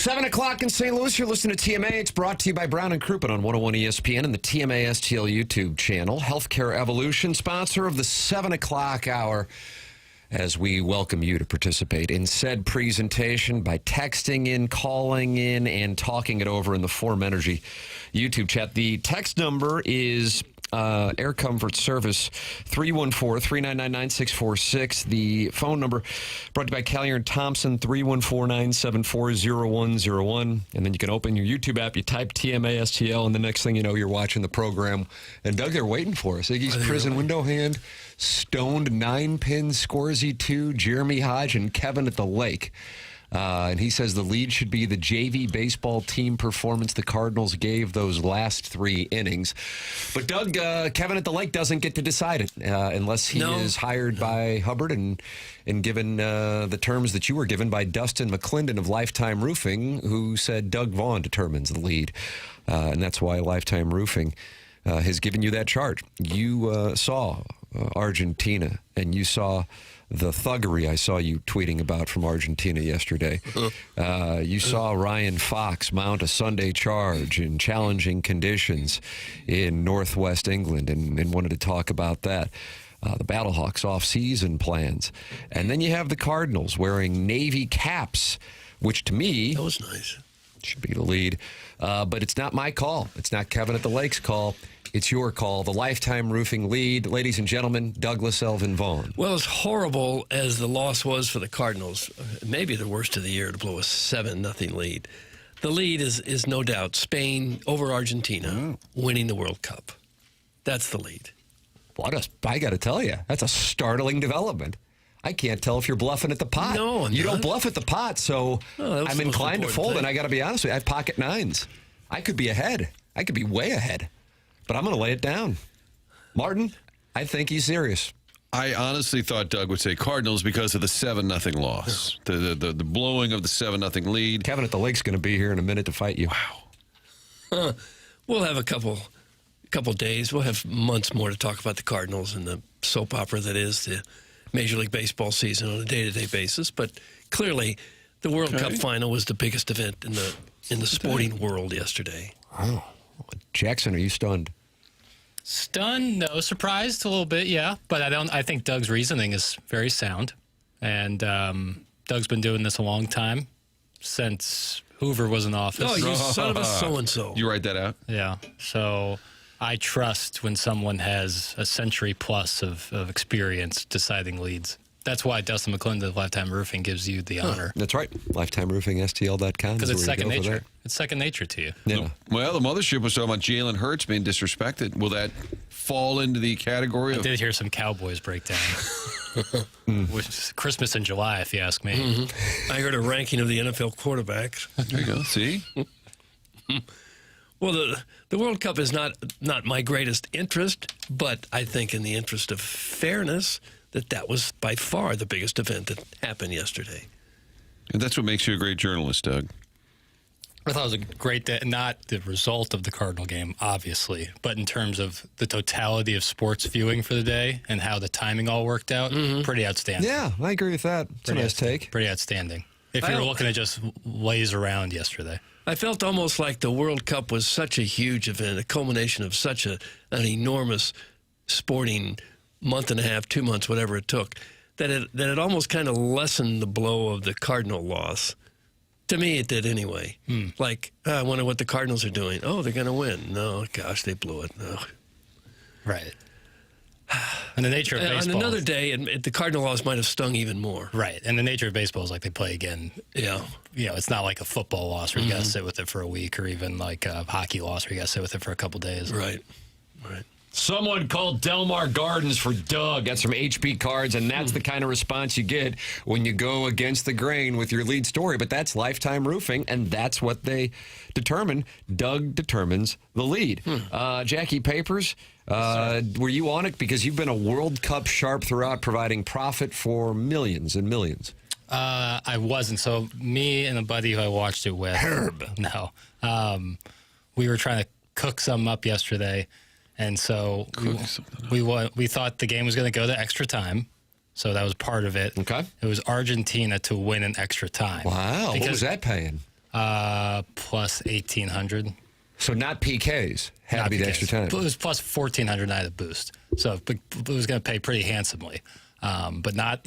7 o'clock in St. Louis. You're listening to TMA. It's brought to you by Brown and Crouppen on 101 ESPN and the TMA STL YouTube channel. Healthcare Evolution, sponsor of the 7 o'clock hour, as we welcome you to participate in said presentation by texting in, calling in, and talking it over in the Form Energy YouTube chat. The text number is Air Comfort Service, 314-399-9646. The phone number brought to you by Callier and Thompson, 314-974-0101. And then you can open your YouTube app, you type TMA STL, and the next thing you know, you're watching the program. And Doug, they're waiting for us. Iggy's prison window hand, stoned 9-pin, Scorsy 2, Jeremy Hodge, and Kevin at the Lake. And he says the lead should be the JV baseball team performance the Cardinals gave those last 3 innings. But Doug, Kevin at the Lake doesn't get to decide it unless he is hired by Hubbard and given the terms that you were given by Dustin McClendon of Lifetime Roofing, who said Doug Vaughn determines the lead. And that's why Lifetime Roofing has given you that charge. You saw Argentina, and you saw the thuggery I saw you tweeting about from Argentina yesterday. You saw Ryan Fox mount a Sunday charge in challenging conditions in northwest England and wanted to talk about that. The Battlehawks off-season plans. And then you have the Cardinals wearing Navy caps, which to me... That was nice. Should be the lead. But it's not my call. It's not Kevin at the Lake's call. It's your call. The Lifetime Roofing lead. Ladies and gentlemen, Douglas Elvin Vaughn. Well, as horrible as the loss was for the Cardinals, maybe the worst of the year to blow a 7-0 lead. The lead is no doubt Spain over Argentina winning the World Cup. That's the lead. Well, I got to tell you, that's a startling development. I can't tell if you're bluffing at the pot. No, you don't bluff at the pot, so I'm inclined to fold, thing. and I got to be honest with you, I have pocket 9s. I could be ahead. I could be way ahead. But I'm going to lay it down. Martin, I think he's serious. I honestly thought Doug would say Cardinals because of the 7-0 loss. The blowing of the 7-0 lead. Kevin at the Lake's going to be here in a minute to fight you. Wow. We'll have a couple days. We'll have months more to talk about the Cardinals and the soap opera that is the Major League Baseball season on a day-to-day basis. But clearly, the World Cup final was the biggest event in the sporting world yesterday. Oh. Jackson, are you stunned? Stunned? No. Surprised a little bit, yeah. But I think Doug's reasoning is very sound. And Doug's been doing this a long time, since Hoover was in office. Oh, you son of a so-and-so. You write that out? Yeah. So I trust when someone has a century plus of experience deciding leads. That's why Dustin McClendon of Lifetime Roofing gives you the honor. That's right. LifetimeRoofingSTL.com. Because it's second nature. It's second nature to you. Yeah. Well, the mothership was talking about Jalen Hurts being disrespected. Will that fall into the category of... I did hear some Cowboys breakdown. Which is Christmas in July, if you ask me. Mm-hmm. I heard a ranking of the NFL quarterbacks. There you go. See? Well, the World Cup is not my greatest interest, but I think in the interest of fairness, that was by far the biggest event that happened yesterday. And that's what makes you a great journalist, Doug. I thought it was a great day, not the result of the Cardinal game, obviously, but in terms of the totality of sports viewing for the day and how the timing all worked out, pretty outstanding. Yeah, I agree with that. It's a nice take. Pretty outstanding. If you were looking to just laze around yesterday. I felt almost like the World Cup was such a huge event, a culmination of such an enormous sporting month and a half, 2 months, whatever it took, that it almost kind of lessened the blow of the Cardinal loss. To me, it did anyway. Like, I wonder what the Cardinals are doing. Oh, they're going to win. No, gosh, they blew it. No. Right. And the nature of baseball. On another day, the Cardinal loss might have stung even more. Right. And the nature of baseball is like they play again. Yeah. You know, it's not like a football loss where you got to sit with it for a week, or even like a hockey loss where you got to sit with it for a couple days. Right. Right. Someone called Delmar Gardens for Doug. That's from HP Cards, and that's the kind of response you get when you go against the grain with your lead story. But that's Lifetime Roofing, and that's what they determine. Doug determines the lead. Jackie Papers, were you on it? Because you've been a World Cup sharp throughout, providing profit for millions and millions. I wasn't. So me and a buddy who I watched it with. Kerber. No. We were trying to cook some up yesterday. And so we thought the game was going to go to extra time. So that was part of it. Okay. It was Argentina to win in extra time. Wow. What was that paying? Plus 1,800. So not PKs. Had to be the extra time. It was plus 1,400 I had a boost. So it was going to pay pretty handsomely. But not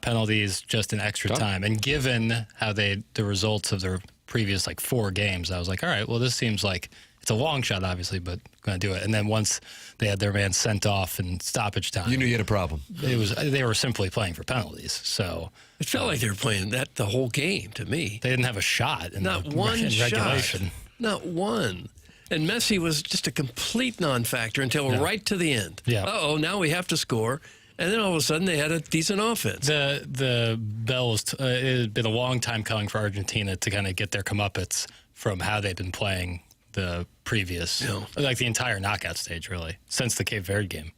penalties, just an extra time. And given how the results of their previous 4 games, I was like, all right, well, this seems like it's a long shot, obviously, but going to do it. And then once they had their man sent off in stoppage time, You knew you had a problem. they were simply playing for penalties. So It felt like they were playing that the whole game to me. they didn't have a shot in Not the one in shot. regulation. Not one. And Messi was just a complete non-factor until right to the end. Yeah. Uh-oh, now we have to score. And then all of a sudden they had a decent offense. The bells, it had been a long time coming for Argentina to kind of get their comeuppance from how they've been playing the previous, the entire knockout stage, really, since the Cape Verde game.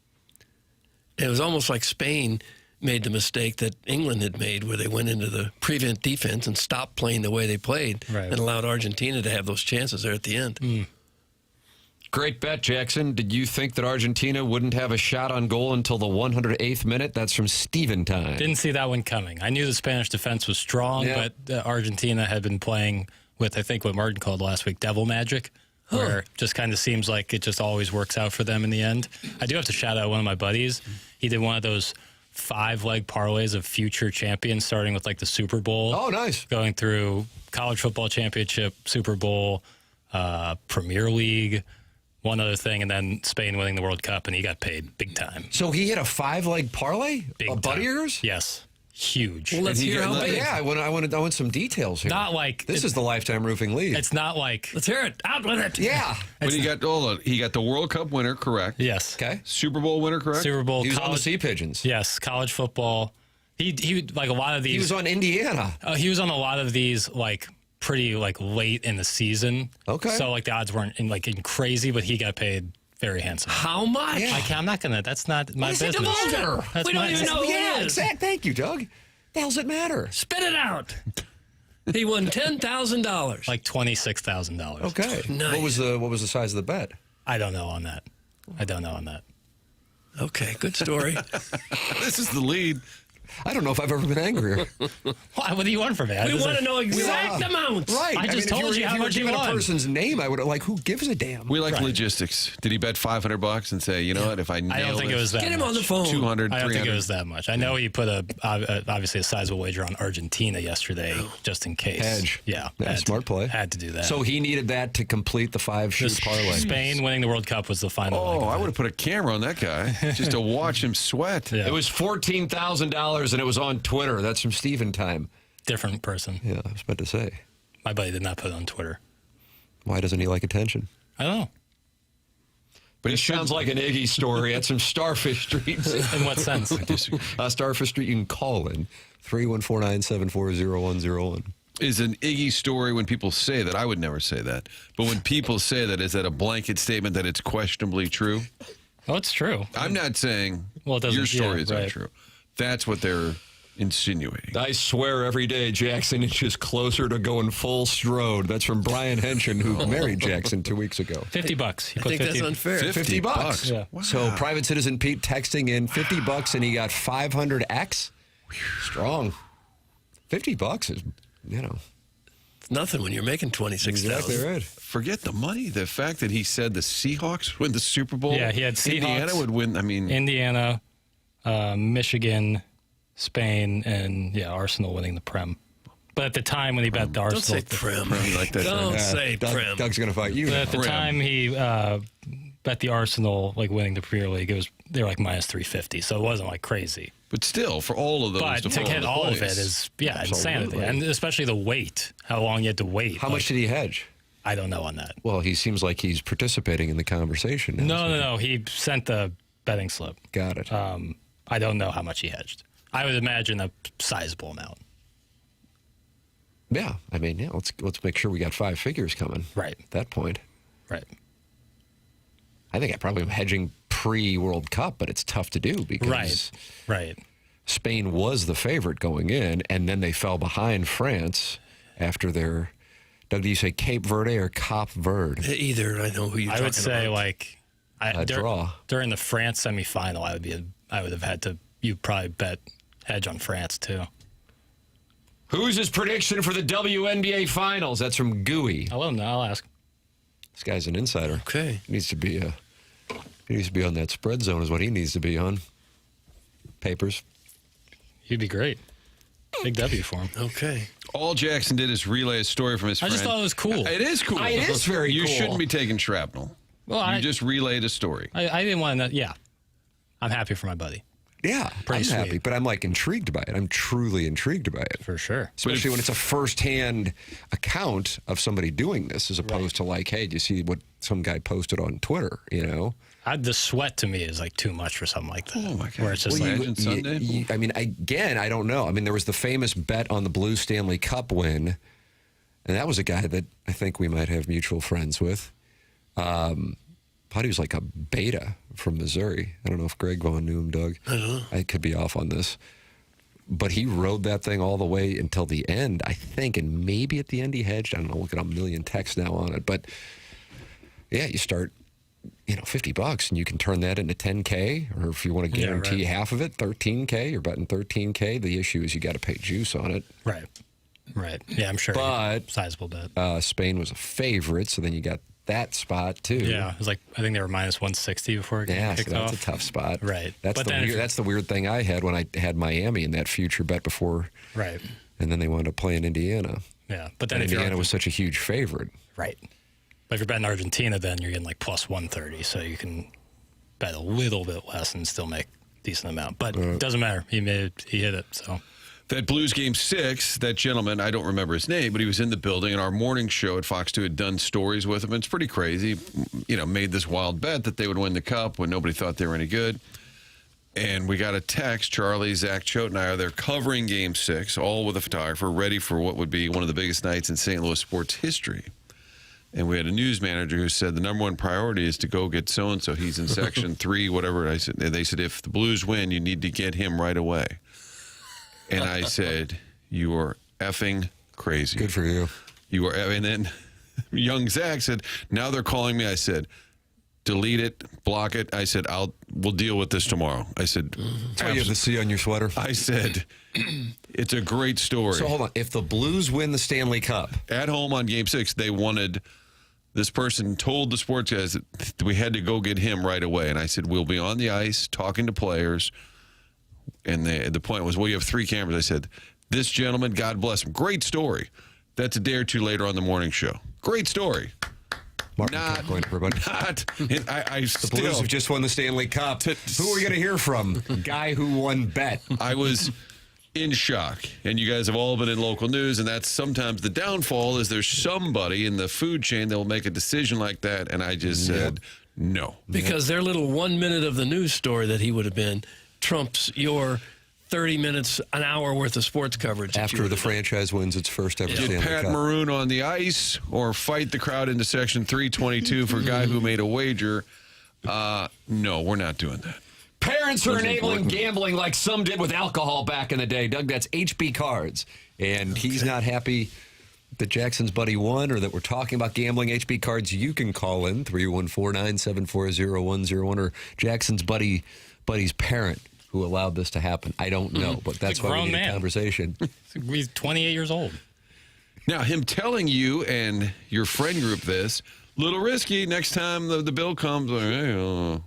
It was almost like Spain made the mistake that England had made, where they went into the prevent defense and stopped playing the way they played and allowed Argentina to have those chances there at the end. Great bet, Jackson. Did you think that Argentina wouldn't have a shot on goal until the 108th minute? That's from Steven time. Didn't see that one coming. I knew the Spanish defense was strong, but Argentina had been playing with, I think, what Martin called last week, devil magic, where it just kind of seems like it just always works out for them in the end. I do have to shout out one of my buddies. He did one of those 5-leg parlays of future champions, starting with the Super Bowl. Oh, nice. Going through college football championship, Super Bowl, Premier League, one other thing, and then Spain winning the World Cup, and he got paid big time. So he hit a 5-leg parlay? Big a buddy of yours? Yes. Huge. Well, let's hear how big. Yeah, I want some details here. Not like this is the Lifetime Roofing lead. It's not like Let's hear it. Out with it. Yeah. But he got the World Cup winner, correct? yes. Okay. Super Bowl winner, correct? Super Bowl. He was on the college, Sea Pigeons. yes, college football. He like a lot of these. He was on Indiana. He was on a lot of these pretty late in the season. Okay. So the odds weren't in crazy, but he got paid very handsome. How much? Yeah. I'm not gonna. That's not my What does it business. matter? That's We don't my- even know who Yeah, it is. exactly. Thank you, Doug. The hell's it matter? Spit it out. He won $10,000. $26,000. Okay. Nice. What was the size of the bet? I don't know on that. Okay, good story. This is the lead. I don't know if I've ever been angrier. What do you want from me? We want to know exact amounts. Right. I just told you how much you you given a won. person's name, I would who gives a damn? We like logistics. Did he bet $500 and say, you know what, if I nail I don't think it was that Get him much. on the phone. 200, I don't think it 300? was that much. I know he put obviously a sizable wager on Argentina yesterday, just in case. Hedge. Yeah. Smart play. Had to do that. So he needed that to complete the 5-shoot parlay. Spain winning the World Cup was the final leg Oh, of I it. would have put a camera on that guy just to watch him sweat. Yeah. It was $14,000 and it was on Twitter. That's from Steven time. Different person. Yeah, I was about to say. My buddy did not put it on Twitter. Why doesn't he like attention? I don't know. But it sounds like an Iggy story at some Starfish Street. In what sense? Starfish Street, you can call in 314-974-0101. Is an Iggy story when people say that. I would never say that. But when people say that, is that a blanket statement that it's questionably true? Oh, it's true. I'm not saying Well, it doesn't- your story yeah, is right. untrue. That's what they're insinuating. I swear every day Jackson inches closer to going full strode. That's from Brian Henshin, who married Jackson 2 weeks ago. $50. He I put think 50. that's unfair. $50. Yeah. Wow. So private citizen Pete texting in $50 and he got 500x. Strong. $50 is, It's nothing when you're making $26,000. right. Forget the money. The fact that he said the Seahawks win the Super Bowl. Yeah, he had Indiana Seahawks. would win. I mean, Indiana, Michigan, Spain, and Arsenal winning the Prem. But at the time when he bet the Don't Arsenal, say prim. you like that. Don't say prim. Doug's going to fight you. but at the Prem. time he bet the Arsenal winning the Premier League, they were minus 350, so it wasn't crazy. But still, for all of those, But to get all of it is insanity, and especially the wait, how long you had to wait. How much did he hedge? I don't know on that. Well, he seems like he's participating in the conversation now. No. He sent the betting slip. Got it. I don't know how much he hedged. I would imagine a sizable amount. Yeah, I mean, let's make sure we got 5 figures coming. Right. At that point. Right. I think I probably am hedging pre-World Cup, but it's tough to do because Right. Spain was the favorite going in, and then they fell behind France after their, Doug, do you say Cape Verde or Cap Verde? Either. I know who you're I talking would say about. Draw. during the France semifinal, I would have had to. You probably bet hedge on France too. Who's his prediction for the WNBA Finals? That's from Gooey. I'll let him know. I'll ask. This guy's an insider. Okay. He needs to be on that spread zone is what he needs to be on. Papers. He'd be great. Big W for him. Okay. All Jackson did is relay a story from his friend. I just thought it was cool. It is cool. It is very You cool. shouldn't be taking shrapnel. Well, You just relayed a story. I didn't want to. Yeah, I'm happy for my buddy Yeah, Pretty I'm happy, sweet. but I'm like intrigued by it. I'm truly intrigued by it. for sure. Especially when it's a first-hand account of somebody doing this as opposed to like, hey, do you see what some guy posted on Twitter, you know? The sweat to me is like too much for something like that. Oh, my God. Where it's just Well, like, Imagine Sunday. I mean, again, I don't know. I mean, there was the famous bet on the Blues Stanley Cup win, and that was a guy that I think we might have mutual friends with. Thought he was like a beta from Missouri. I don't know if Greg Vaughn knew him, Doug. I don't know. I could be off on this. But he rode that thing all the way until the end, I think, and maybe at the end he hedged. I don't know, we'll get a million texts now on it. But, yeah, you start, $50, and you can turn that into $10K, or if you want to guarantee half of it, $13K. You're betting $13K. The issue is you got to pay juice on it. right. Yeah, I'm sure. But Sizable bet. Spain was a favorite, so then you got that spot, too. Yeah, it was like, I think they were minus 160 before it Yeah, kicked so that's off. a tough spot. Right. That's But the then if weird, that's the weird thing I had when I had Miami in that future bet before, Right. and then they wound up playing Indiana. Yeah. But then And if you're Indiana was such a huge favorite. right. But if you're betting Argentina, then you're getting like plus 130, so you can bet a little bit less and still make a decent amount. But it doesn't matter. He hit it. So That Blues Game 6, that gentleman, I don't remember his name, but he was in the building, and our morning show at Fox 2 had done stories with him. It's pretty crazy. Made this wild bet that they would win the Cup when nobody thought they were any good. And we got a text. Charlie, Zach Choate, and I are there covering Game 6, all with a photographer, ready for what would be one of the biggest nights in St. Louis sports history. And we had a news manager who said the number one priority is to go get so-and-so. He's in Section 3, whatever. I said. They said, if the Blues win, you need to get him right away. And I said, you are effing crazy. Good for you. You are. And then young Zach said, now they're calling me. I said, delete it, block it. I said, we'll deal with this tomorrow. I said, That's why you have the C on your sweater. I said, it's a great story. So hold on. If the Blues win the Stanley Cup, At home on Game 6, they wanted, this person told the sports guys that we had to go get him right away. And I said, we'll be on the ice talking to players. And the point was, well, you have 3 cameras. I said, this gentleman, God bless him. Great story. That's a day or two later on the morning show. Great story. Martin Not, Kilcoyne, everybody. I The still, Blues have just won the Stanley Cup. Who are we going to hear from? Guy who won bet. I was in shock. And you guys have all been in local news, and that's sometimes the downfall is there's somebody in the food chain that will make a decision like that, and I just said, no. Because their little 1 minute of the news story that he would have been trumps your 30 minutes, an hour worth of sports coverage. that you After would the have done. franchise wins its first ever Get Stanley Pat Cup. Maroon on the ice or fight the crowd into Section 322 for a guy who made a wager. No, we're not doing that. Parents are Those are enabling important. gambling like some did with alcohol back in the day. Doug, that's HB Cards. And he's not happy that Jackson's buddy won or that we're talking about gambling. HB Cards, you can call in 314-974-0101 or Jackson's buddy's parent who allowed this to happen. I don't know, but that's He's a why we grown need a man. conversation. He's 28 years old. Now, him telling you and your friend group this, little risky. Next time the bill comes, like, hey,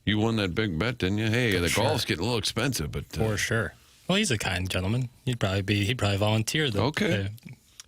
you won that big bet, didn't you? Hey, the golf's getting a little expensive, but For sure. Well, he's a kind gentleman. He'd probably volunteer. Okay.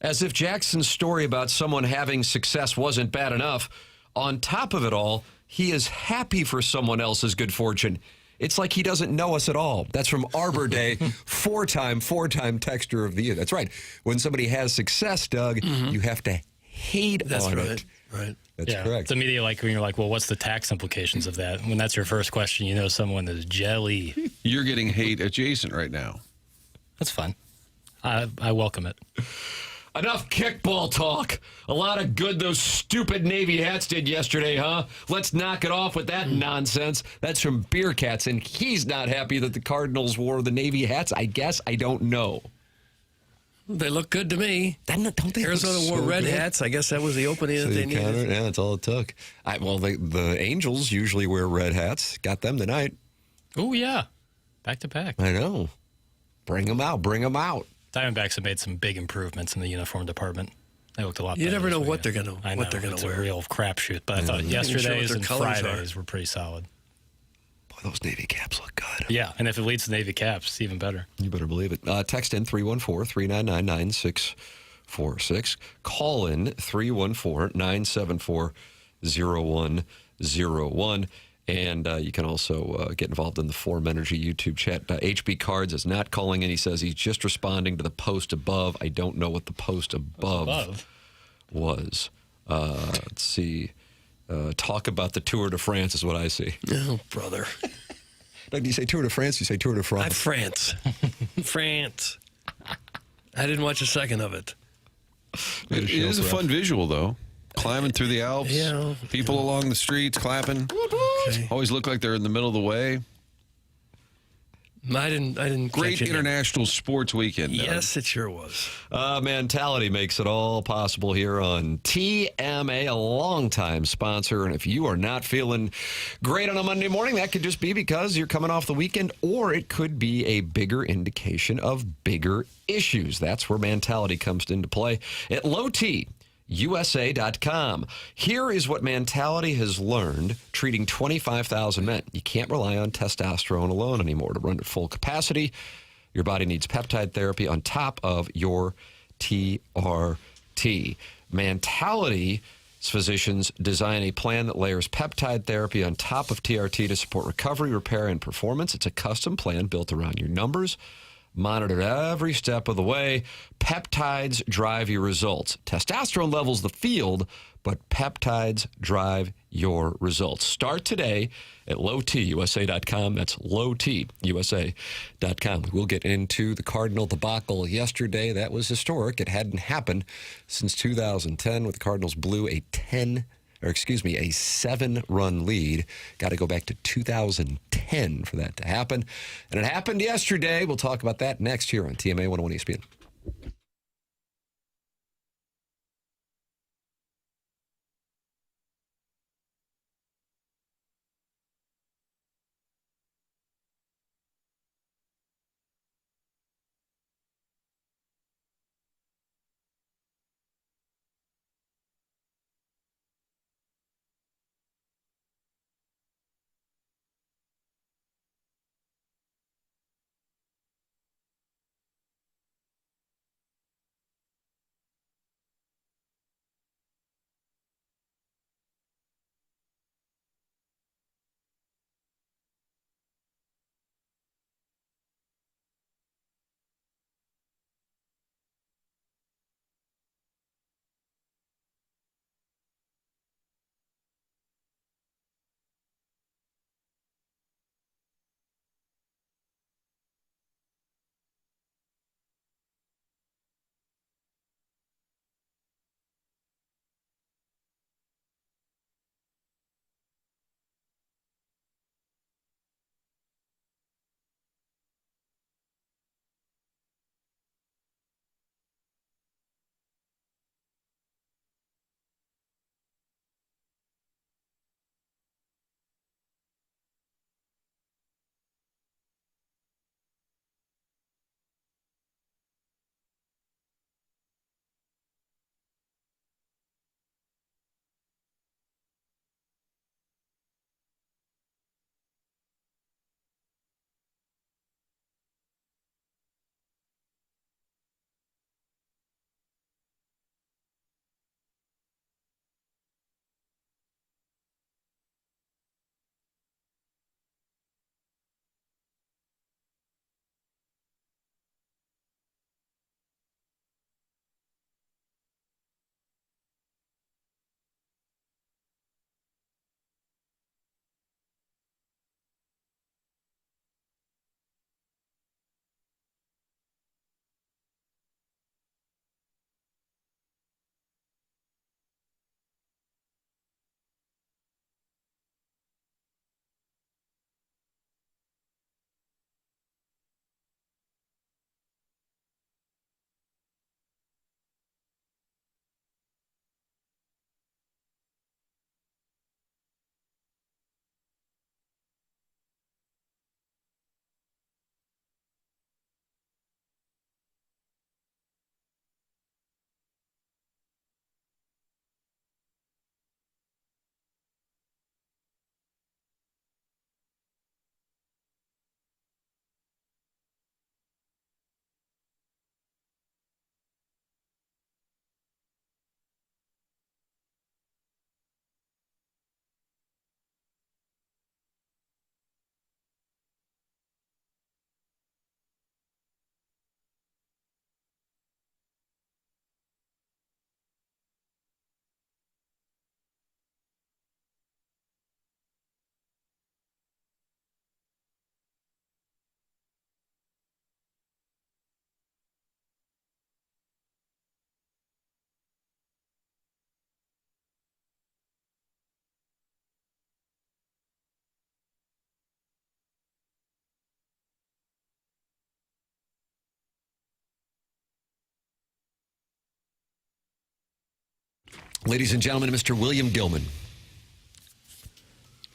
As if Jackson's story about someone having success wasn't bad enough, on top of it all, he is happy for someone else's good fortune. It's like he doesn't know us at all. That's from Arbor Day, four-time texter of the year. That's right. When somebody has success, Doug, you have to hate That's on right. it. Right. That's correct. It's immediately like when you're like, well, what's the tax implications of that? When that's your first question, you know someone is jelly. you're getting hate adjacent right now. That's fun. I welcome it. Enough kickball talk. A lot of good those stupid Navy hats did yesterday, huh? Let's knock it off with that nonsense. That's from Beer Cats, and he's not happy that the Cardinals wore the Navy hats. I guess I don't know. They look good to me. Don't they Arizona look wore so red good? hats. I guess that was the opening So that they you counted, needed. yeah, that's all it took. The Angels usually wear red hats. Got them tonight. Oh, yeah. Back to back. I know. Bring them out. Diamondbacks have made some big improvements in the uniform department. They looked a lot better. You never know this what they're weekend. going to It's wear. a real crapshoot. But I thought Not even sure what yesterday's their and colors Fridays were pretty solid. Boy, those Navy caps look good. Yeah, and if it leads to Navy caps, it's even better. You better believe it. Text in 314-399-9646. Call in 314-974-0101. And you can also get involved in the Form Energy YouTube chat. HB Cards is not calling in. He says he's just responding to the post above. I don't know what the post above was. Let's see. Talk about the Tour de France is what I see. Oh, brother. Like, do you say Tour de France? You say Tour de France? France. France. I didn't watch a second of it. It is a fun visual, though. Climbing through the Alps, Yeah. people along the streets clapping. Okay. Always look like they're in the middle of the way. I didn't Great catch it. international sports weekend. Doug. Yes, it sure was. Mentality makes it all possible here on TMA, a longtime sponsor. And if you are not feeling great on a Monday morning, that could just be because you're coming off the weekend, or it could be a bigger indication of bigger issues. That's where mentality comes into play at Low T. USA.com. Here is what mentality has learned treating 25,000 men. You can't rely on testosterone alone anymore to run at full capacity. Your body needs peptide therapy on top of your TRT. Mentality's physicians design a plan that layers peptide therapy on top of TRT to support recovery, repair, and performance. It's a custom plan built around your numbers, monitored every step of the way. Peptides drive your results. Testosterone levels the field, but peptides drive your results. Start today at lowtusa.com. That's lowtusa.com. We'll get into the Cardinal debacle yesterday. That was historic. It hadn't happened since 2010 with the Cardinals blew a 7-run lead. Got to go back to 2010 for that to happen. And it happened yesterday. We'll talk about that next here on TMA 101 ESPN. Ladies and gentlemen, Mr. William Gilman.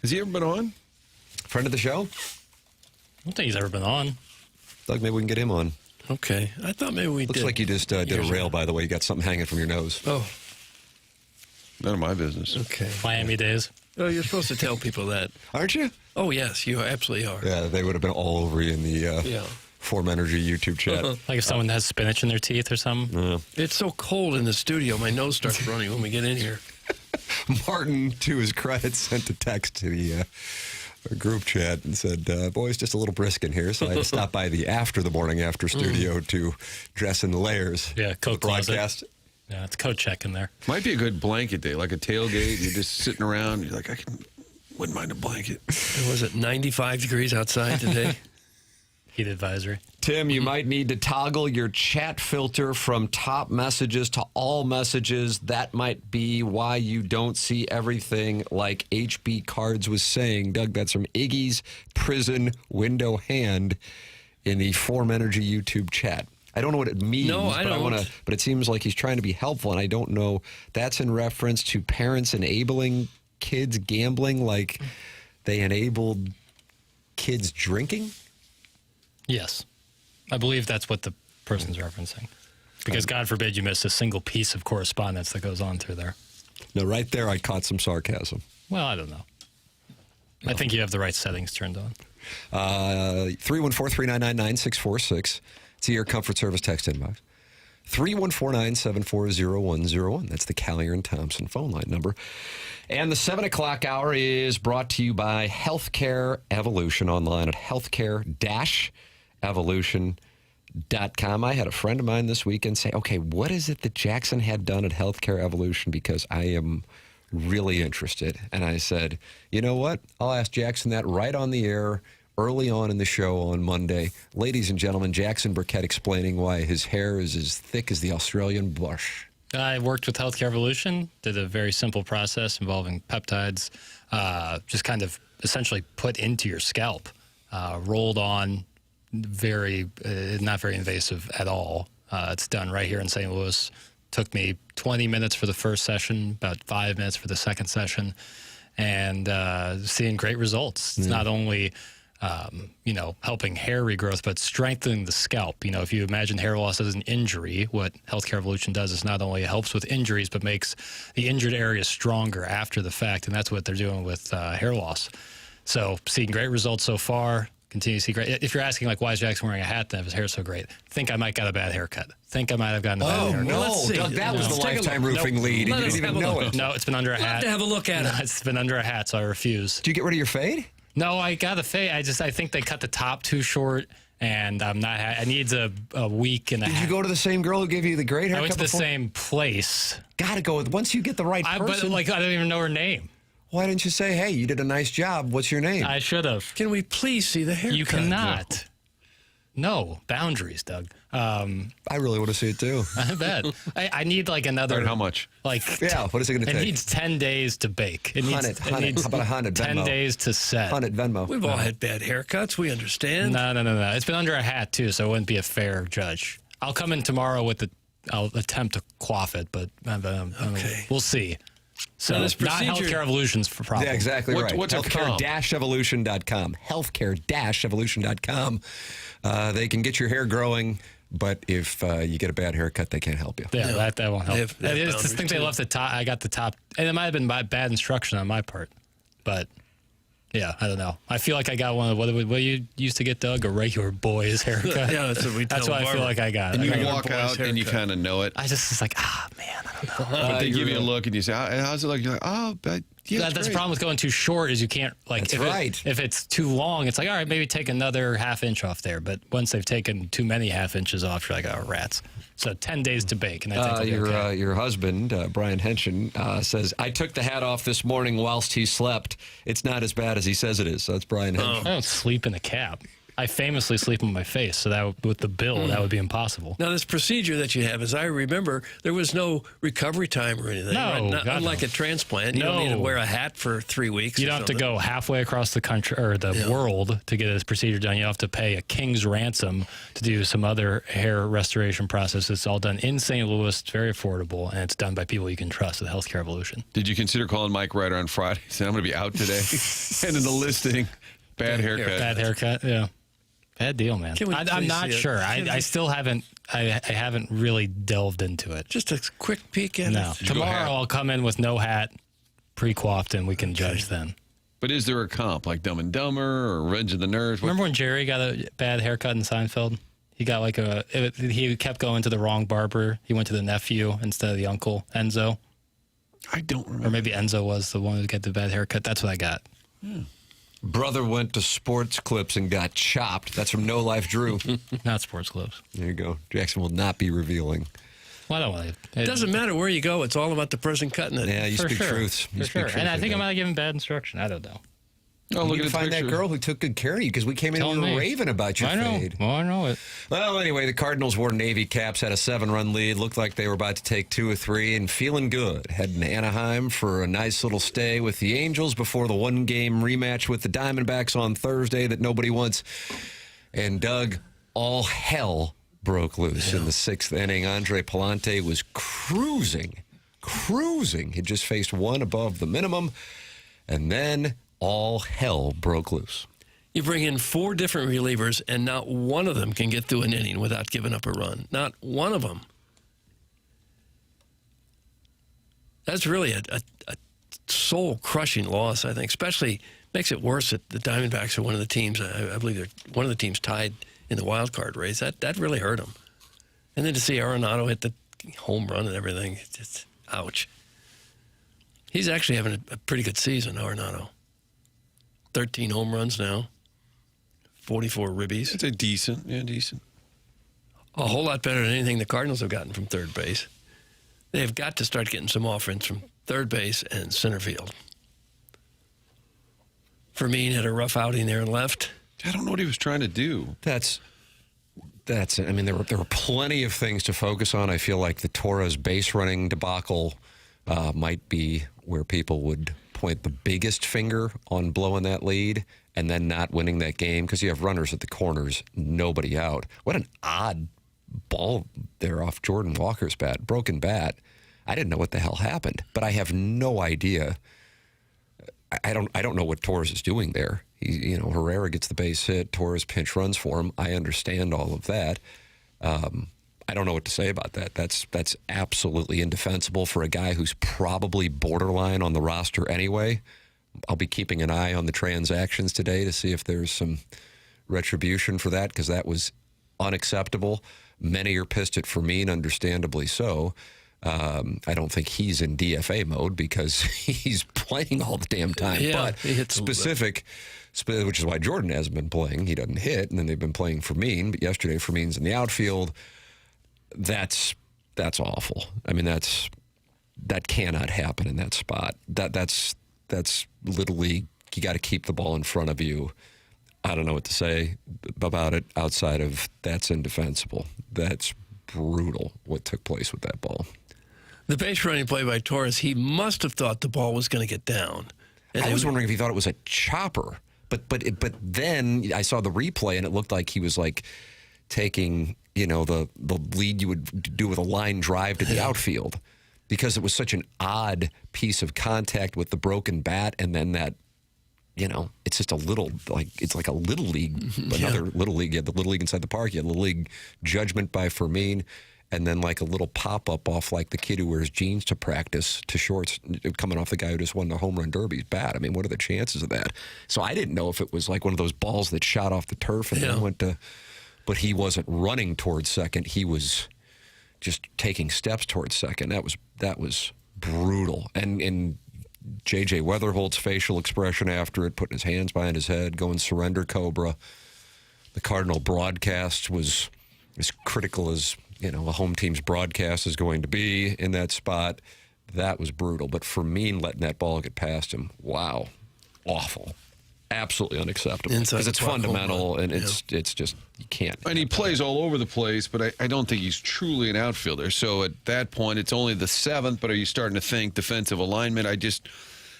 Has he ever been on? Friend of the show? I don't think he's ever been on. Doug, maybe we can get him on. Okay. I thought maybe we Looks did. like you just did a rail, by the way. You got something hanging from your nose. Oh, None of my business. okay. Miami days. Oh, you're supposed to tell people that. Aren't you? Oh, yes, you absolutely are. Yeah, they would have been all over you in the Form Energy YouTube chat. Like if someone has spinach in their teeth or something. It's so cold in the studio, my nose starts running when we get in here. Martin, to his credit, sent a text to the group chat and said, boys, just a little brisk in here, so I had to stop by the Morning After studio to dress in the layers. Yeah, coat The closet. broadcast. Yeah, it's coat check in there. Might be a good blanket day, like a tailgate. You're just sitting around. You're like, wouldn't mind a blanket. Was it 95 degrees outside today? Heat advisory. Tim, you might need to toggle your chat filter from top messages to all messages. That might be why you don't see everything like HB Cards was saying. Doug, that's from Iggy's Prison Window Hand in the Form Energy YouTube chat. I don't know what it means, No, I don't. But it seems like he's trying to be helpful, and I don't know. That's in reference to parents enabling kids gambling, like they enabled kids drinking? Yes. I believe that's what the person's referencing. Because God forbid you miss a single piece of correspondence that goes on through there. No, right there I caught some sarcasm. Well, I don't know. I think you have the right settings turned on. 314-399-9646. It's the Air Comfort Service text inbox. 314-974-0101. That's the Callier and Thompson phone line number. And the 7 o'clock hour is brought to you by Healthcare Evolution, online at healthcare-evolution.com. I had a friend of mine this weekend say, okay, what is it that Jackson had done at Healthcare Evolution? Because I am really interested. And I said, you know what? I'll ask Jackson that right on the air early on in the show on Monday. Ladies and gentlemen, Jackson Burkett explaining why his hair is as thick as the Australian bush. I worked with Healthcare Evolution, did a very simple process involving peptides, just kind of essentially put into your scalp, rolled on, not very invasive at all. It's done right here in St. Louis. Took me 20 minutes for the first session, about 5 minutes for the second session, and seeing great results. It's not only helping hair regrowth, but strengthening the scalp. You know, if you imagine hair loss as an injury, what Healthcare Evolution does is not only helps with injuries, but makes the injured area stronger after the fact, and that's what they're doing with hair loss. So, seeing great results so far. Continue to see great. If you're asking, like, why is Jackson wearing a hat then if his hair's so great? Think I might got a bad haircut. Think I might have gotten a bad haircut. well, let's see. Doug, that was the Let's take a Lifetime look. Roofing lead, and Let you us didn't even have a know look. it. No, it's been under a Love hat. to have a look at No, it. it's been under a hat, so I refuse. Did you get rid of your fade? No, I got a fade. I think they cut the top too short, and I'm not. I needs a week and a Did half. you go to the same girl who gave you the great haircut I went to the before? same place. Gotta go with, once you get the right But person. I don't even know her name. Why didn't you say, hey, you did a nice job. What's your name? I should have. Can we please see the haircut? You cannot. No boundaries, Doug. I really want to see it too. I bet. I need like another. All right, how much? Like Yeah, what is it going to it take? needs 10 days to bake. It needs, Hunt it. it needs How about 100 10 Venmo? days to set. 100 Venmo. We've all had bad haircuts. We understand. No. It's been under a hat too, so it wouldn't be a fair judge. I'll come in tomorrow I'll attempt to quaff it, but Okay. we'll see. So Now, this not procedure- Healthcare Evolution's for problem. Yeah, exactly What's- right. what's a com? Healthcare-evolution.com. Healthcare-evolution.com. They can get your hair growing, but if you get a bad haircut, they can't help you. Yeah, that won't help. They have I just boundaries, think they too. left the top. I got the top, and it might have been bad instruction on my part, but yeah, I don't know. I feel like I got one of what you used to get, Doug, a regular boy's haircut. Yeah, that's what we tell That's what I feel Barbara. like I got. And I you got- walk out and you kind of know it. I just was like, man, I don't know. But they give you a look and you say, how's it look? You're like, yeah, That's the problem with going too short is you can't, like, That's if, right. if it's too long, it's like, all right, maybe take another half inch off there. But once they've taken too many half inches off, you're like, oh, rats. So 10 days to bake. And I think it'll be okay. Your husband, Brian Henshin, says, I took the hat off this morning whilst he slept. It's not as bad as he says it is. So that's Brian Henshin. I don't sleep in a cap. I famously sleep on my face, so with the bill, that would be impossible. Now, this procedure that you have, as I remember, there was no recovery time or anything. No, right? God, Unlike no. a transplant, you don't need to wear a hat for 3 weeks. You don't have to go halfway across the country or the world to get this procedure done. You have to pay a king's ransom to do some other hair restoration process. It's all done in St. Louis. It's very affordable, and it's done by people you can trust at the Healthcare Evolution. Did you consider calling Mike Ryder on Friday? Saying, I'm going to be out today. And in the listing, bad haircut. Bad haircut, yeah. Bad deal, man. I'm not sure. I still haven't. I haven't really delved into it. Just a quick peek at No. it. Tomorrow I'll come in with no hat, pre-coiffed, and we can judge then. But is there a comp like Dumb and Dumber or Revenge of the Nerds? Remember when Jerry got a bad haircut in Seinfeld? He got he kept going to the wrong barber. He went to the nephew instead of the uncle, Enzo. I don't remember. Or maybe Enzo was the one who got the bad haircut. That's what I got. Brother went to Sports Clips and got chopped. That's from No Life Drew. Not sports clubs. There you go. Jackson will not be revealing. Well, I don't want to. It doesn't matter where you go. It's all about the person cutting it. Yeah, you For speak sure. truths. You For speak sure. truth And I like think I that. might have given bad instruction. I don't know. Oh, You look need at to the find that picture. girl who took good care of you because we came in and Tell we were me. raving about your I know. fade. Well, I know it. Well, anyway, the Cardinals wore Navy caps, had a 7-run lead. Looked like they were about to take 2 or 3 and feeling good. Heading to Anaheim for a nice little stay with the Angels before the one-game rematch with the Diamondbacks on Thursday that nobody wants. And Doug, all hell broke loose in the 6th inning. Andre Palante was cruising. He just faced one above the minimum. And then all hell broke loose. You bring in 4 different relievers, and not one of them can get through an inning without giving up a run. Not one of them. That's really a soul-crushing loss, I think. Especially makes it worse that the Diamondbacks are one of the teams. I believe they're one of the teams tied in the wild card race. That really hurt them. And then to see Arenado hit the home run and everything, it's ouch. He's actually having a pretty good season, Arenado. 13 home runs now, 44 ribbies. It's a decent. A whole lot better than anything the Cardinals have gotten from third base. They've got to start getting some offense from third base and center field. Fermin had a rough outing there and left. I don't know what he was trying to do. That's it. I mean, there were plenty of things to focus on. I feel like the Torres base running debacle might be where people would point the biggest finger on blowing that lead and then not winning that game because you have runners at the corners, nobody out. What an odd ball there off Jordan Walker's bat, broken bat. I didn't know what the hell happened, but I have no idea. I don't know what Torres is doing there. Herrera gets the base hit. Torres pinch runs for him. I understand all of that. I don't know what to say about that. That's absolutely indefensible for a guy who's probably borderline on the roster anyway. I'll be keeping an eye on the transactions today to see if there's some retribution for that because that was unacceptable. Many are pissed at Fermin, understandably so. I don't think he's in DFA mode because he's playing all the damn time. Yeah, but he hits a little bit. which is why Jordan hasn't been playing. He doesn't hit, and then they've been playing Fermin. But yesterday, Fermin's in the outfield. That's awful. I mean, that cannot happen in that spot. That's Little League. You got to keep the ball in front of you. I don't know what to say about it outside of that's indefensible. That's brutal what took place with that ball. The base running play by Torres, he must have thought the ball was going to get down. And I was wondering if he thought it was a chopper, but then I saw the replay and it looked like he was like taking the lead you would do with a line drive to the outfield because it was such an odd piece of contact with the broken bat and then that. It's just it's like a Little League, another Little League. You had the Little League inside the park. You had Little League judgment by Fermin, and then like a little pop-up off like the kid who wears jeans to practice to shorts coming off the guy who just won the home run derby's bat. I mean, what are the chances of that? So I didn't know if it was like one of those balls that shot off the turf and then went to, but he wasn't running towards second. He was just taking steps towards second. That was brutal. And J.J. Weatherholt's facial expression after it, putting his hands behind his head, going surrender Cobra. The Cardinal broadcast was as critical as, a home team's broadcast is going to be in that spot. That was brutal. But Fermin letting that ball get past him, wow, awful. absolutely unacceptable. Inside Because the it's puck, home fundamental, run. and it's just, you can't. And he plays all over the place, but I don't think he's truly an outfielder. So at that point, it's only the 7th, but are you starting to think defensive alignment?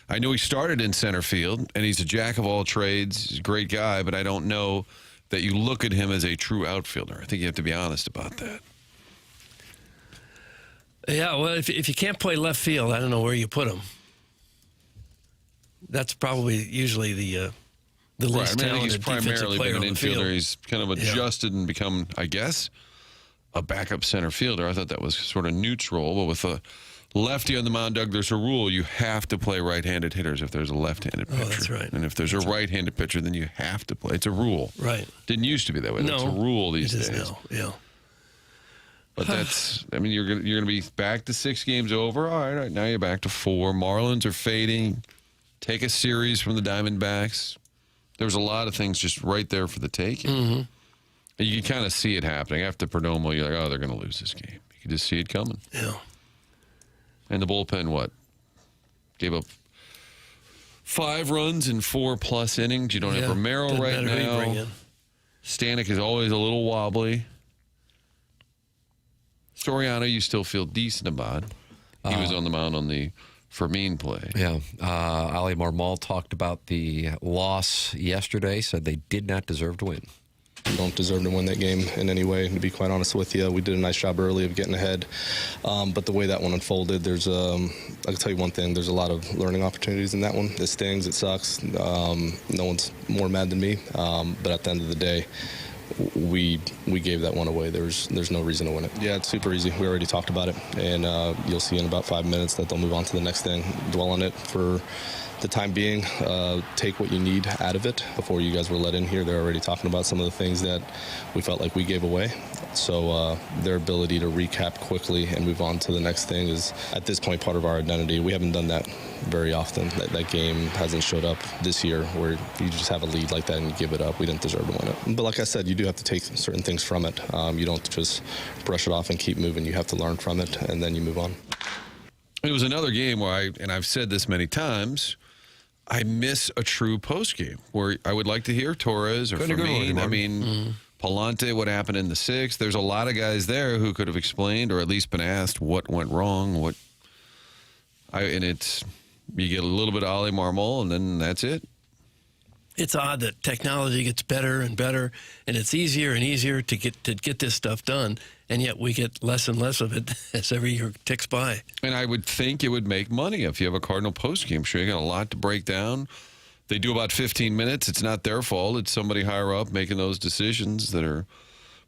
I know he started in center field, and he's a jack of all trades. He's a great guy, but I don't know that you look at him as a true outfielder. I think you have to be honest about that. Yeah, well, if you can't play left field, I don't know where you put him. That's probably usually the least I think he's talented defensive primarily player been on an the field. infielder. He's kind of adjusted and become, I guess, a backup center fielder. I thought that was sort of neutral, but with a lefty on the mound, Doug, there's a rule. You have to play right-handed hitters if there's a left-handed pitcher. Oh, that's right. And if there's a right-handed pitcher, then you have to play. It's a rule. Right. Didn't used to be that way. No, That's a rule these it days. is now. Yeah. But that's, I mean, you're gonna be back to 6 games over. All right, now you're back to 4. Marlins are fading. Take a series from the Diamondbacks. There's a lot of things just right there for the taking. Mm-hmm. And you can kind of see it happening. After Perdomo, you're like, oh, they're going to lose this game. You can just see it coming. Yeah. And the bullpen, what? Gave up 5 runs in 4+ innings. You don't have Romero Doesn't right matter who you bring now. in. Stanek is always a little wobbly. Soriano, you still feel decent about. He was on the mound on the Fermin play. Yeah. Ali Marmol talked about the loss yesterday, said they did not deserve to win. We don't deserve to win that game in any way, to be quite honest with you. We did a nice job early of getting ahead. But the way that one unfolded, there's I can tell you one thing, there's a lot of learning opportunities in that one. It stings, it sucks. No one's more mad than me. But at the end of the day, we gave that one away. There's no reason to win it. Yeah, it's super easy. We already talked about it. And you'll see in about 5 minutes that they'll move on to the next thing. Dwell on it for the time being. Take what you need out of it. Before you guys were let in here, they're already talking about some of the things that we felt like we gave away. So their ability to recap quickly and move on to the next thing is, at this point, part of our identity. We haven't done that very often. That game hasn't showed up this year where you just have a lead like that and you give it up. We didn't deserve to win it. But like I said, you do have to take certain things from it. You don't just brush it off and keep moving. You have to learn from it, and then you move on. It was another game where and I've said this many times, I miss a true postgame where I would like to hear Torres or Fermin. I mean, Palante, what happened in the 6th. There's a lot of guys there who could have explained or at least been asked what went wrong. You get a little bit of Ali Marmol, and then that's it. It's odd that technology gets better and better, and it's easier and easier to get this stuff done, and yet we get less and less of it as every year ticks by. And I would think it would make money if you have a Cardinal postgame show. You got a lot to break down. They do about 15 minutes. It's not their fault. It's somebody higher up making those decisions that are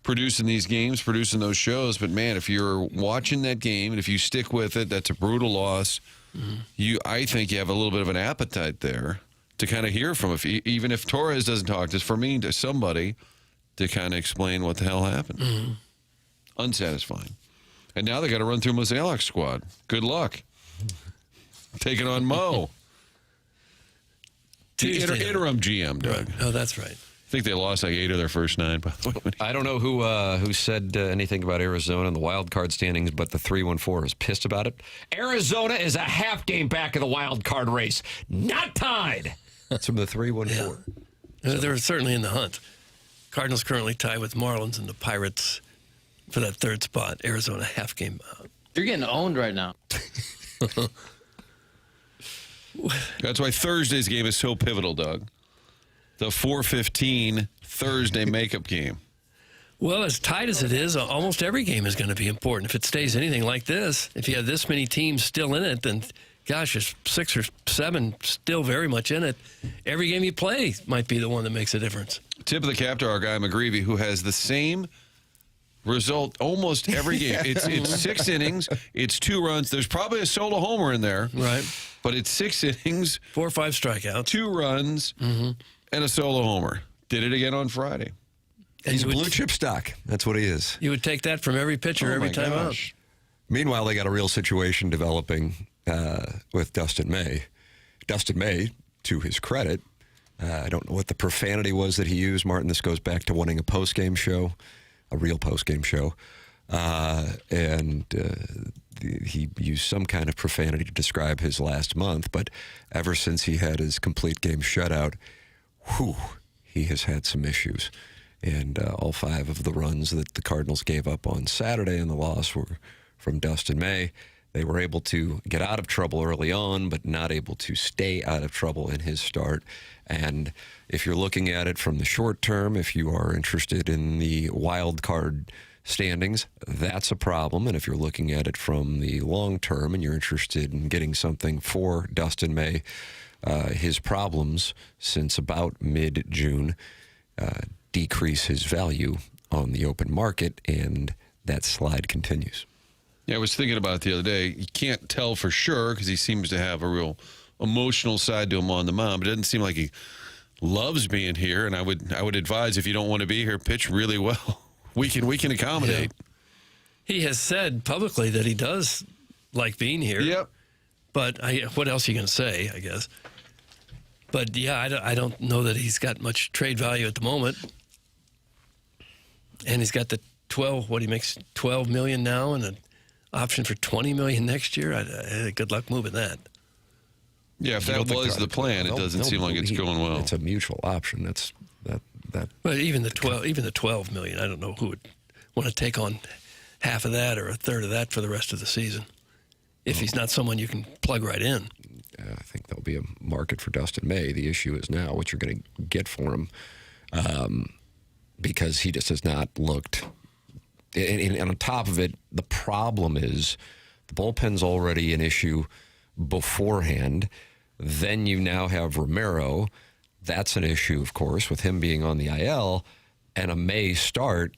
producing these games, producing those shows. But, man, if you're watching that game and if you stick with it, that's a brutal loss. I think you have a little bit of an appetite there to kind of hear from, even if Torres doesn't talk, just for me, to somebody to kind of explain what the hell happened. Unsatisfying. And now they got to run through Mozeliak's squad. Good luck. Taking on Mo. Interim GM, Doug. Right. Oh, that's right. I think they lost like 8 of their first 9, by the way. I don't know who said anything about Arizona and the wild card standings, but the 314 is pissed about it. Arizona is a half game back of the wild card race, not tied. That's from the 314. Yeah. They're certainly in the hunt. Cardinals currently tied with Marlins and the Pirates for that 3rd spot. Arizona half game out. You're getting owned right now. That's why Thursday's game is so pivotal, Doug. The 4:15 Thursday makeup game. Well, as tight as it is, almost every game is going to be important. If it stays anything like this, if you have this many teams still in it, then, gosh, there's 6 or 7 still very much in it. Every game you play might be the one that makes a difference. Tip of the cap to our guy McGreevy, who has the same result almost every game. It's 6 innings. It's 2 runs. There's probably a solo homer in there. Right. But it's 6 innings. 4 or 5 strikeouts. 2 runs. And a solo homer. Did it again on Friday. And He's a blue chip stock. That's what he is. You would take that from every pitcher every time out. Meanwhile, they got a real situation developing with Dustin May. Dustin May, to his credit, I don't know what the profanity was that he used. Martin, this goes back to wanting a post-game show, a real post-game show. He used some kind of profanity to describe his last month, but ever since he had his complete game shutout, he has had some issues. And all 5 of the runs that the Cardinals gave up on Saturday in the loss were from Dustin May. They were able to get out of trouble early on, but not able to stay out of trouble in his start. And if you're looking at it from the short term, if you are interested in the wild card standings, that's a problem. And if you're looking at it from the long term and you're interested in getting something for Dustin May, his problems since about mid-June decrease his value on the open market, and that slide continues. Yeah, I was thinking about it the other day. You can't tell for sure because he seems to have a real emotional side to him on the mound, but it doesn't seem like he loves being here. And I would advise, if you don't want to be here, pitch really well. We can accommodate. Yeah. He has said publicly that he does like being here. Yep. But what else are you going to say, I guess? But, yeah, I don't know that he's got much trade value at the moment. And he's got the he makes $12 million now and an option for $20 million next year. Good luck moving that. Yeah, if that was the plan, it doesn't seem like it's going well. It's a mutual option. That's that. But even the $12 million, I don't know who would want to take on half of that or a third of that for the rest of the season. If he's not someone you can plug right in. I think there'll be a market for Dustin May. The issue is now what you're going to get for him, because he just has not looked. And on top of it, the problem is the bullpen's already an issue beforehand. Then you now have Romero. That's an issue, of course, with him being on the IL. And a May start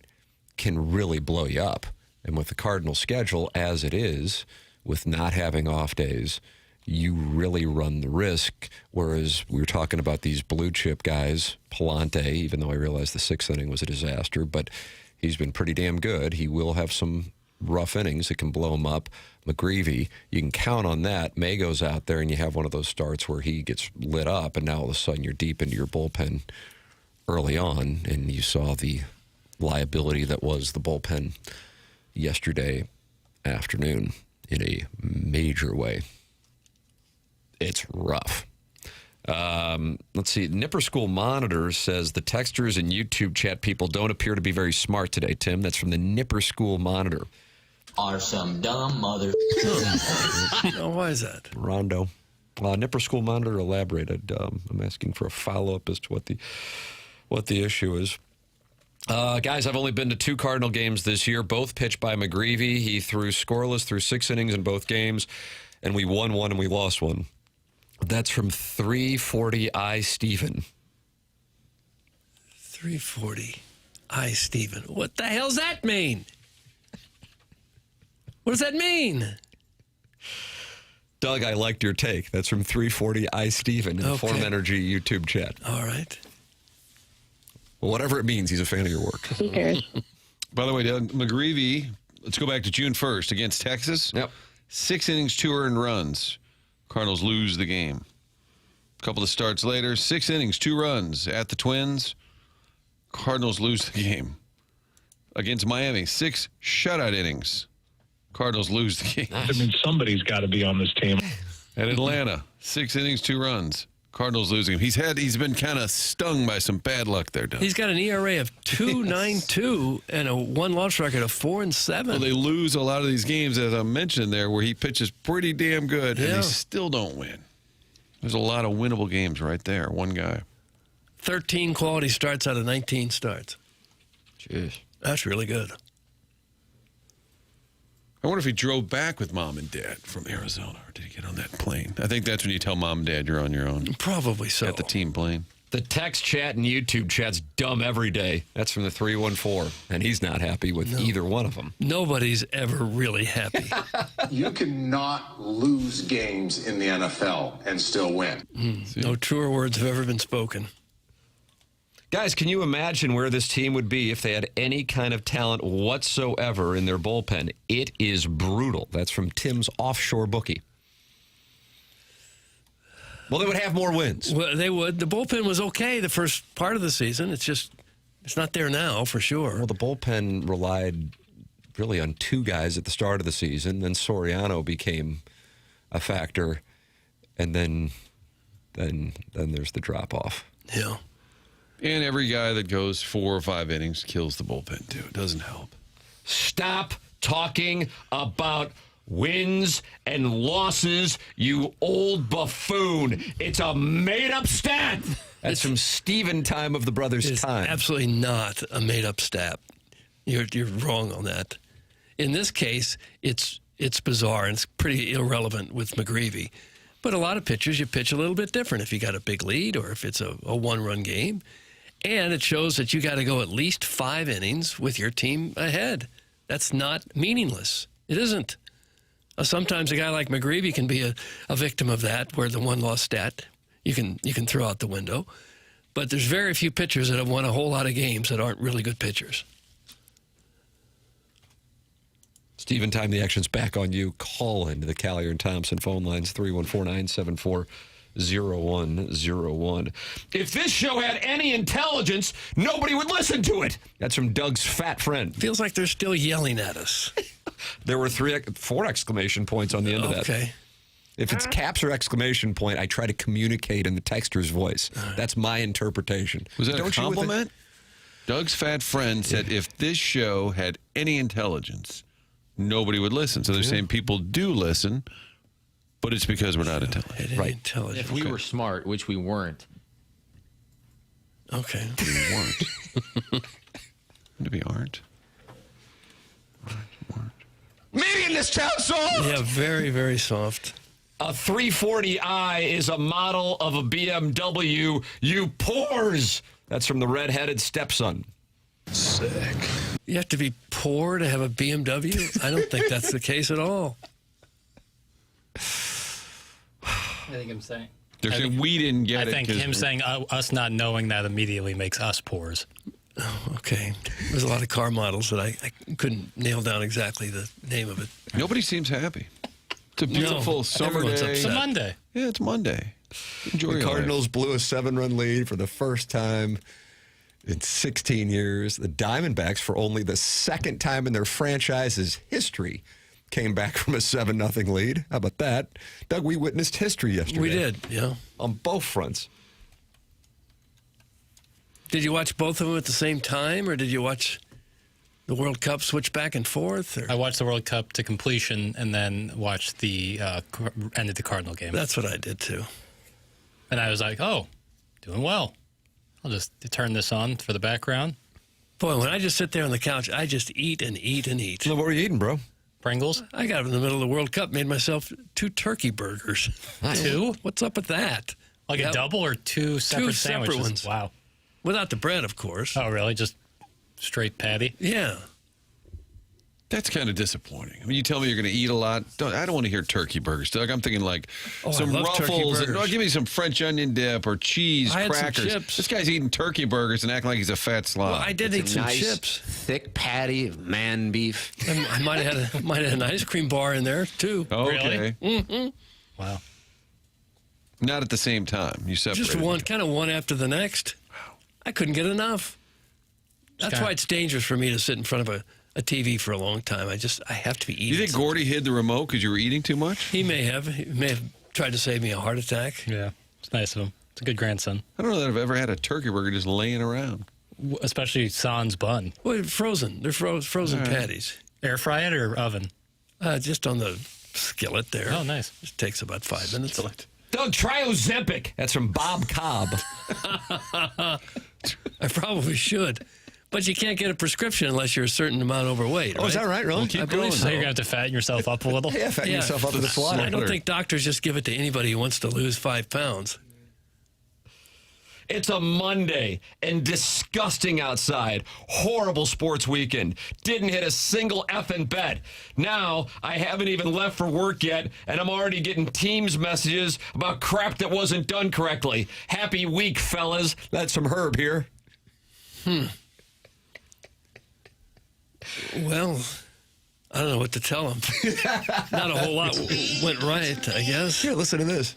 can really blow you up. And with the Cardinal schedule as it is, with not having off days, you really run the risk. Whereas we were talking about these blue chip guys, Palante, even though I realized the 6th inning was a disaster, but he's been pretty damn good. He will have some rough innings that can blow him up. McGreevy, you can count on that. May goes out there and you have one of those starts where he gets lit up, and now all of a sudden you're deep into your bullpen early on, and you saw the liability that was the bullpen yesterday afternoon in a major way. It's rough. Let's see. Nipper School Monitor says the texters and YouTube chat people don't appear to be very smart today, Tim. That's from the Nipper School Monitor. Are some dumb mother... Oh, why is that? Rondo. Nipper School Monitor elaborated. I'm asking for a follow-up as to what the issue is. Guys, I've only been to 2 Cardinal games this year, both pitched by McGreevy. He threw scoreless through 6 innings in both games, and we won one and we lost one. That's from 340 I Steven. 340 I Steven. What the hell's that mean? What does that mean? Doug, I liked your take. That's from 340 I Steven in the Form Energy YouTube chat. All right. Well, whatever it means, he's a fan of your work. By the way, Doug, McGreevy, let's go back to June 1st against Texas. Yep. 6 innings, 2 earned runs. Cardinals lose the game. A couple of starts later, 6 innings, 2 runs at the Twins. Cardinals lose the game. Against Miami, 6 shutout innings. Cardinals lose the game. I mean, somebody's got to be on this team. At Atlanta, 6 innings, 2 runs. Cardinals losing him. He's been kind of stung by some bad luck there, Doug. He's got an ERA of 2.92 and a 1-loss record of 4-7. Well, they lose a lot of these games, as I mentioned there, where he pitches pretty damn good, and they still don't win. There's a lot of winnable games right there. One guy. 13 quality starts out of 19 starts. Jeez. That's really good. I wonder if he drove back with mom and dad from Arizona, or did he get on that plane? I think that's when you tell mom and dad you're on your own. Probably so. At the team plane. The text chat and YouTube chat's dumb every day. That's from the 314, and he's not happy with either one of them. Nobody's ever really happy. You cannot lose games in the NFL and still win. No truer words have ever been spoken. Guys, can you imagine where this team would be if they had any kind of talent whatsoever in their bullpen? It is brutal. That's from Tim's offshore bookie. Well, they would have more wins. Well, they would. The bullpen was okay the first part of the season. It's not there now for sure. Well, the bullpen relied really on 2 guys at the start of the season. Then Soriano became a factor, and then there's the drop off. Yeah. And every guy that goes 4 or 5 innings kills the bullpen, too. It doesn't help. Stop talking about wins and losses, you old buffoon. It's a made-up stat. That's from Steven Time of the Brothers It's Time. absolutely not a made-up stat. You're wrong on that. In this case, it's bizarre and it's pretty irrelevant with McGreevy. But a lot of pitchers, you pitch a little bit different if you got a big lead or if it's a one-run game. And it shows that you got to go at least 5 innings with your team ahead. That's not meaningless. It isn't. Sometimes a guy like McGreevy can be a victim of that, where the one-loss stat you can throw out the window. But there's very few pitchers that have won a whole lot of games that aren't really good pitchers. Steven Time, the action's back on you. Call into the Callier and Thompson phone lines, 314-974-0101. If this show had any intelligence, nobody would listen to it. That's from Doug's fat friend. Feels like they're still yelling at us. There were 4 exclamation points on the end of that. Okay. If it's caps or exclamation point, I try to communicate in the texter's voice. That's my interpretation. Was that Don't a you with compliment? Doug's fat friend said if this show had any intelligence, nobody would listen. So they're saying people do listen, but it's because we're not intelligent. Right. Intelligent. If we were smart, which we weren't. Okay. We weren't. Maybe aren't. Maybe in this town soft. Yeah, very, very soft. A 340i is a model of a BMW. You pores. That's from the redheaded stepson. Sick. You have to be poor to have a BMW? I don't think that's the case at all. I think I'm saying. They're saying we didn't get it. I think him saying us not knowing that immediately makes us pores. Oh, okay. There's a lot of car models that I couldn't nail down exactly the name of it. Nobody seems happy. It's a beautiful summer everyone's day. It's a Monday. Yeah, it's Monday. Enjoy The your Cardinals blew a 7-run lead for the first time in 16 years. The Diamondbacks, for only the second time in their franchise's history, came back from a 7-0 lead. How about that? Doug, we witnessed history yesterday. We did, yeah. On both fronts. Did you watch both of them at the same time, or did you watch the World Cup switch back and forth? Or? I watched the World Cup to completion and then watched the end of the Cardinal game. That's what I did, too. And I was like, oh, doing well. I'll just turn this on for the background. Boy, when I just sit there on the couch, I just eat and eat and eat. So what were you eating, bro? Pringles? I got up in the middle of the World Cup, made myself 2 turkey burgers. Nice. 2? What's up with that? Like Yep. a double or 2 separate 2 sandwiches? separate ones. Wow. Without the bread, of course. Oh, really? Just straight patty? Yeah. That's kind of disappointing. I mean, you tell me you're going to eat a lot. I don't want to hear turkey burgers, Doug. I'm thinking like some I love turkey Ruffles. burgers. Give me some French onion dip or cheese, I had some crackers. chips. This guy's eating turkey burgers and acting like he's a fat slob. Well, I did eat some nice, chips. thick patty of man beef. I might have had an ice cream bar in there, too. Okay. Really? Wow. Not at the same time. You separated. Just one, kind of one after the next. I couldn't get enough. That's kinda- why it's dangerous for me to sit in front of a TV for a long time. I have to be eating. You think something. Gordy hid the remote because you were eating too much? He may have tried to save me a heart attack. Yeah. It's nice of him. It's a good grandson. I don't know that I've ever had a turkey burger just laying around. Especially sans bun. Well, frozen. They're frozen patties. Air fry it or oven? Just on the skillet there. Oh, nice. It takes about 5 minutes. Doug, try Ozempic. That's from Bob Cobb. I probably should. But you can't get a prescription unless you're a certain amount overweight. Oh, is that right, really? keep I believe going. so. So you're going to have to fatten yourself up a little? Yeah, fatten yourself up to the I slaughter. don't think doctors just give it to anybody who wants to lose 5 pounds. It's a Monday and disgusting outside. Horrible sports weekend. Didn't hit a single effing bet. Now, I haven't even left for work yet, and I'm already getting Teams messages about crap that wasn't done correctly. Happy week, fellas. That's from Herb here. Well, I don't know what to tell them. Not a whole lot went right, I guess. Here, listen to this.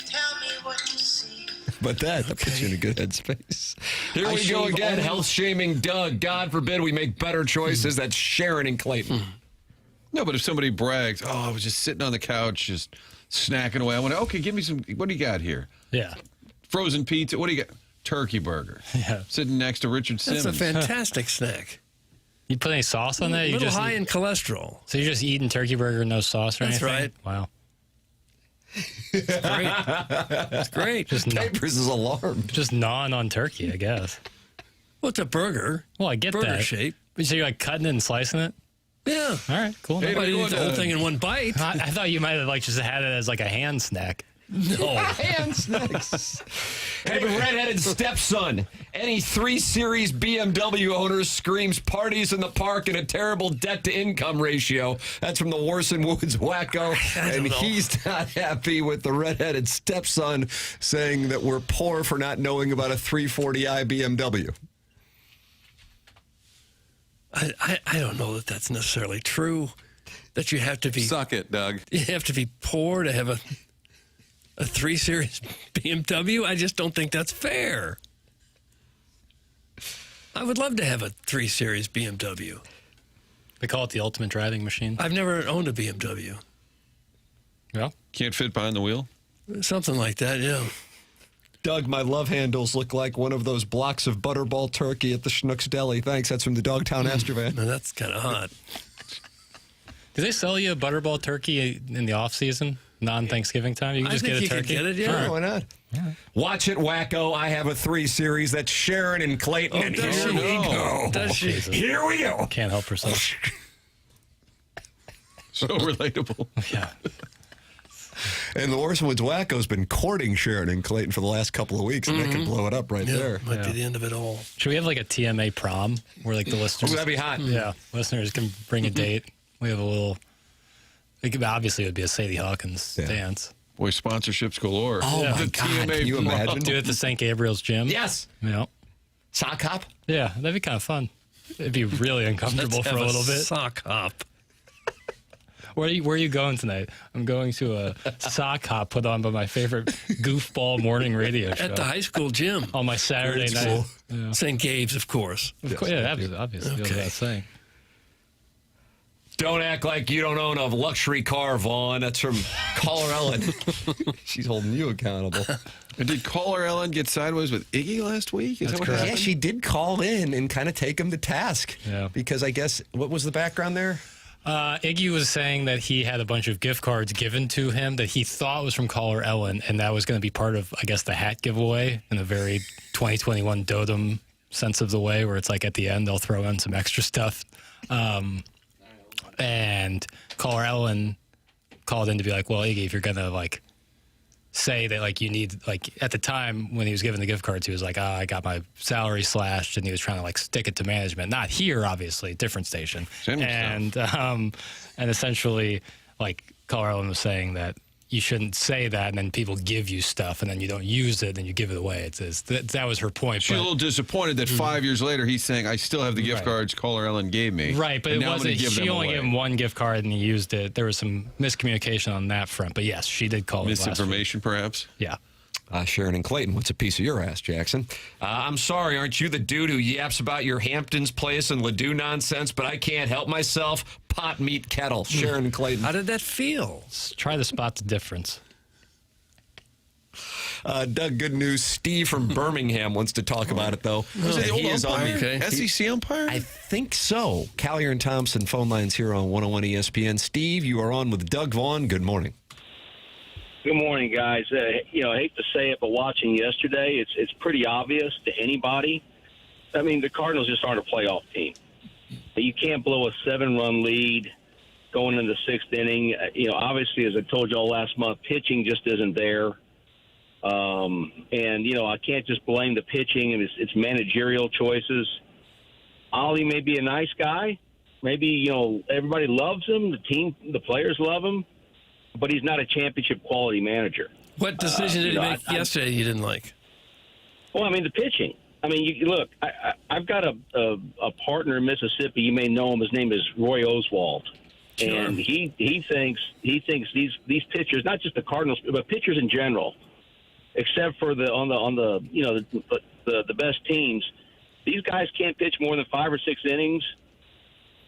Tell me what you see. But that puts you in a good headspace. Here I we go shave again, all- health shaming Doug. God forbid we make better choices. That's Sharon and Clayton. No, but if somebody brags, I was just sitting on the couch, just snacking away. I went, okay, give me some, what do you got here? Yeah. Frozen pizza. What do you got? turkey burger. Yeah. Sitting next to Richard That's Simmons. a fantastic snack. You put any sauce on that? A You little just high in cholesterol. So you're just eating turkey burger, no sauce or That's anything? right. Wow. Great. It's great. Capers is alarmed. Just gnawing on turkey, I guess. Well, it's a burger. Well, I get Burger that. shape. But so you're like cutting it and slicing it? Yeah. All right, cool. Hey, Nobody everyone, eats the whole thing in one bite. I thought you might have like just had it as like a hand snack. No. Hand snacks. Hey, redheaded stepson. Any 3 Series BMW owner screams parties in the park and a terrible debt-to-income ratio. That's from the Warson Woods wacko. And he's not happy with the redheaded stepson saying that we're poor for not knowing about a 340i BMW. I don't know that that's necessarily true. That you have to be Suck it, Doug. you have to be poor to have a 3 Series BMW. I just don't think that's fair. I would love to have a 3 Series BMW. They call it the ultimate driving machine. I've never owned a BMW. Yeah. Can't fit behind the wheel? Something like that, yeah. Doug, my love handles look like one of those blocks of butterball turkey at the Schnucks Deli. Thanks. That's from the Dogtown Astrovan. Now, that's kind of hot. Do they sell you a butterball turkey in the off season, non-Thanksgiving time? You can just I get think a you turkey. could get it, yeah. Sure, why not? Watch it, wacko. I have a 3 Series. That's Sharon and Clayton. and does here she? we go. Does she? Here we go. Can't help herself. So relatable. Yeah. And the Warson Woods wacko's been courting Sharon and Clayton for the last couple of weeks, and that could blow it up right there. Might be the end of it all. Should we have like a TMA prom where like the listeners? Ooh, that'd be hot. Yeah, listeners can bring a date. We have a little. Obviously, it would be a Sadie Hawkins dance. Boy, sponsorships galore. Oh, my God. Can you imagine? Do it at the St. Gabriel's gym. Yes. Yeah. Sock hop? Yeah, that'd be kind of fun. It'd be really uncomfortable Let's for a have little bit. Sock hop. Where are you going tonight? I'm going to a sock hop put on by my favorite goofball morning radio show. At the high school gym. On my Saturday night. Yeah. St. Gabe's, of course. Yeah, obviously. Goes without saying. Don't act like you don't own a luxury car, Vaughn. That's from Caller Ellen. She's holding you accountable. And did Caller Ellen get sideways with Iggy last week? Is that what happened? Yeah, she did call in and kind of take him to task. Yeah. Because I guess, what was the background there? Iggy was saying that he had a bunch of gift cards given to him that he thought was from Caller Ellen, and that was going to be part of, I guess, the hat giveaway in a very 2021 Dotem sense of the way, where it's like at the end they'll throw in some extra stuff. And Caller Ellen called in to be like, well, Iggy, if you're going to like say that like you need, like at the time when he was given the gift cards, he was like, I got my salary slashed, and he was trying to like stick it to management. Not here, obviously, different station. And essentially like Caller Ellen was saying that you shouldn't say that, and then people give you stuff, and then you don't use it, and you give it away. That was her point. She's a little disappointed that 5 years later he's saying, I still have the gift cards Caller Ellen gave me. Right, but it now I'm wasn't. gonna give She them only away. gave him one gift card, and he used it. There was some miscommunication on that front. But yes, she did call it last week. Misinformation, perhaps? Yeah. Sharon and Clayton, what's a piece of your ass, Jackson? I'm sorry, aren't you the dude who yaps about your Hamptons place and Ladue nonsense, but I can't help myself? Pot meat kettle. Sharon and Clayton. How did that feel? Let's try to spot the difference. Doug, good news. Steve from Birmingham wants to talk about it, though. Was it the He old is on umpire? the SEC umpire? I think so. Collier and Thompson phone lines here on 101 ESPN. Steve, you are on with Doug Vaughn. Good morning. Good morning, guys. I hate to say it, but watching yesterday, it's pretty obvious to anybody. I mean, the Cardinals just aren't a playoff team. You can't blow a 7-run lead going into the sixth inning. Obviously, as I told you all last month, pitching just isn't there. I can't just blame the pitching, and it's managerial choices. Ollie may be a nice guy. Maybe, everybody loves him. The players love him. But he's not a championship quality manager. What decision did he make yesterday you didn't like? Well, I mean, the pitching. I mean, look, I've got a partner in Mississippi. You may know him. His name is Roy Oswald. Sure. And he thinks these pitchers, not just the Cardinals, but pitchers in general, except for the best teams, these guys can't pitch more than 5 or 6 innings.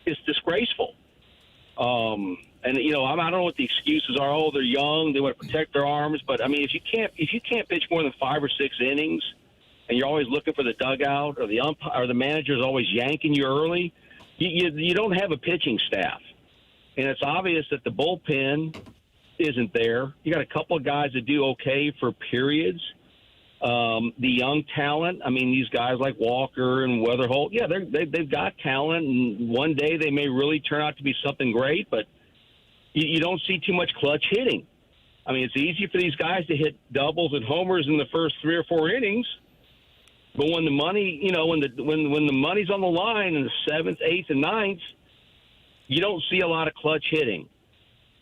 It's disgraceful. I don't know what the excuses are. Oh, they're young, they want to protect their arms. But I mean, if you can't pitch more than 5 or 6 innings, and you're always looking for the dugout, or the umpire or the manager's always yanking you early, you don't have a pitching staff. And it's obvious that the bullpen isn't there. You got a couple of guys that do okay for periods. The young talent, I mean, these guys like Walker and Weatherholt, yeah, they've got talent, and one day they may really turn out to be something great, but you don't see too much clutch hitting. I mean, it's easy for these guys to hit doubles and homers in the first 3 or 4 innings, but when the money, when the money's on the line in the 7th, 8th, and 9th, you don't see a lot of clutch hitting.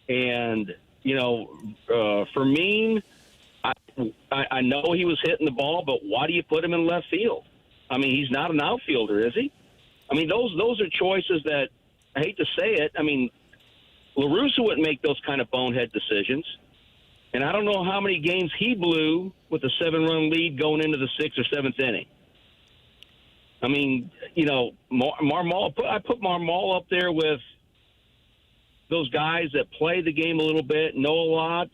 And for me, I know he was hitting the ball, but why do you put him in left field? I mean, he's not an outfielder, is he? I mean, those are choices that, I hate to say it, I mean, La Russa wouldn't make those kind of bonehead decisions. And I don't know how many games he blew with a 7-run lead going into the 6th or 7th inning. I mean, Marmol, I put Marmol up there with those guys that play the game a little bit, know a lot,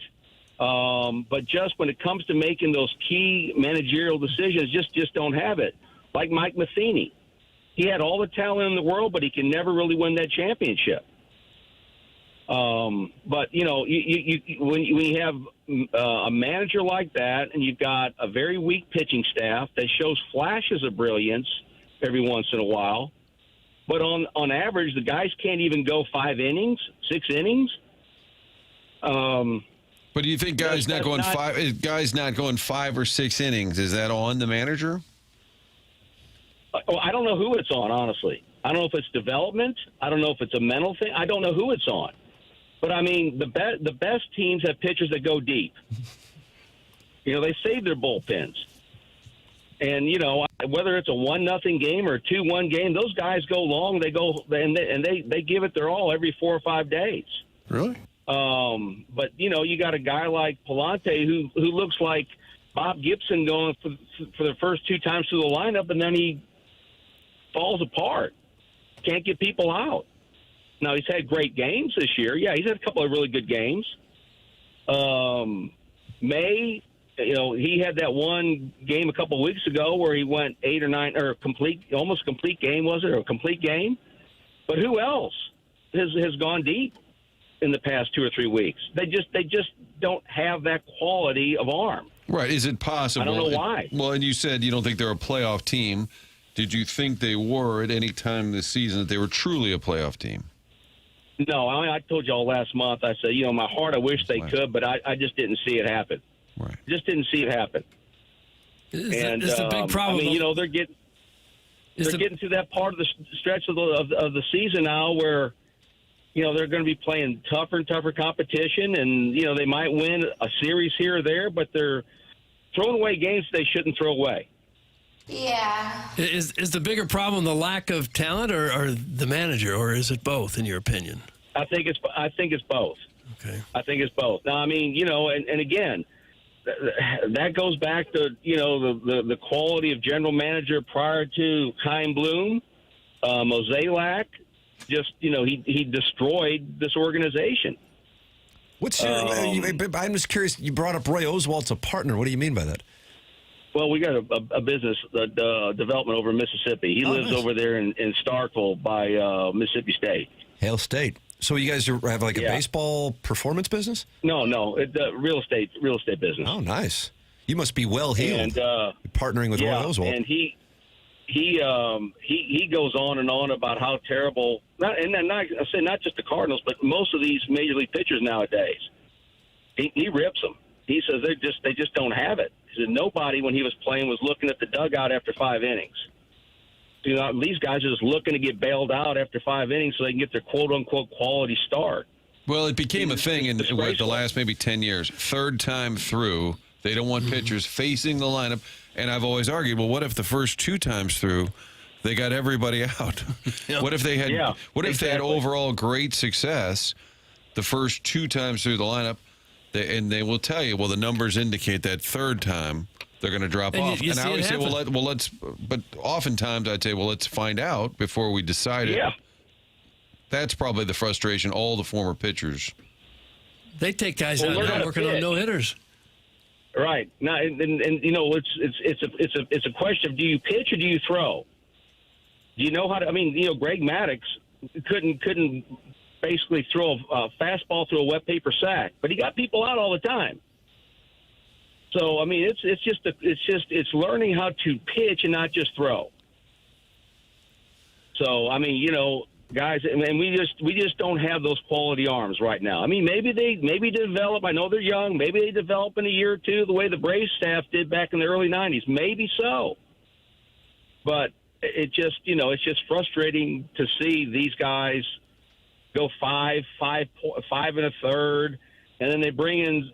but just when it comes to making those key managerial decisions, just don't have it. Like Mike Matheny. He had all the talent in the world, but he can never really win that championship. But when you have a manager like that, and you've got a very weak pitching staff that shows flashes of brilliance every once in a while, but on average, the guys can't even go 5 innings, 6 innings. But do you think guys not going 5 or 6 innings? Is that on the manager? I don't know who it's on, honestly. I don't know if it's development. I don't know if it's a mental thing. I don't know who it's on. But, I mean, the best teams have pitchers that go deep. They save their bullpens. And, whether it's a 1-0 game or a 2-1 game, those guys go long. They go and they give it their all every 4 or 5 days. Really? But, you got a guy like Palante who looks like Bob Gibson going for the first 2 times through the lineup, and then he falls apart. Can't get people out. Now, he's had great games this year. Yeah, he's had a couple of really good games. May, he had that one game a couple of weeks ago where he went 8 or 9, or almost complete game, was it? Or a complete game? But who else has gone deep in the past 2 or 3 weeks? They just don't have that quality of arm. Right. Is it possible? I don't know why. Well, and you said you don't think they're a playoff team. Did you think they were at any time this season that they were truly a playoff team? No, I told y'all last month, I said, my heart, I wish they could, but I just didn't see it happen. Right. Just didn't see it happen. Is the big problem? I mean, they're getting to that part of the stretch of the season now where, they're going to be playing tougher and tougher competition, and, they might win a series here or there, but they're throwing away games they shouldn't throw away. Yeah. Is the bigger problem the lack of talent or the manager, or is it both, in your opinion? I think it's both. Okay. I think it's both. Now, I mean, and again, that goes back to, the quality of general manager prior to Chaim Bloom, Mozeliak. Just, he destroyed this organization. What's your? I'm just curious. You brought up Roy Oswald's a partner. What do you mean by that? Well, we got a business development over in Mississippi. He lives over there in Starkville by Mississippi State. Hale State. So you guys have like a baseball performance business? No, it's real estate business. Oh, nice. You must be well heeled. And partnering with Roy Oswald. And he goes on and on about how terrible. I say not just the Cardinals, but most of these major league pitchers nowadays. He rips them. He says they just don't have it. He said nobody, when he was playing, was looking at the dugout after 5 innings. These guys are just looking to get bailed out after 5 innings so they can get their quote-unquote quality start. Well, it became a thing in the last maybe 10 years. 3rd time through, they don't want pitchers facing the lineup. And I've always argued, well, what if the first 2 times through they got everybody out? What if they had they had overall great success the first 2 times through the lineup? They will tell you, well, the numbers indicate that 3rd time they're going to drop off. And I always say, let's. But oftentimes I'd say, well, let's find out before we decide it. Yeah. That's probably the frustration. All the former pitchers. They take guys out now working on no hitters. Right. Now, and you know, it's a question of, do you pitch or do you throw? Do you know how to? I mean, you know, Greg Maddux couldn't basically throw a fastball through a wet paper sack, but he got people out all the time. So I mean, it's learning how to pitch and not just throw. So I mean, you know, guys, and we just don't have those quality arms right now. I mean, maybe they develop. I know they're young. Maybe they develop in a year or two, the way the Braves staff did back in the early '90s. Maybe so, but it's just frustrating to see these guys go five and a third, and then they bring in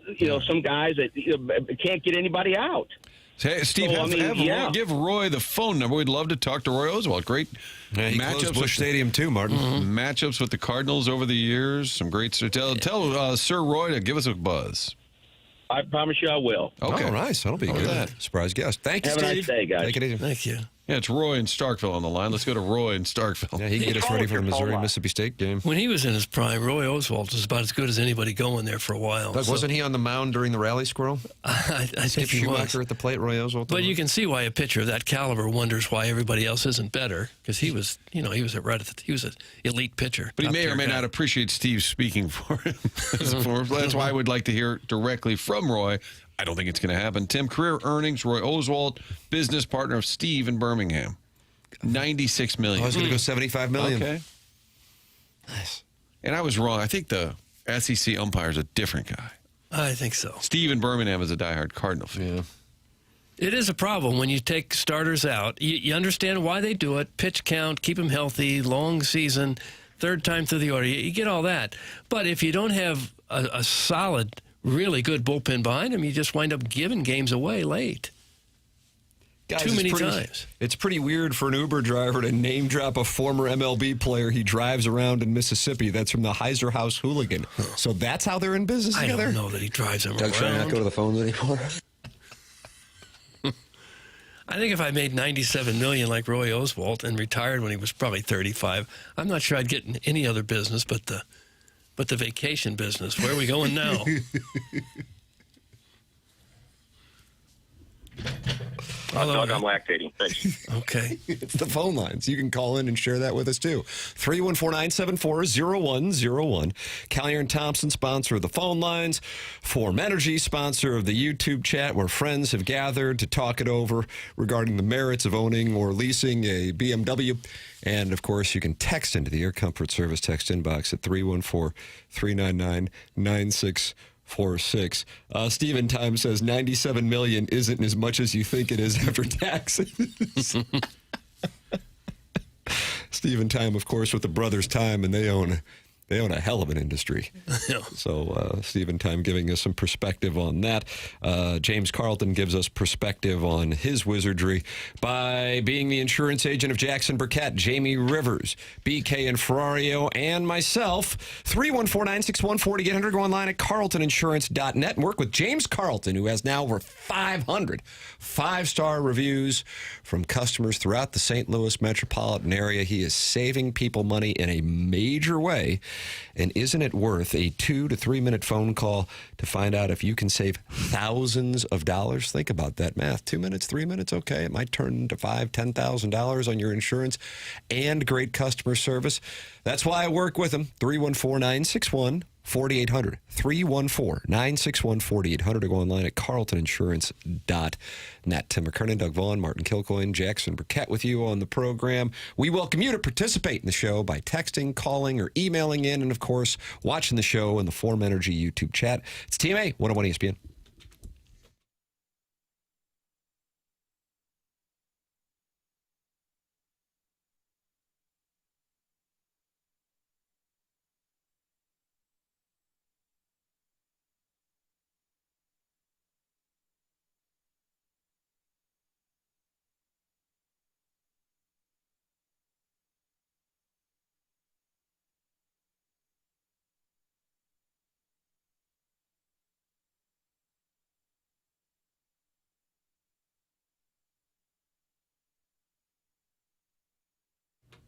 some guys that can't get anybody out. Hey, Steve, So, give Roy the phone number. We'd love to talk to Roy Oswalt. Great he matchups closed Busch Stadium too, Martin. Matchups with the Cardinals over the years. Some great. Tell Sir Roy to give us a buzz. I promise you I will. Okay. Oh, nice. That'll be good. Surprise guest. Thank you, Have a Steve. nice day, guys. Take it easy. Thank you. Yeah, it's Roy in Starkville on the line. Let's go to Roy in Starkville. Yeah, he can get us ready for the Missouri-Mississippi State game. When he was in his prime, Roy Oswalt was about as good as anybody going there for a while. Doug, wasn't he on the mound during the rally, Squirrel? I think he was. Schumacher at the plate, Roy Oswalt. But you can see why a pitcher of that caliber wonders why everybody else isn't better, because he was an elite pitcher. But he may or may guy. not appreciate Steve speaking for him. That's why I would like to hear directly from Roy. I don't think it's going to happen. Tim, career earnings, Roy Oswalt, business partner of Steve in Birmingham. $96 million. I was going to go $75 million. Okay. Nice. And I was wrong. I think the SEC umpire is a different guy. I think so. Steve in Birmingham is a diehard Cardinal fan. Yeah. It is a problem when you take starters out. You understand why they do it. Pitch count, keep them healthy, long season, third time through the order. You get all that. But if you don't have a solid, really good bullpen behind him, you just wind up giving games away late. Guys, Too many times. It's pretty weird for an Uber driver to name drop a former MLB player he drives around in Mississippi. That's from the Heiser House Hooligan. So that's how they're in business I together? don't know that he drives them Doug, should I not around. go to the phones anymore? I think if I made $97 million like Roy Oswalt and retired when he was probably 35, I'm not sure I'd get in any other business but the vacation business. Where are we going now? Doug, I'm lactating. Thanks. Okay. It's the phone lines. You can call in and share that with us, too. 314-974-0101. Collier and Thompson, sponsor of the phone lines. Form Energy, sponsor of the YouTube chat, where friends have gathered to talk it over regarding the merits of owning or leasing a BMW. And, of course, you can text into the Air Comfort Service text inbox at 314-399-9646. Stephen Time says $97 million isn't as much as you think it is after taxes. Stephen Time, of course, with the Brothers Time, and they own a hell of an industry. Yeah. So Stephen Time giving us some perspective on that. James Carlton gives us perspective on his wizardry by being the insurance agent of Jackson Burkett, Jamie Rivers, BK and Ferrario, and myself. 314-961-4800. Go online at carltoninsurance.net and work with James Carlton, who has now over 500 five-star reviews from customers throughout the St. Louis metropolitan area. He is saving people money in a major way. And isn't it worth a 2 to 3 minute phone call to find out if you can save thousands of dollars? Think about that math. 2 minutes, 3 minutes, okay. It might turn into $5,000, $10,000 on your insurance and great customer service. That's why I work with him. 314-961-4800. 314-961-4800 to go online at carltoninsurance.net. Tim McKernan, Doug Vaughn, Martin Kilcoyne, Jackson Burkett with you on the program. We welcome you to participate in the show by texting, calling, or emailing in, and, of course, watching the show in the Form Energy YouTube chat. It's TMA 101 ESPN.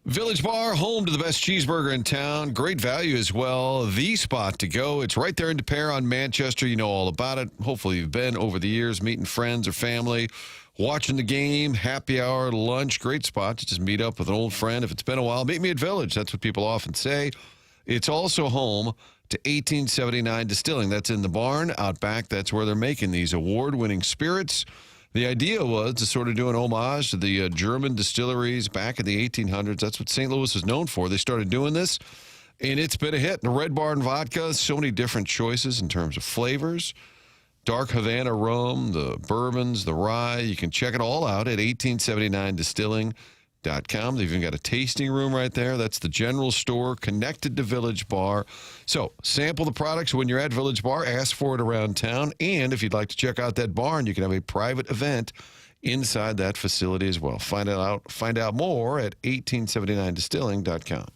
Village Bar, home to the best cheeseburger in town. Great value as well. The spot to go. It's right there in De Pere on Manchester. You know all about it. Hopefully you've been over the years meeting friends or family, watching the game, happy hour, lunch. Great spot to just meet up with an old friend. If it's been a while, meet me at Village. That's what people often say. It's also home to 1879 Distilling. That's in the barn out back. That's where they're making these award-winning spirits. The idea was to sort of do an homage to the German distilleries back in the 1800s. That's what St. Louis is known for. They started doing this, and it's been a hit. The Red Barn vodka, so many different choices in terms of flavors. Dark Havana rum, the bourbons, the rye. You can check it all out at 1879distilling.com. They've even got a tasting room right there. That's the general store connected to Village Bar. So sample the products when you're at Village Bar. Ask for it around town. And if you'd like to check out that barn, you can have a private event inside that facility as well. Find out more at 1879distilling.com.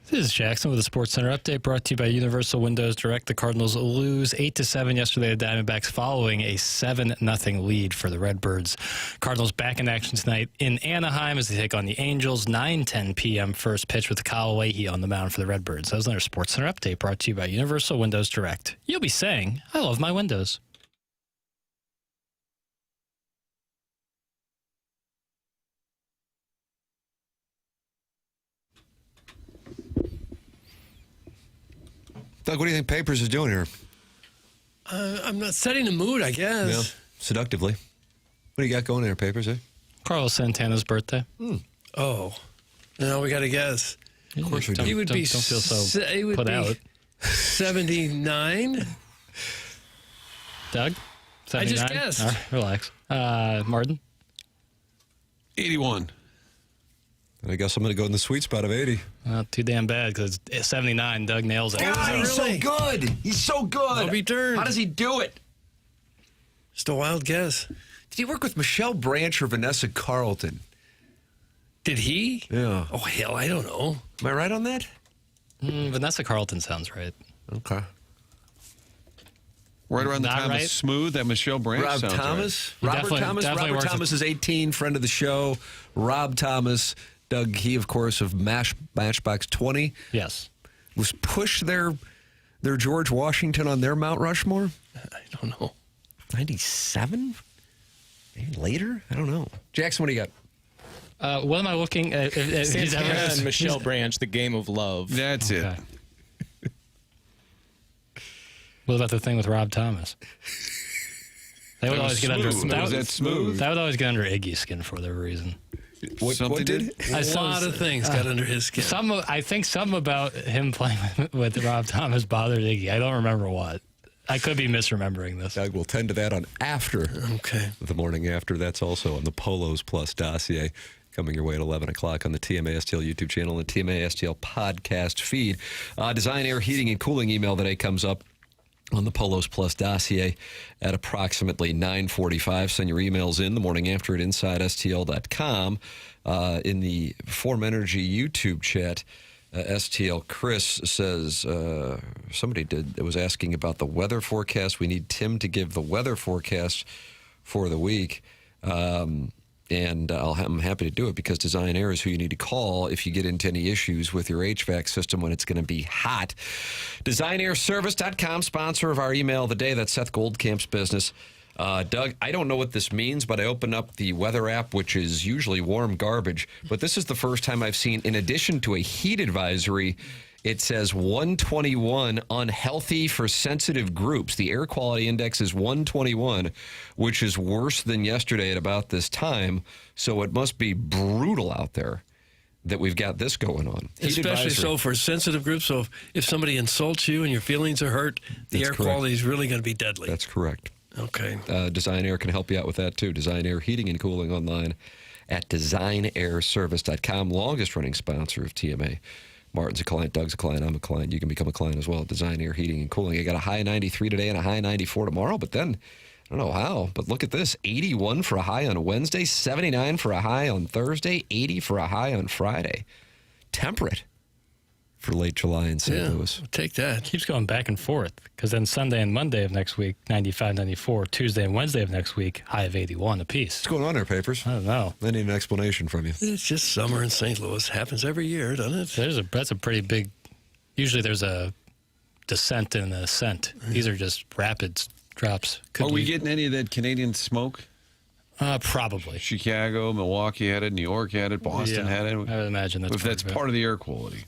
This is Jackson with a Sports Center update brought to you by Universal Windows Direct. The Cardinals lose 8-7 yesterday to the Diamondbacks following a 7-0 lead for the Redbirds. Cardinals back in action tonight in Anaheim as they take on the Angels. 9:10 p.m. first pitch with Kyle Leahy on the mound for the Redbirds. That was another Sports Center update brought to you by Universal Windows Direct. You'll be saying, I love my windows. Doug, what do you think Papers is doing here? I'm not setting the mood, I guess. Yeah, seductively. What do you got going there, Papers, eh? Carlos Santana's birthday. Oh, now we got to guess. Of course we do. He would don't feel so he would put be out. 79. Doug? I just 79? guessed. All right, relax. Martin? 81. I guess I'm going to go in the sweet spot of 80. Not too damn bad because it's 79. Doug nails it. God, he's so good. He's so good. I'll be darned. How does he do it? Just a wild guess. Did he work with Michelle Branch or Vanessa Carlton? Did he? Yeah. Oh, hell, I don't know. Am I right on that? Vanessa Carlton sounds right. Okay. Right around the Not time right. of Smooth, that Michelle Branch Rob sounds Thomas. right. Robert Thomas. Definitely Robert works Thomas is 18, friend of the show. Rob Thomas. Doug, he, of course, of Matchbox 20. Yes. Was Push their George Washington on their Mount Rushmore? I don't know. 97? Maybe later? I don't know. Jackson, what do you got? What am I looking at? If he's ever- Santana and Michelle Branch, The Game of Love. That's it. Okay. What about the thing with Rob Thomas? That would That was always get under. Smooth. Was that Smooth? That would always get under Iggy's skin for whatever reason. Something did? A lot of things got under his skin. I think something about him playing with Rob Thomas bothered Iggy. I don't remember what. I could be misremembering this. Doug will tend to that on after the morning after. That's also on the Polos Plus dossier coming your way at 11 o'clock on the TMA STL YouTube channel and TMA STL podcast feed. Design, Air, Heating, and Cooling email today comes up on the Polos Plus dossier at approximately 9:45. Send your emails in the morning after at InsideSTL.com. In the Form Energy YouTube chat, STL Chris says somebody was asking about the weather forecast. We need Tim to give the weather forecast for the week. And I'm happy to do it because Design Air is who you need to call if you get into any issues with your HVAC system when it's going to be hot. DesignAirService.com, sponsor of our email of the day. That's Seth Goldcamp's business. Doug, I don't know what this means, but I opened up the weather app, which is usually warm garbage. But this is the first time I've seen, in addition to a heat advisory, it says 121, unhealthy for sensitive groups. The air quality index is 121, which is worse than yesterday at about this time. So it must be brutal out there that we've got this going on. Heat Especially advisory. so for sensitive groups. So if somebody insults you and your feelings are hurt, the That's air correct. quality is really going to be deadly. That's correct. Okay. Design Air can help you out with that, too. Design Air Heating and Cooling online at DesignAirService.com, longest-running sponsor of TMA. Martin's a client, Doug's a client, I'm a client. You can become a client as well at Design Air Heating and Cooling. I got a high 93 today and a high 94 tomorrow, but then, I don't know how, but look at this. 81 for a high on Wednesday, 79 for a high on Thursday, 80 for a high on Friday. Temperate for late July in St. Louis. Take that. Keeps going back and forth because then Sunday and Monday of next week, 95, 94. Tuesday and Wednesday of next week, high of 81 apiece. What's going on there, Papers? I don't know. I need an explanation from you. It's just summer in St. Louis. Happens every year, doesn't it? That's a pretty big. Usually there's a descent and an ascent. These are just rapid drops. Are we getting any of that Canadian smoke? Probably. Chicago, Milwaukee had it, New York had it, Boston had it. I would imagine that's if that's part of the air quality.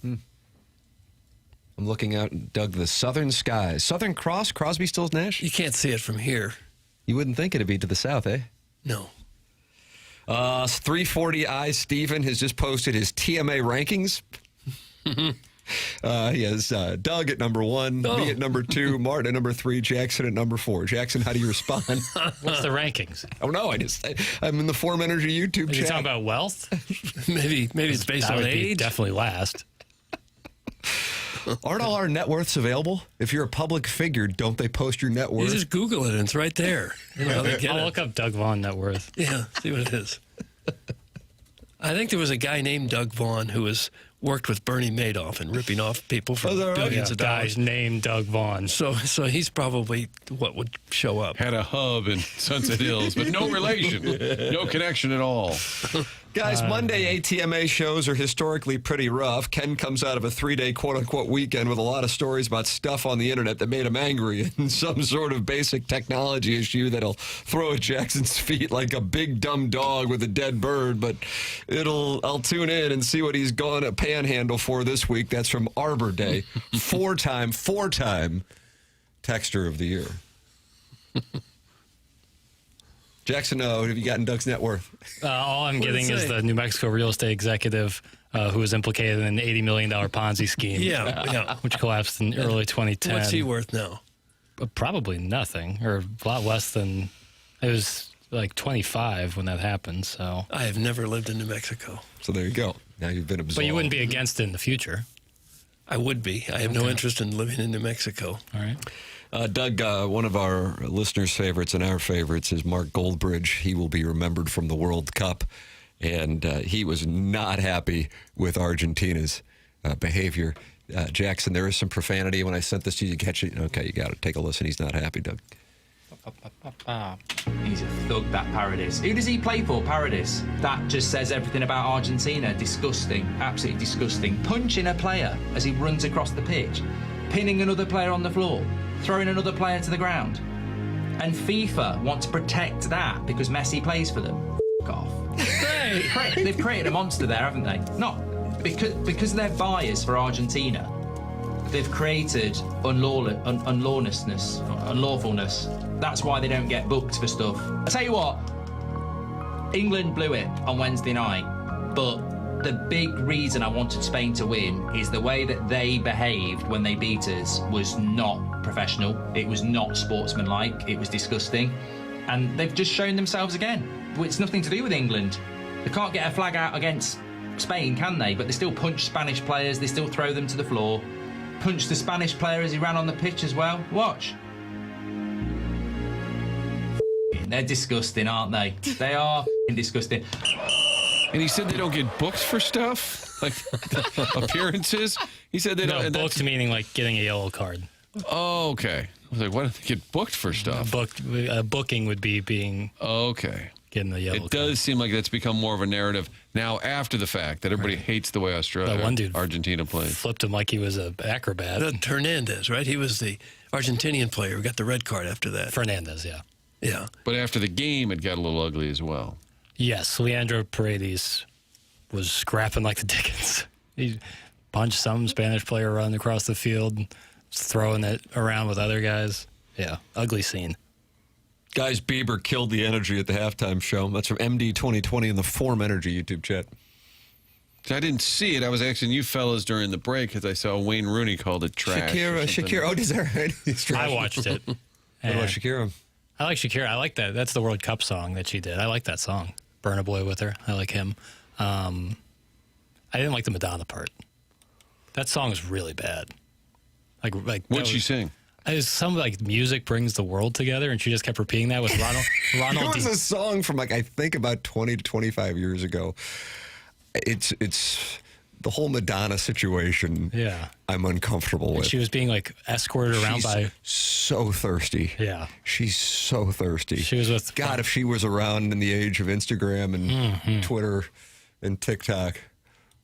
I'm looking out, Doug, the southern skies. Southern Cross, Crosby, Stills, Nash? You can't see it from here. You wouldn't think it'd be to the south, eh? No. 340i Steven has just posted his TMA rankings. He has Doug at number 1, me at number 2, Martin at number 3, Jackson at number 4. Jackson, how do you respond? What's the rankings? Oh, no, I'm in the Form Energy YouTube Are you chat. talking about wealth? maybe it's based That on would be age. definitely last. Aren't all our net worths available? If you're a public figure, don't they post your net You worth? just Google it and it's right there. You know how they get I'll it. look up Doug Vaughn net worth. Yeah, see what it is. I think there was a guy named Doug Vaughn who was worked with Bernie Madoff and ripping off people for billions of dollars. Guys named Doug Vaughn. So he's probably what would show up. Had a hub in Sunset Hills, but no relation, no connection at all. Guys, Monday ATMA shows are historically pretty rough. Ken comes out of a 3-day quote-unquote weekend with a lot of stories about stuff on the internet that made him angry and some sort of basic technology issue that'll throw at Jackson's feet like a big dumb dog with a dead bird. But I'll tune in and see what he's gone to panhandle for this week. That's from Arbor Day. Four-time texter of the year. Jackson, have you gotten Doug's net worth? All I'm What did it getting is say? the New Mexico real estate executive who was implicated in an $80 million Ponzi scheme. Yeah. Which collapsed in early 2010. What's he worth now? Probably nothing, or a lot less than. It was like 25 when that happened. So I have never lived in New Mexico. So there you go. Now you've been absolved. But you wouldn't be against it in the future. I would be. I have no interest in living in New Mexico. All right. Doug, one of our listeners' favorites and our favorites is Mark Goldbridge. He will be remembered from the World Cup, and he was not happy with Argentina's behavior. Jackson, there is some profanity. When I sent this to you, catch it. Okay, you got it. Take a listen. He's not happy, Doug. He's a thug, that Paradis. Who does he play for, Paradis? That just says everything about Argentina. Disgusting. Absolutely disgusting. Punching a player as he runs across the pitch. Pinning another player on the floor. Throwing another player to the ground. And FIFA want to protect that because Messi plays for them. F*** off. Hey. They've created a monster there, haven't they? Not because they're biased for Argentina. They've created unlawfulness. That's why they don't get booked for stuff. I tell you what, England blew it on Wednesday night, but the big reason I wanted Spain to win is the way that they behaved when they beat us was not professional. It was not sportsmanlike. It was disgusting. And they've just shown themselves again. It's nothing to do with England. They can't get a flag out against Spain, can they? But they still punch Spanish players. They still throw them to the floor. Punch the Spanish player as he ran on the pitch as well. Watch. They're disgusting, aren't they? They are disgusting. And he said they don't get booked for stuff? Like appearances? He said they don't. No, booked meaning like getting a yellow card. Oh, okay. I was like, why don't they get booked for stuff? Booking would be being... Okay. Getting the yellow card. It does seem like that's become more of a narrative now after the fact that everybody hates the way Argentina plays. Flipped him like he was an acrobat. Hernandez, right? He was the Argentinian player who got the red card after that. Fernandez, yeah. Yeah. But after the game, it got a little ugly as well. Yes, Leandro Paredes was scrapping like the Dickens. He punched some Spanish player running across the field, throwing it around with other guys. Yeah, ugly scene. Guys, Bieber killed the energy at the halftime show. That's from MD 2020 in the Form Energy YouTube chat. I didn't see it. I was asking you fellas during the break because I saw Wayne Rooney called it trash. Shakira. Oh, is that right? I watched it. What about Shakira? I like Shakira. I like that. That's the World Cup song that she did. I like that song. Burn a Boy with her. I like him. I didn't like the Madonna part. That song is really bad. Like what'd she sing? Some like music brings the world together, and she just kept repeating that with Ronald. It was a song from I think about 20 to 25 years ago. It's the whole Madonna situation. Yeah, I'm uncomfortable with. She was being escorted around by so thirsty. Yeah, she's so thirsty. She was with God. If she was around in the age of Instagram and Twitter and TikTok.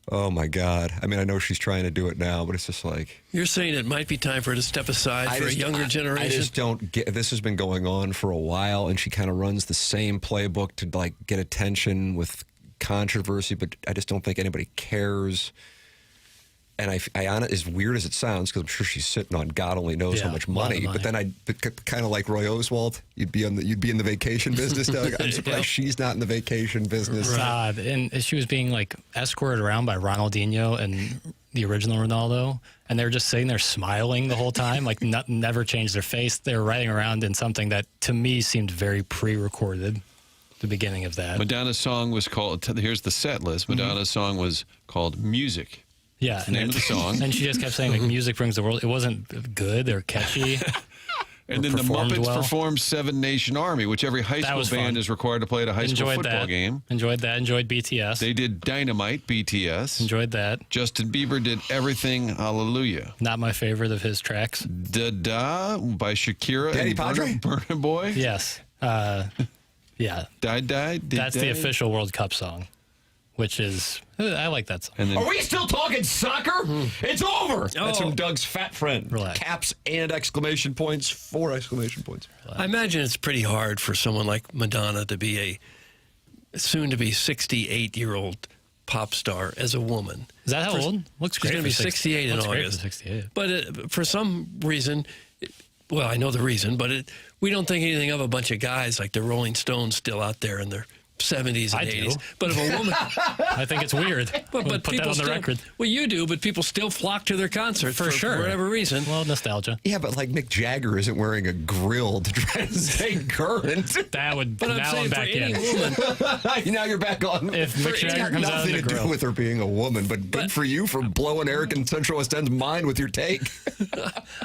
Oh, my God. I mean, I know she's trying to do it now, but it's just like... You're saying it might be time for her to step aside for a younger generation? I just don't get... This has been going on for a while, and she kind of runs the same playbook to, get attention with controversy, but I just don't think anybody cares. And as weird as it sounds, because I'm sure she's sitting on God only knows how much money, but then kind of like Roy Oswald, you'd be in the vacation business, Doug. I'm surprised she's not in the vacation business. God, and she was being escorted around by Ronaldinho and the original Ronaldo, and they were just sitting there smiling the whole time, never changed their face. They were riding around in something that to me seemed very pre-recorded. The beginning of that. Madonna's song was called. Here's the set list. Madonna's song was called "Music." Yeah, the name of the song. And she just kept saying music brings the world. It wasn't good or catchy. And then the Muppets performed Seven Nation Army, which every high school band is required to play at a high school football game. Enjoyed that. Enjoyed BTS. They did Dynamite, BTS. Enjoyed that. Justin Bieber did Everything, Hallelujah. Not my favorite of his tracks. Da Da by Shakira and Burna Boy. Yes. Yeah. Die. That's the official World Cup song. Which is, I like that song. Are we still talking soccer? It's over. Oh. That's from Doug's fat friend. Relax. Caps and exclamation points, 4 exclamation points. I imagine it's pretty hard for someone like Madonna to be a soon-to-be 68-year-old pop star as a woman. Is that how old? Looks great. She's going to be 68 in August. 68. But for some reason, well, I know the reason, but we don't think anything of a bunch of guys like the Rolling Stones still out there in their 70s and 80s. But if a woman... I think it's weird. But put that people on the still, record. Well, you do, but people still flock to their concerts For sure. for whatever reason. Well, nostalgia. Yeah, but like Mick Jagger isn't wearing a grill to try to stay current. That would. But I'm now saying I'm for back any in. woman... Now you're back on. If Mick It's Jagger got comes out of nothing the to grill. do with her being a woman, but good for you for blowing Eric in Central West End's mind with your take.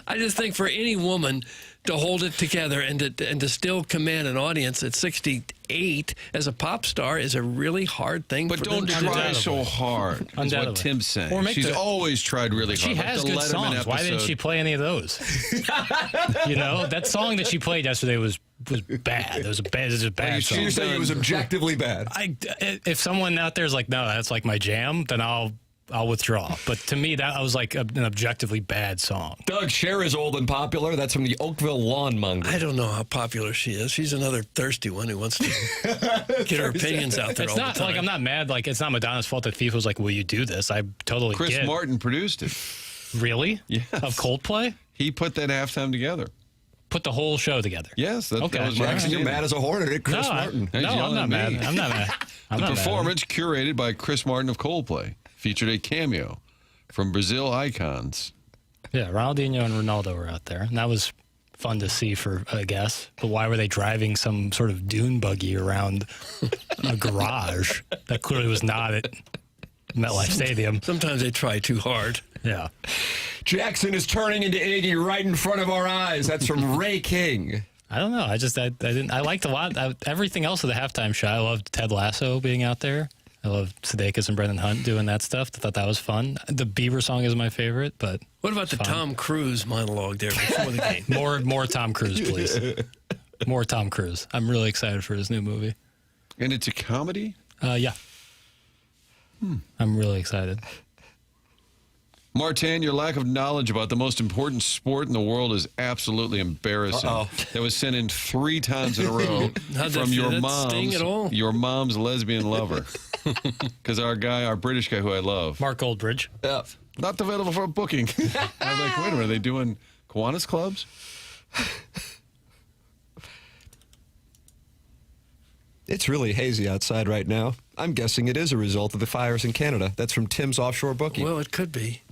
I just think for any woman to hold it together and to still command an audience at 68 as a pop star is a really hard thing But for don't them to try do. so hard, is what Undoubtedly. Tim's saying. Or make She's the- always tried really hard. She Like has the good Letterman songs. Why didn't episode. she play any of those? You know, that song that she played yesterday was bad. It was a bad So song. you're saying it was objectively bad? If someone out there is like, no, that's like my jam, then I'll withdraw. But to me, that was like an objectively bad song. Doug, Cher is old and popular. That's from the Oakville Lawnmonger. I don't know how popular she is. She's another thirsty one who wants to get her opinions out there It's all not the time. like I'm not mad. Like it's not Madonna's fault that FIFA was like, "Will you do this?" I totally Chris get. Martin produced it. Really? Yes. Of Coldplay? He put that halftime together. Put the whole show together. Yes, that Okay. was my Jackson, you're understanding. mad as a hornet at Chris Martin. He's No, I'm yelling not at mad. me. I'm not mad. I'm The not mad. performance, curated by Chris Martin of Coldplay, featured a cameo from Brazil icons. Yeah, Ronaldinho and Ronaldo were out there, and that was fun to see for, I guess. But why were they driving some sort of dune buggy around a garage that clearly was not at MetLife Stadium? Sometimes they try too hard. Yeah. Jackson is turning into Iggy right in front of our eyes. That's from Ray King. I don't know. I liked a lot. Everything else of the halftime show. I loved Ted Lasso being out there. I love Sudeikis and Brendan Hunt doing that stuff. I thought that was fun. The Bieber song is my favorite, but What about the fun. Tom Cruise monologue there before the game? More Tom Cruise, please. More Tom Cruise. I'm really excited for his new movie. And it's a comedy? Yeah. I'm really excited. Martin, your lack of knowledge about the most important sport in the world is absolutely embarrassing. Uh-oh. That was sent in 3 times in a row How'd that from feel? your Did that sting at all? mom's lesbian lover. Because our British guy who I love, Mark Goldbridge. Yeah. not available for booking. I was like, wait a minute, are they doing Kiwanis clubs? It's really hazy outside right now. I'm guessing it is a result of the fires in Canada. That's from Tim's Offshore Bookie. Well, it could be.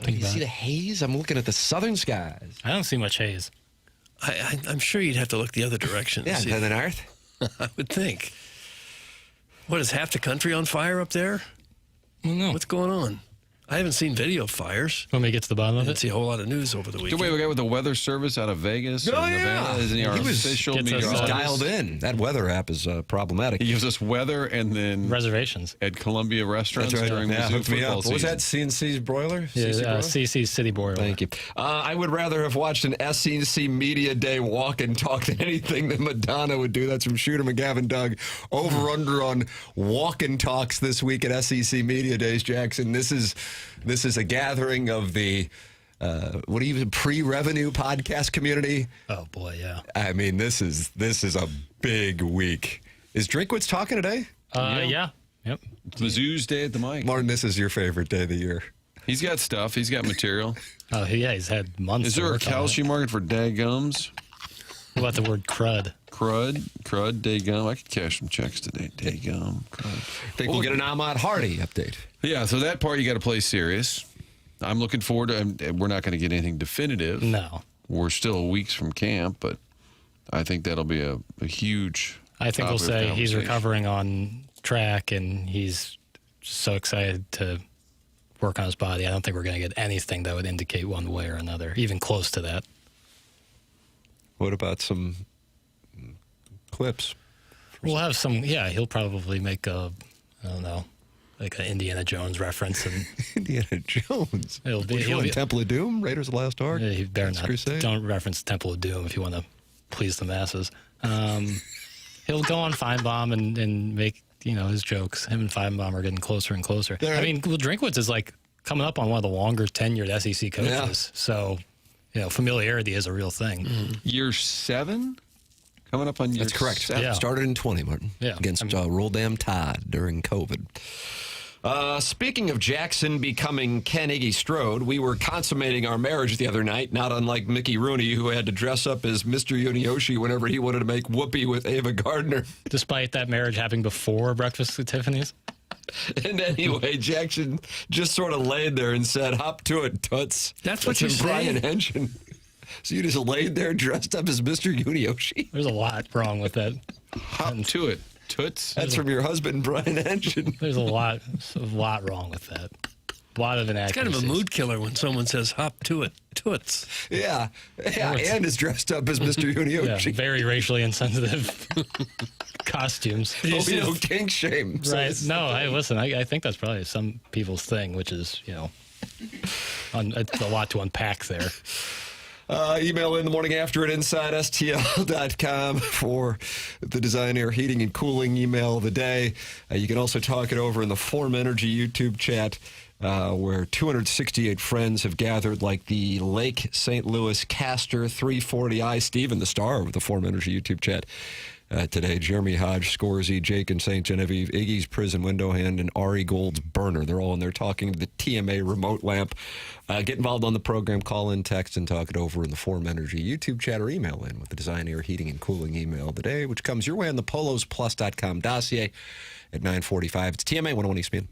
You see the haze? I'm looking at the southern skies. I don't see much haze. I'm sure you'd have to look the other direction. Yeah, to see. to the north. I would think. What, is half the country on fire up there? I don't know. What's going on? I haven't seen video of fires. Want me to get to the bottom I of didn't it? see a whole lot of news over the Do weekend. we have a guy with the weather service out of Vegas? Oh, or yeah. Nevada? Isn't he our He was- official gets us, He's meteorologist? dialed in. That weather app is problematic. He gives us weather and then Reservations. at Columbia restaurants That's right. during Yeah, Mizzou hooked me football up. What was that, season. CNC's broiler? Yeah, CC broiler? CC City Boiler. Thank you. I would rather have watched an SEC Media Day walk and talk than anything that Madonna would do. That's from Shooter McGavin Doug. Over under on walk and talks this week at SEC Media Days, Jackson. This is a gathering of the pre-revenue podcast community. Oh boy, yeah. I mean, this is a big week. Is Drinkwitz talking today? Yeah. Yep. It's Mizzou's day at the mic. Martin, this is your favorite day of the year. He's got stuff. He's got material. Oh yeah, he's had months. Is to there a work on it. calcium market for daggums? What about the word crud? Crud, daggum. I could cash some checks today. Daggum, crud. Think we'll get an Ahmad Hardy update. Yeah, so that part you got to play serious. I'm looking forward to. We're not going to get anything definitive. No. We're still weeks from camp, but I think that'll be a huge. I think we'll topic of say he's conversation. recovering on track and he's so excited to work on his body. I don't think we're going to get anything that would indicate one way or another, even close to that. What about some clips? We'll have some. Yeah, he'll probably make I don't know, like an Indiana Jones reference, and Indiana Jones. It'll be- Which he'll one? be- Temple of Doom, Raiders of the Last Ark. yeah, he better Last not. Crusade? Don't reference Temple of Doom if you want to please the masses. He'll go on Feinbaum and make his jokes. Him and Feinbaum are getting closer and closer. They're- I mean, well, Drinkwitz is like coming up on one of the longer tenured SEC coaches, Yeah. so familiarity is a real thing. Year 7? Coming up on year That's correct. 7? Yeah. Started in 20, Martin. Yeah. Against Roll Dam Tide during COVID. Speaking of Jackson becoming Ken Iggy Strode, we were consummating our marriage the other night, not unlike Mickey Rooney, who had to dress up as Mr. Yunioshi whenever he wanted to make whoopee with Ava Gardner. Despite that marriage happening before Breakfast at Tiffany's? And anyway, Jackson just sort of laid there and said, "Hop to it, toots." That's what you from say? Brian Henshin. So you just laid there dressed up as Mr. Yunioshi? There's a lot wrong with that. Hop to it, toots. That's from your husband, Brian Henshin. There's a lot wrong with that. A lot of It's inaccuracies. kind of a mood killer when someone says, hop to it, toots. Yeah, and is dressed up as Mr. Yeah, Yunioshi. very racially insensitive costumes. Oh, you know, kink shame. Right. No, listen, I think that's probably some people's thing, which is, it's a lot to unpack there. Email in the morning after at InsideSTL.com for the Design Air Heating and Cooling email of the day. You can also talk it over in the Form Energy YouTube chat, where 268 friends have gathered like the Lake St. Louis Castor 340i. Stephen, the star of the Form Energy YouTube chat today. Jeremy Hodge, Scorsy, Jake and St. Genevieve, Iggy's Prison Window Hand, and Ari Gold's Burner. They're all in there talking to the TMA remote lamp. Get involved on the program. Call in, text, and talk it over in the Form Energy YouTube chat or email in with the Design Air Heating and Cooling email of the day, which comes your way on the polosplus.com dossier at 9:45. It's TMA 101 ESPN.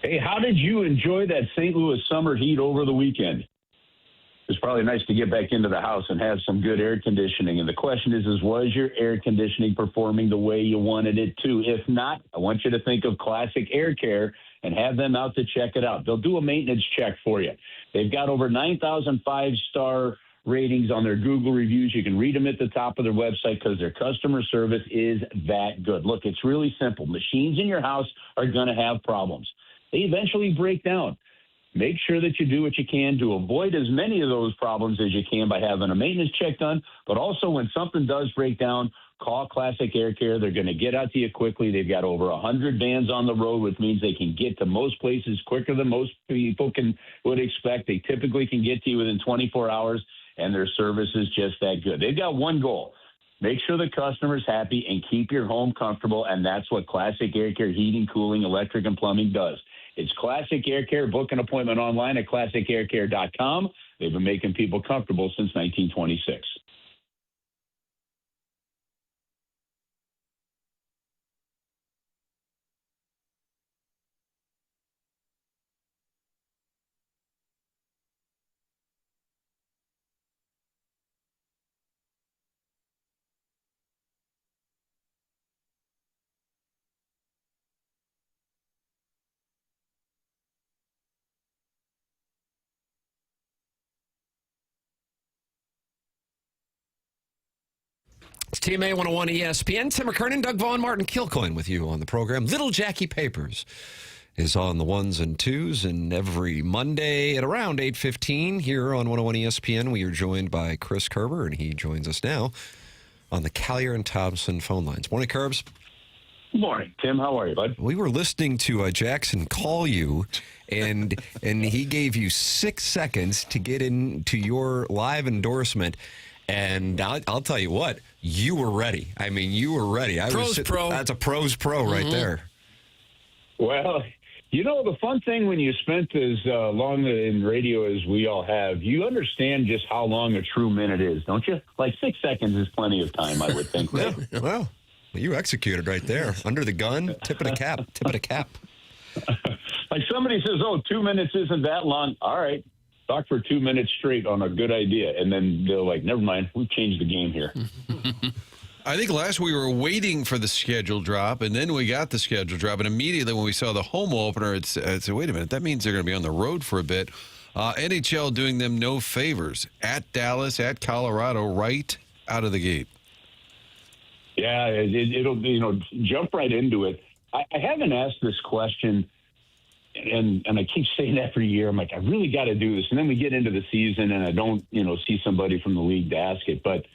Hey, how did you enjoy that St. Louis summer heat over the weekend? It's probably nice to get back into the house and have some good air conditioning. And the question is was your air conditioning performing the way you wanted it to? If not, I want you to think of Classic Air Care and have them out to check it out. They'll do a maintenance check for you. They've got over 9,000 five-star ratings, on their Google reviews. You can read them at the top of their website because their customer service is that good. Look, it's really simple. Machines in your house are going to have problems. They eventually break down. Make sure that you do what you can to avoid as many of those problems as you can by having a maintenance check done. But also, when something does break down, call Classic Air Care. They're going to get out to you quickly. They've got over 100 vans on the road, which means they can get to most places quicker than most people would expect. They typically can get to you within 24 hours, and their service is just that good. They've got one goal: make sure the customer's happy and keep your home comfortable, and that's what Classic Air Care Heating, Cooling, Electric, and Plumbing does. It's Classic Air Care. Book an appointment online at classicaircare.com. They've been making people comfortable since 1926. It's TMA 101 ESPN. Tim McKernan, Doug Vaughn, Martin Kilcoyne with you on the program. Little Jackie Papers is on the ones and twos, and every Monday at around 8:15 here on 101 ESPN, we are joined by Chris Kerber, and he joins us now on the Collier and Thompson phone lines. Morning, Kerbs. Good morning, Tim. How are you, bud? We were listening to Jackson call you, and he gave you 6 seconds to get into your live endorsement. And I'll tell you what, you were ready. I mean, you were ready. Pro. That's a pros pro right there. Well, you know, the fun thing when you spent as long in radio as we all have, you understand just how long a true minute is, don't you? Like 6 seconds is plenty of time, I would think. Right? Yeah, well, you executed right there. Under the gun, tip of the cap, tip of the cap. Like somebody says, 2 minutes isn't that long. All right. Talk for 2 minutes straight on a good idea, and then they're like, never mind, we've changed the game here. I think last we were waiting for the schedule drop, and then we got the schedule drop, and immediately when we saw the home opener, it's wait a minute, that means they're going to be on the road for a bit. NHL doing them no favors. At Dallas, at Colorado, right out of the gate. Yeah, it'll jump right into it. I haven't asked this question, and I keep saying every year, I'm like, I really got to do this. And then we get into the season, and I don't, see somebody from the league to ask it. But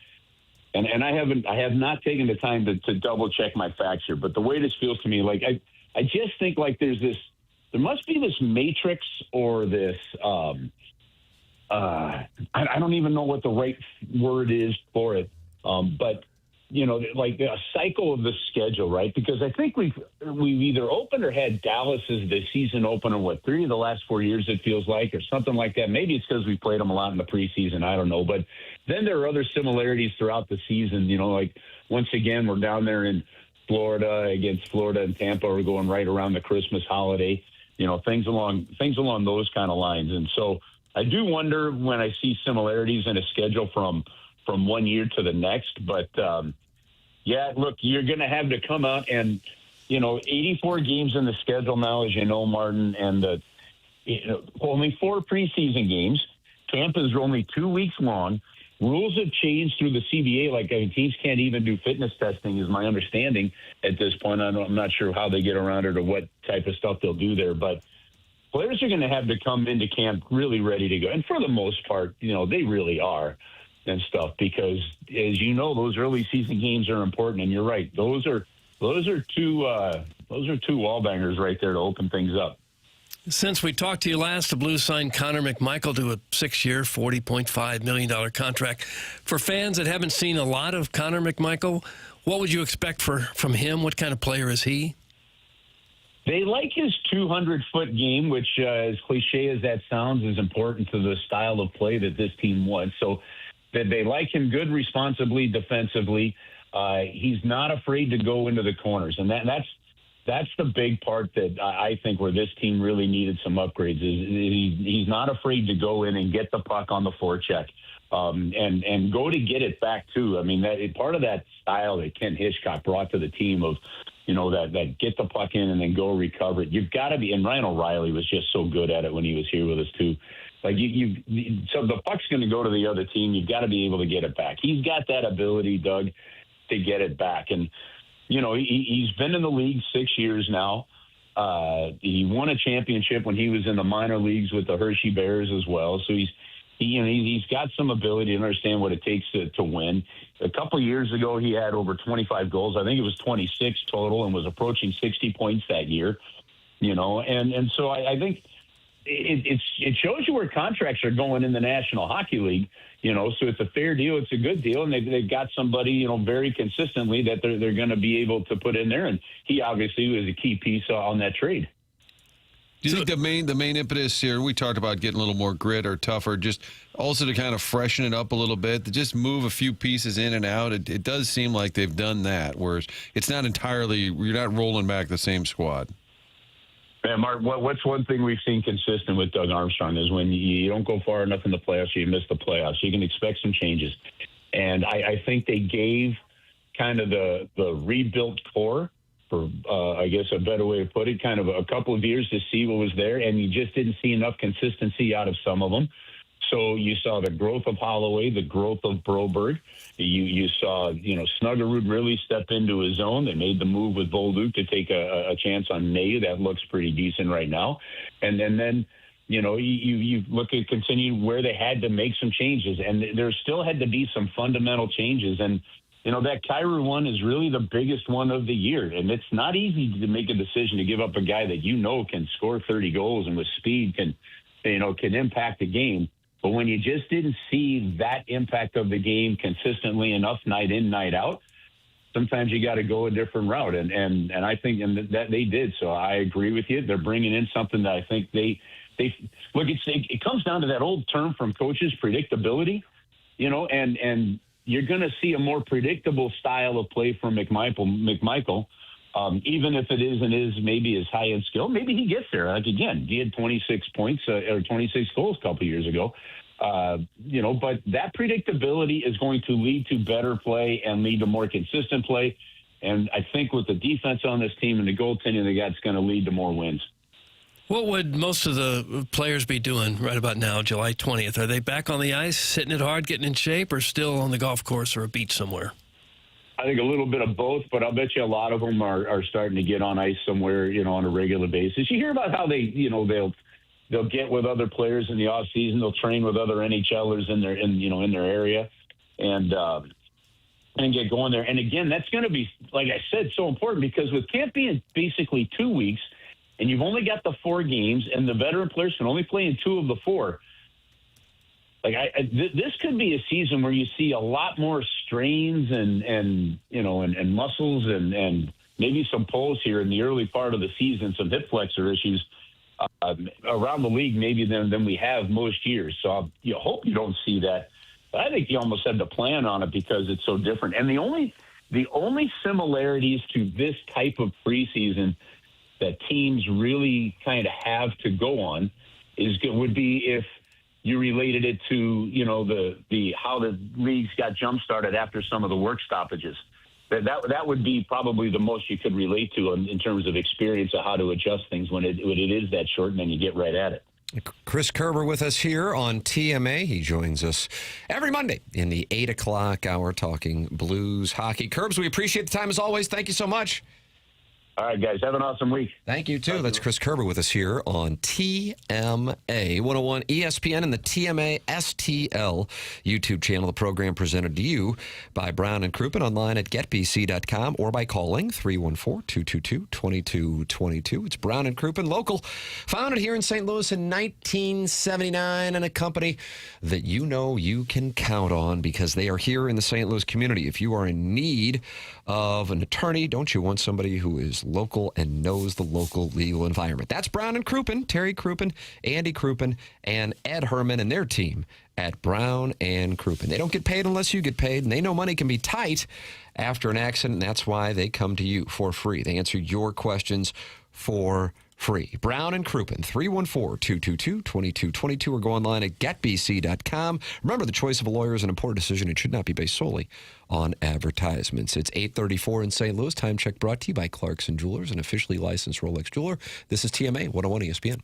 and I have not taken the time to double check my facts here. But the way this feels to me, like I just think like there must be this matrix or this I don't even know what the right word is for it. But like a cycle of the schedule, right? Because I think we've either opened or had Dallas as the season opener, 3 of the last 4 years it feels like, or something like that. Maybe it's because we played them a lot in the preseason. I don't know. But then there are other similarities throughout the season. Like once again, we're down there in Florida against Florida and Tampa. We're going right around the Christmas holiday. Things along those kind of lines. And so I do wonder when I see similarities in a schedule from 1 year to the next. But, yeah, look, you're going to have to come out and, 84 games in the schedule now, as you know, Martin, and only 4 preseason games. Tampa's only 2 weeks long. Rules have changed through the CBA. Like, teams can't even do fitness testing, is my understanding at this point. I'm not sure how they get around it or what type of stuff they'll do there. But players are going to have to come into camp really ready to go. And for the most part, they really are. And stuff, because as you know, those early season games are important, and you're right. Those are two wall bangers right there to open things up. Since we talked to you last, the Blues signed Connor McMichael to a 6-year, $40.5 million contract. For fans that haven't seen a lot of Connor McMichael, what would you expect from him? What kind of player is he? They like his 200-foot game, which, as cliche as that sounds, is important to the style of play that this team wants. So that they like him good responsibly defensively. He's not afraid to go into the corners, and that's the big part that I think where this team really needed some upgrades is he's not afraid to go in and get the puck on the forecheck and go to get it back too. I mean, that part of that style that Ken Hitchcock brought to the team of that get the puck in and then go recover it. You've got to be, and Ryan O'Reilly was just so good at it when he was here with us too. Like so the puck's going to go to the other team. You've got to be able to get it back. He's got that ability, Doug, to get it back. And, you know, he's been in the league 6 years now. He won a championship when he was in the minor leagues with the Hershey Bears as well. So he's got some ability to understand what it takes to win. A couple of years ago, he had over 25 goals. I think it was 26 total, and was approaching 60 points that year. You know, and so I think it shows you where contracts are going in the National Hockey League. You know, so it's a fair deal, it's a good deal, and they've got somebody, you know, very consistently that they're going to be able to put in there, and he obviously was a key piece on that trade. Do you think the main impetus here, we talked about getting a little more grit or tougher, just also to kind of freshen it up a little bit, to just move a few pieces in and out? It does seem like they've done that, whereas it's not entirely, you're not rolling back the same squad. Man, Mark, what's one thing we've seen consistent with Doug Armstrong is when you don't go far enough in the playoffs, you miss the playoffs. You can expect some changes. And I think they gave kind of the rebuilt core, for I guess a better way to put it, kind of a couple of years to see what was there, and you just didn't see enough consistency out of some of them. So you saw the growth of Holloway, the growth of Broberg. You saw, you know, Snuggerud really step into his own. They made the move with Bolduc to take a chance on May. That looks pretty decent right now. And then you know, you look at continue where they had to make some changes, and there still had to be some fundamental changes. And, you know, that Kyrou one is really the biggest one of the year. And it's not easy to make a decision to give up a guy that you know can score 30 goals and with speed can impact the game. But when you just didn't see that impact of the game consistently enough night in, night out, sometimes you got to go a different route. And I think that they did. So I agree with you. They're bringing in something that I think they look, it comes down to that old term from coaches, predictability, you know, and you're going to see a more predictable style of play from McMichael. Even if it isn't maybe as high in skill, maybe he gets there. Like, again, he had 26 points or 26 goals a couple years ago. You know, but that predictability is going to lead to better play and lead to more consistent play. And I think with the defense on this team and the goaltending they got, it's going to lead to more wins. What would most of the players be doing right about now, July 20th? Are they back on the ice, hitting it hard, getting in shape, or still on the golf course or a beach somewhere? I think a little bit of both, but I'll bet you a lot of them are starting to get on ice somewhere, you know, on a regular basis. You hear about how they, you know, they'll get with other players in the off season. They'll train with other NHLers in their area and get going there. And again, that's going to be, like I said, so important because with camp being basically 2 weeks and you've only got the 4 games and the veteran players can only play in 2 of the 4. Like this could be a season where you see a lot more strains and muscles and maybe some pulls here in the early part of the season, some hip flexor issues around the league maybe than we have most years. So you hope you don't see that. But I think you almost had to plan on it because it's so different. And the only similarities to this type of preseason that teams really kind of have to go on would be if you related it to, you know, the how the leagues got jump-started after some of the work stoppages. That would be probably the most you could relate to in terms of experience of how to adjust things when it is that short and then you get right at it. Chris Kerber with us here on TMA. He joins us every Monday in the 8 o'clock hour talking Blues hockey. Kerbs, we appreciate the time as always. Thank you so much. All right, guys. Have an awesome week. Thank you, too. That's Chris Kerber with us here on TMA 101 ESPN and the TMA STL YouTube channel. The program presented to you by Brown and Crouppen online at getbc.com or by calling 314-222-2222. It's Brown and Crouppen, local, founded here in St. Louis in 1979, and a company that you know you can count on because they are here in the St. Louis community. If you are in need of an attorney, don't you want somebody who is local and knows the local legal environment? That's Brown and Crouppen, Terry Crouppen, Andy Crouppen, and Ed Herman and their team at Brown and Crouppen. They don't get paid unless you get paid, and they know money can be tight after an accident, and that's why they come to you for free. They answer your questions for free. Brown and Crouppen, 314-222-2222, or go online at getbc.com. Remember, the choice of a lawyer is an important decision. It should not be based solely on advertisements. It's 8:34 in St. Louis. Time check brought to you by Clarkson Jewelers, an officially licensed Rolex jeweler. This is TMA 101 ESPN.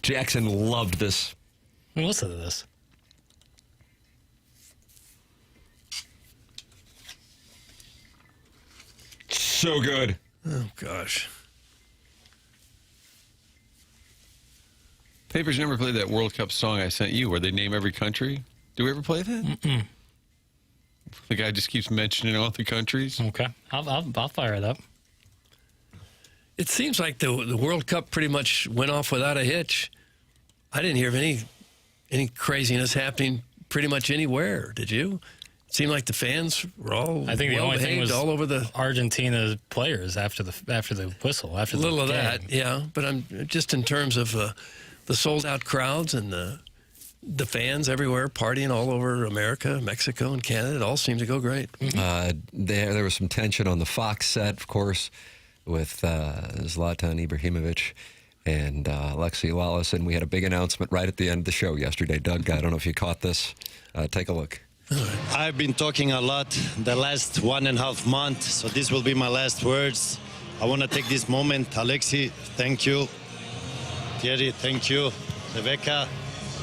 Jackson loved this. Listen to this. So good. Oh, gosh. Papers never played that World Cup song I sent you where they name every country. Do we ever play that? Mm-mm. The guy just keeps mentioning all the countries. Okay. I'll fire it up. It seems like the World Cup pretty much went off without a hitch. I didn't hear of any craziness happening pretty much anywhere. Did you? It seemed like the fans were all I think the only thing was all over the Argentina players after the whistle. After a little the of game. that, yeah. But I'm just in terms of the sold out crowds and the fans everywhere partying all over America, Mexico, and Canada. It all seemed to go great. There was some tension on the Fox set, of course, with Zlatan Ibrahimovic and Alexi Lalas, and we had a big announcement right at the end of the show yesterday. Doug, I don't know if you caught this. Take a look. I've been talking a lot the last 1.5 months, so this will be my last words. I want to take this moment. Alexi, thank you. Thierry, thank you. Rebecca,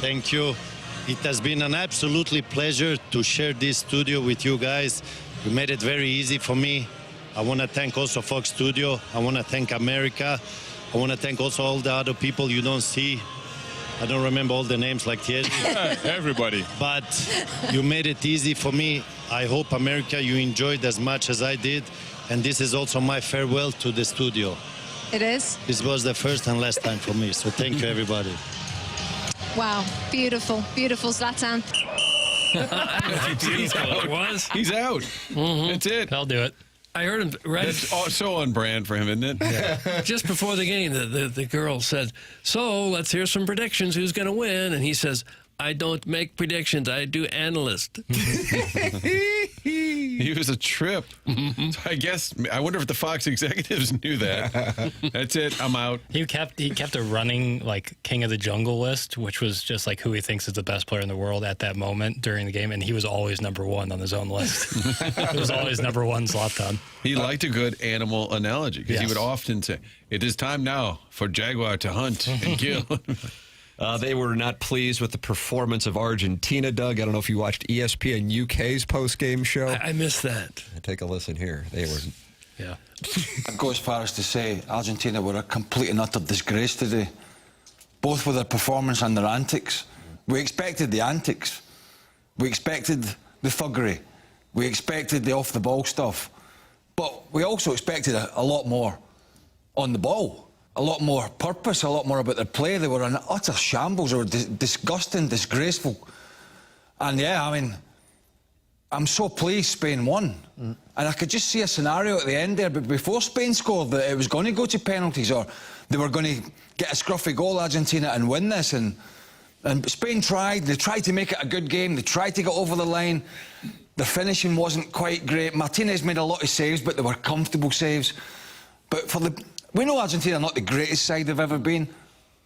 thank you. It has been an absolutely pleasure to share this studio with you guys. You made it very easy for me. I want to thank also Fox Studio. I want to thank America. I want to thank also all the other people you don't see. I don't remember all the names like Thierry. Everybody. But you made it easy for me. I hope, America, you enjoyed as much as I did. And this is also my farewell to the studio. It is? This was the first and last time for me. So thank you, everybody. Wow. Beautiful. Beautiful, Zlatan. He's out. He's out. That's it. I'll do it. I heard him right. That's so on brand for him, isn't it? Yeah. Just before the game, the girl said, "So let's hear some predictions. Who's going to win?" And he says, "I don't make predictions. I do analyst." He was a trip. I wonder if the Fox executives knew that. That's it. I'm out. He kept a running like King of the Jungle list, which was just like who he thinks is the best player in the world at that moment during the game, and he was always number one on his own list. It was always number one, Zlatan. He liked a good animal analogy because he would often say, "It is time now for Jaguar to hunt and kill." They were not pleased with the performance of Argentina, Doug. I don't know if you watched ESPN UK's post-game show. I missed that. Take a listen here. They were... Yeah. I'd go as far as to say Argentina were a complete and utter disgrace today, both with their performance and their antics. We expected the antics. We expected the thuggery. We expected the off-the-ball stuff. But we also expected a lot more on the ball. A lot more purpose, a lot more about their play. They were an utter shambles. They were disgusting, disgraceful. And yeah, I mean, I'm so pleased Spain won. And I could just see a scenario at the end there, but before Spain scored, that it was going to go to penalties or they were going to get a scruffy goal, Argentina, and win this. And Spain tried. They tried to make it a good game. They tried to get over the line. The finishing wasn't quite great. Martinez made a lot of saves, but they were comfortable saves. But we know Argentina are not the greatest side they've ever been,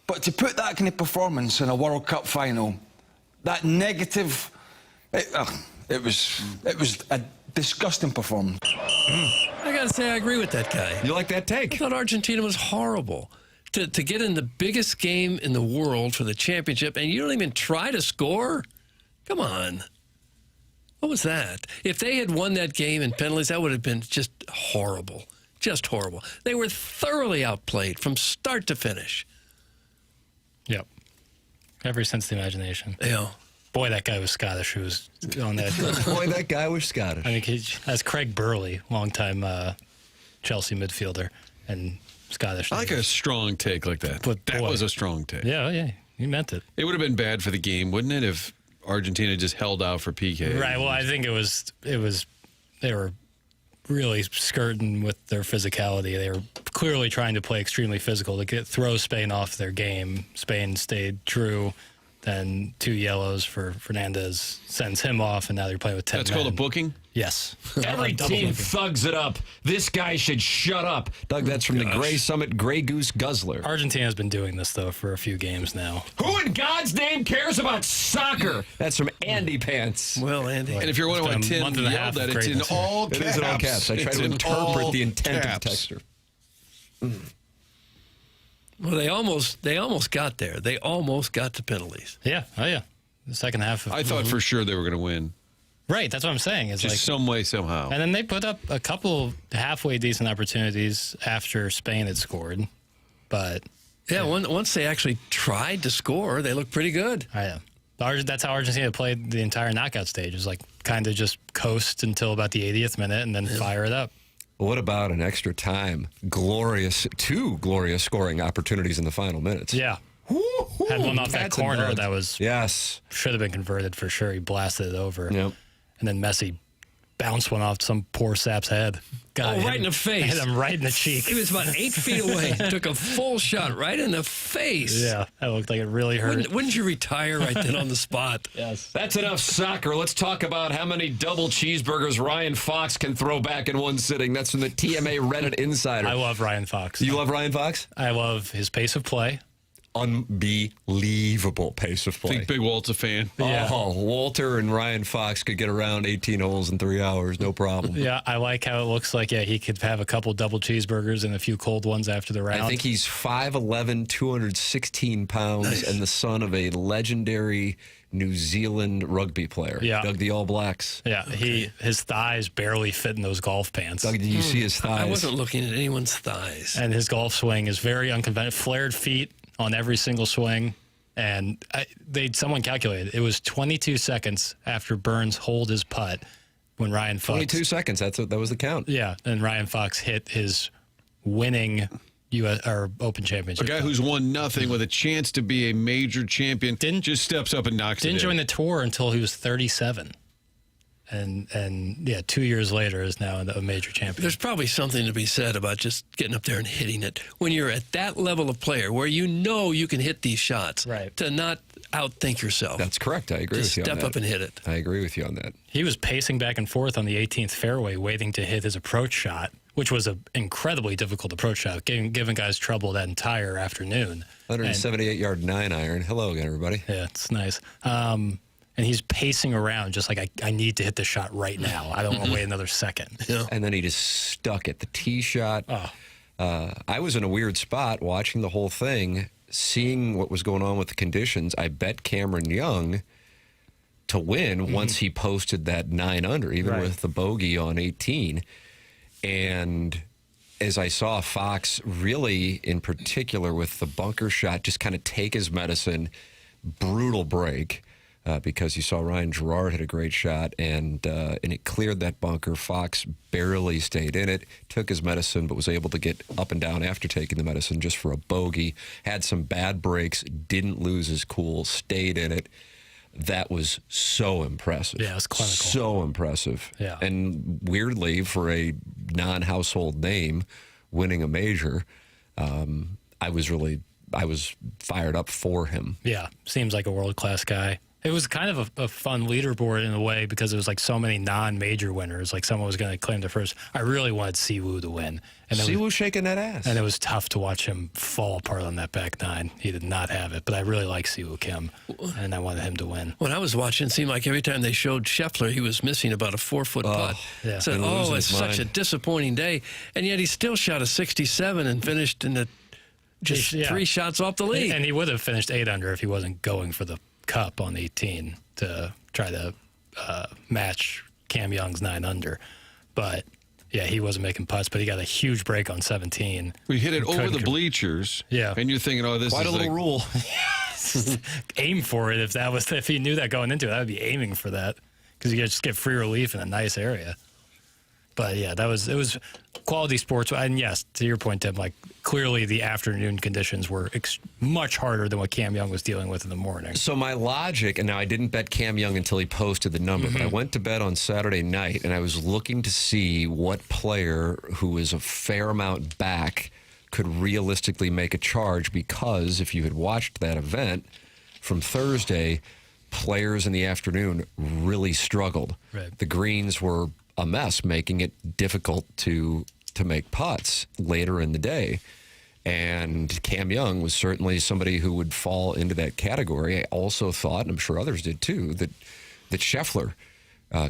but to put that kind of performance in a World Cup final, that negative, it was a disgusting performance. I got to say, I agree with that guy. You like that take? I thought Argentina was horrible. To get in the biggest game in the world for the championship, and you don't even try to score? Come on. What was that? If they had won that game in penalties, that would have been just horrible. Just horrible. They were thoroughly outplayed from start to finish. Yep. Every sense of the imagination. Yeah. Boy, that guy was Scottish who was on that. Boy, that guy was Scottish. I mean, that's Craig Burley, longtime Chelsea midfielder and Scottish. I like a strong take like that. But that was a strong take. Yeah, you meant it. It would have been bad for the game, wouldn't it, if Argentina just held out for PK? Right. Well, I think it was. They were really skirting with their physicality. They were clearly trying to play extremely physical to throw Spain off their game. Spain stayed true. Then 2 yellows for Fernandez sends him off, and now they're playing with 10 That's men. called a booking? Yes. Every team thugs it up. This guy should shut up. Doug, that's from the Grey Summit Grey Goose Guzzler. Argentina's been doing this, though, for a few games now. Who in God's name cares about soccer? That's from Andy Pants. Well, Andy. And if you're wondering why Tim yelled at, it's in all caps. It is in all caps. I try to interpret the intent of the texter. Well, they almost got there. They almost got to penalties. Yeah. Oh, yeah. The second half. I thought for sure they were going to win. Right. That's what I'm saying. It's Just some way, somehow. And then they put up a couple halfway decent opportunities after Spain had scored. But yeah, once they actually tried to score, they looked pretty good. Yeah. That's how Argentina played the entire knockout stage. It was like kind of just coast until about the 80th minute and then fire it up. What about an extra time? Two glorious scoring opportunities in the final minutes. Yeah. Had one off that corner that was should have been converted for sure. He blasted it over. Yep. And then Messi bounced one off some poor sap's head. Right in the face. Hit him right in the cheek. He was about 8 feet away. Took a full shot right in the face. Yeah, that looked like it really hurt. Wouldn't you retire right then on the spot? Yes. That's enough soccer. Let's talk about how many double cheeseburgers Ryan Fox can throw back in one sitting. That's from the TMA Reddit Insider. I love Ryan Fox. You love Ryan Fox? I love his pace of play. Unbelievable pace of play. I think Big Walt's a fan. Yeah. Oh, Walter and Ryan Fox could get around 18 holes in 3 hours, no problem. Yeah, I like how it looks like, he could have a couple double cheeseburgers and a few cold ones after the round. I think he's 5'11", 216 pounds, and the son of a legendary New Zealand rugby player. Yeah. Dug the All Blacks. Yeah, his thighs barely fit in those golf pants. Dug, did you see his thighs? I wasn't looking at anyone's thighs. And his golf swing is very unconventional. Flared feet on every single swing. And someone calculated it was 22 seconds after Burns holed his putt when Ryan Fox. 22 seconds. That was the count. Yeah, and Ryan Fox hit his winning Open Championship. A guy who's won nothing with a chance to be a major champion just steps up and knocks it in. Didn't join the tour until he was 37. And 2 years later is now a major champion. There's probably something to be said about just getting up there and hitting it. When you're at that level of player where you know you can hit these shots, right, to not outthink yourself. That's correct. I agree with you on that. Step up and hit it. I agree with you on that. He was pacing back and forth on the 18th fairway waiting to hit his approach shot, which was an incredibly difficult approach shot, giving guys trouble that entire afternoon. 178-yard 9-iron. Hello again, everybody. Yeah, it's nice. And he's pacing around just like, I need to hit the shot right now. I don't want to wait another second. Yeah. And then he just stuck at the tee shot. I was in a weird spot watching the whole thing, seeing what was going on with the conditions. I bet Cameron Young to win once he posted that 9-under, even with the bogey on 18. And as I saw Fox really, in particular with the bunker shot, just kind of take his medicine, brutal break. Because you saw Ryan Gerard hit a great shot, and it cleared that bunker. Fox barely stayed in it, took his medicine, but was able to get up and down after taking the medicine just for a bogey. Had some bad breaks, didn't lose his cool, stayed in it. That was so impressive. Yeah, it was clinical. So impressive. Yeah. And weirdly, for a non-household name winning a major, I was fired up for him. Yeah, seems like a world-class guy. It was kind of a fun leaderboard in a way because it was like so many non-major winners. Like someone was going to claim the first. I really wanted Siwoo to win. And Siwoo shaking that ass. And it was tough to watch him fall apart on that back nine. He did not have it. But I really like Siwoo Kim, and I wanted him to win. When I was watching, it seemed like every time they showed Scheffler, he was missing about a 4-foot putt. Yeah. So, it's such a disappointing day. And yet he still shot a 67 and finished in the just 3 shots off the lead. And he would have finished 8 under if he wasn't going for the cup on 18 to try to match Cam Young's 9 under. But yeah, he wasn't making putts, but he got a huge break on 17. We hit it over the bleachers. Yeah. And you're thinking, this quite is a little rule. Aim for it. If he knew that going into it, I would be aiming for that because you just get free relief in a nice area. But yeah, it was quality sports. And yes, to your point, Tim, like clearly the afternoon conditions were much harder than what Cam Young was dealing with in the morning. So my logic, and now I didn't bet Cam Young until he posted the number, but I went to bed on Saturday night and I was looking to see what player who is a fair amount back could realistically make a charge, because if you had watched that event from Thursday, players in the afternoon really struggled. Right. The greens were a mess, making it difficult to make putts later in the day. And Cam Young was certainly somebody who would fall into that category. I also thought, and I'm sure others did too, that Scheffler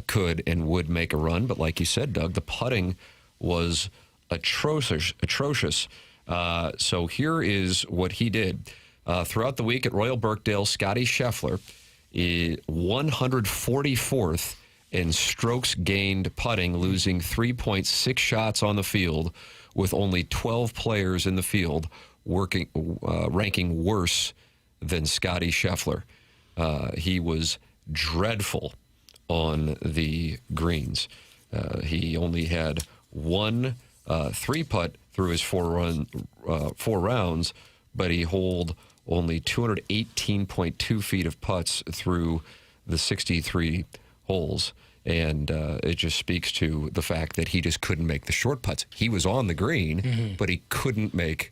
could and would make a run. But like you said, Doug, the putting was atrocious. So here is what he did. Throughout the week at Royal Birkdale, Scotty Scheffler, 144th in strokes gained putting, losing 3.6 shots on the field, with only 12 players in the field ranking worse than Scotty Scheffler. He was dreadful on the greens. He only had one three-putt through his four rounds, but he holed only 218.2 feet of putts through the 63 holes. And it just speaks to the fact that he just couldn't make the short putts. He was on the green, but he couldn't make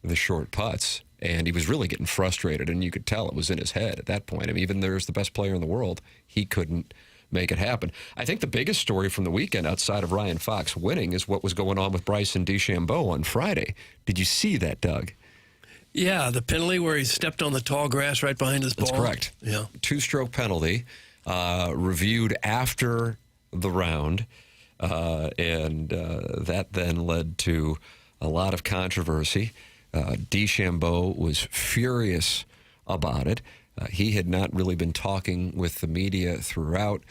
the short putts. And he was really getting frustrated, and you could tell it was in his head at that point. I mean, even there's the best player in the world, he couldn't make it happen. I think the biggest story from the weekend outside of Ryan Fox winning is what was going on with Bryson DeChambeau on Friday. Did you see that, Doug? Yeah, the penalty where he stepped on the tall grass right behind his ball. That's correct. Yeah. 2-stroke penalty, reviewed after the round, and that then led to a lot of controversy. DeChambeau was furious about it. He had not really been talking with the media throughout,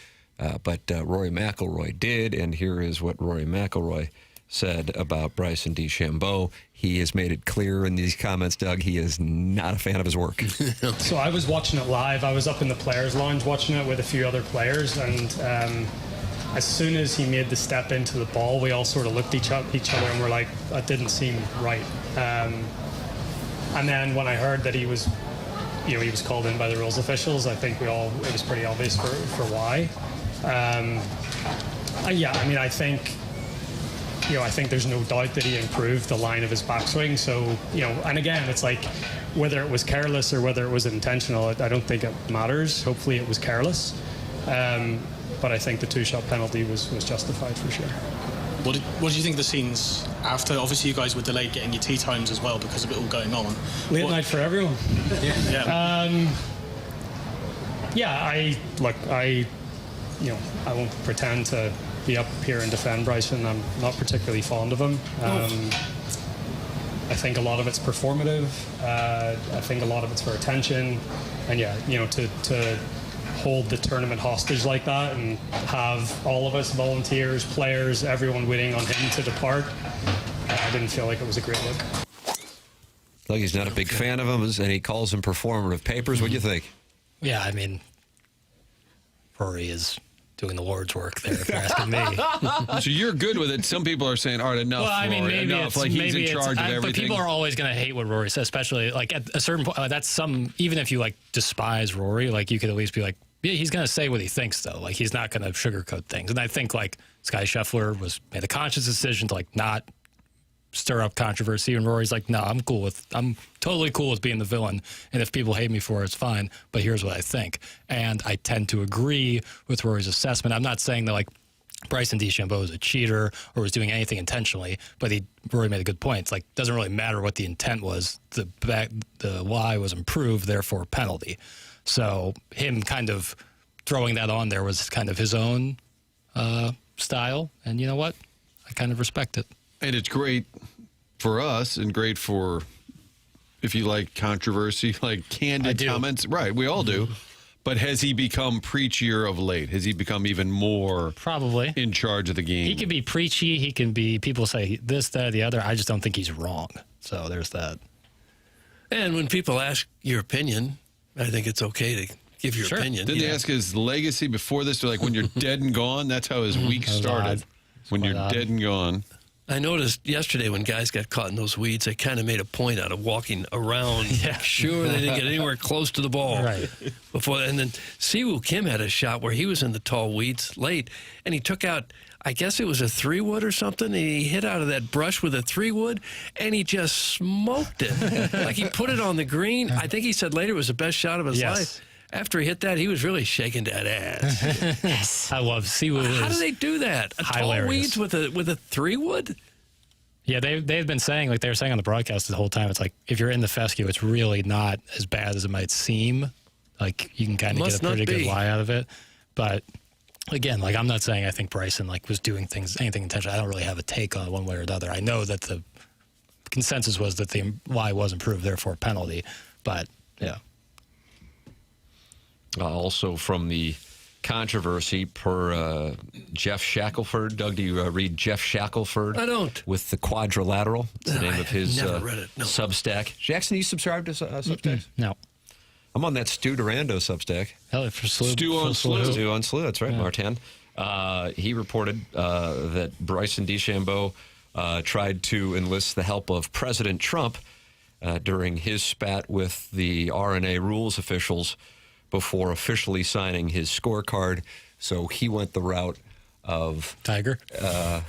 but Rory McIlroy did, and here is what Rory McIlroy said about Bryson DeChambeau. He has made it clear in these comments, Doug, he is not a fan of his work. So I was watching it live. I was up in the players' lounge watching it with a few other players, and as soon as he made the step into the ball, we all sort of looked at each other and were like, that didn't seem right. And then when I heard that he was called in by the rules officials, I think it was pretty obvious for why. Yeah, I mean, I think there's no doubt that he improved the line of his backswing. So, and again, it's like whether it was careless or whether it was intentional, I don't think it matters. Hopefully it was careless. But I think the 2-shot penalty was justified for sure. What do you think of the scenes after? Obviously, you guys were delayed getting your tee times as well because of it all going on. Late night for everyone. Yeah. I won't pretend to be up here and defend Bryson. I'm not particularly fond of him. I think a lot of it's performative. I think a lot of it's for attention. And to hold the tournament hostage like that and have all of us, volunteers, players, everyone waiting on him to depart, I didn't feel like it was a great look. Doug, he's not a big fan of him, and he calls him performative. Papers, what do you think? Yeah, I mean, Rory is doing the Lord's work there, if you're asking me. So you're good with it. Some people are saying, all right, enough, well, I mean, Rory, maybe enough. Like he's in charge of everything. But people are always going to hate what Rory says, especially like at a certain point. Even if you like despise Rory, like you could at least be like, yeah, he's going to say what he thinks, though. Like, he's not going to sugarcoat things. And I think, like, Scotty Scheffler made a conscious decision to, like, not stir up controversy. And Rory's like, no, I'm totally cool with being the villain. And if people hate me for it, it's fine. But here's what I think. And I tend to agree with Rory's assessment. I'm not saying that, like, Bryson DeChambeau is a cheater or was doing anything intentionally, but Rory made a good point. It's like, it doesn't really matter what the intent was. The lie was improved, therefore penalty. So him kind of throwing that on there was kind of his own style. And you know what? I kind of respect it. And it's great for us and great for, if you like controversy, like candid comments. Right, we all do. But has he become preachier of late? Has he become even more probably in charge of the game? He can be preachy. He can be, people say this, that, the other. I just don't think he's wrong. So there's that. And when people ask your opinion, I think it's okay to give your opinion. Didn't they ask his legacy before this? They're like, when you're dead and gone, that's how his week started. When you're dead and gone. I noticed yesterday when guys got caught in those weeds, they kind of made a point out of walking around, make sure they didn't get anywhere close to the ball. Right. And then Siwoo Kim had a shot where he was in the tall weeds late, and he took out, I guess it was a 3-wood or something, and he hit out of that brush with a 3-wood, and he just smoked it. Like he put it on the green. I think he said later it was the best shot of his life. After he hit that, he was really shaking that ass. Yes. I love Siwoo. How do they do that? Tall weeds with a 3-wood? Yeah, they've been saying, like they were saying on the broadcast the whole time, it's like if you're in the fescue, it's really not as bad as it might seem. Like you can kind of get a pretty good lie out of it. But again, like I'm not saying I think Bryson like was doing anything intentional. I don't really have a take on it one way or the other. I know that the consensus was that the lie wasn't proved, therefore penalty. But, yeah. Also from the controversy per Jeff Shackelford. Doug, do you read Jeff Shackelford? I don't. With the Quadrilateral. It's the name of his never read it, no. Substack. Jackson, you subscribe to Substack? No. I'm on that Stu Durando Substack. Hell, for Slew. Stu on Slew. Stu on Slew, that's right, Martin. He reported that Bryson DeChambeau tried to enlist the help of President Trump during his spat with the RNA rules officials before officially signing his scorecard. So he went the route of Tiger. Well,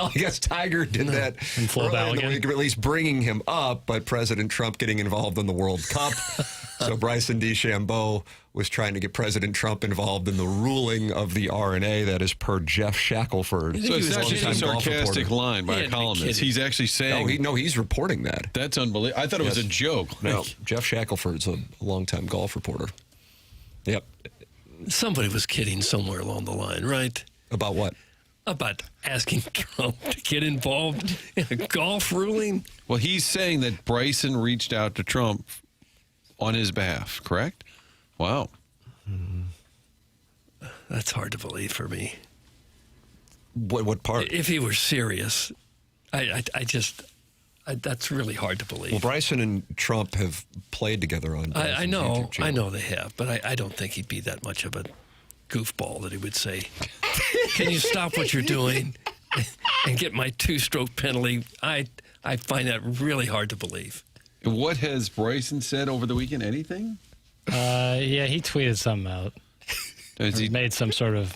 I guess Tiger did that And Flo earlier in the Balogun. week, or at least bringing him up, but President Trump getting involved in the World Cup. So Bryson DeChambeau was trying to get President Trump involved in the ruling of the RNA. That is per Jeff Shackelford. So it's not just a longtime golf sarcastic reporter. line by a columnist. He's actually saying... No, he's reporting that. That's unbelievable. I thought it was a joke. No, Jeff Shackelford's a longtime golf reporter. Yep. Somebody was kidding somewhere along the line, right? About what? About asking Trump to get involved in a golf ruling? Well, he's saying that Bryson reached out to Trump on his behalf, correct? Wow. That's hard to believe for me. What part? If he were serious, I just... that's really hard to believe. Well, Bryson and Trump have played together on I Bryson's know, YouTube channel. I know they have, but I don't think he'd be that much of a goofball that he would say, "Can you stop what you're doing and get my 2-stroke penalty?" I find that really hard to believe. What has Bryson said over the weekend? Anything? Yeah, he tweeted something out. He made some sort of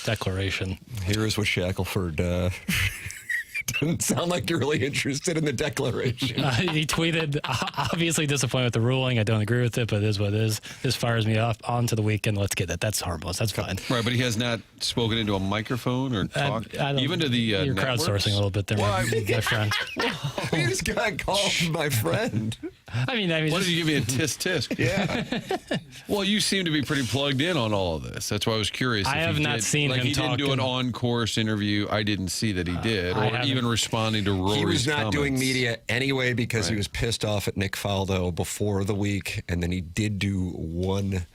declaration. Here is what Shackelford... doesn't sound like you're really interested in the declaration. He tweeted, obviously disappointed with the ruling. I don't agree with it, but it is what it is. This fires me off onto the weekend. Let's get it. That's harmless. That's fine. Right, but he has not spoken into a microphone or talked, even to the You're networks? crowdsourcing a little bit there, my friend. You just got called my friend. I mean, What did you give me a tisk? Yeah. Well, you seem to be pretty plugged in on all of this. That's why I was curious. I if have he not did, seen like him he didn't do an talking. on-course interview. I didn't see that he did, I or haven't. even responding to Rory's He was not comments. doing media anyway because he Right. was pissed off at Nick Faldo before the week, and then he did do one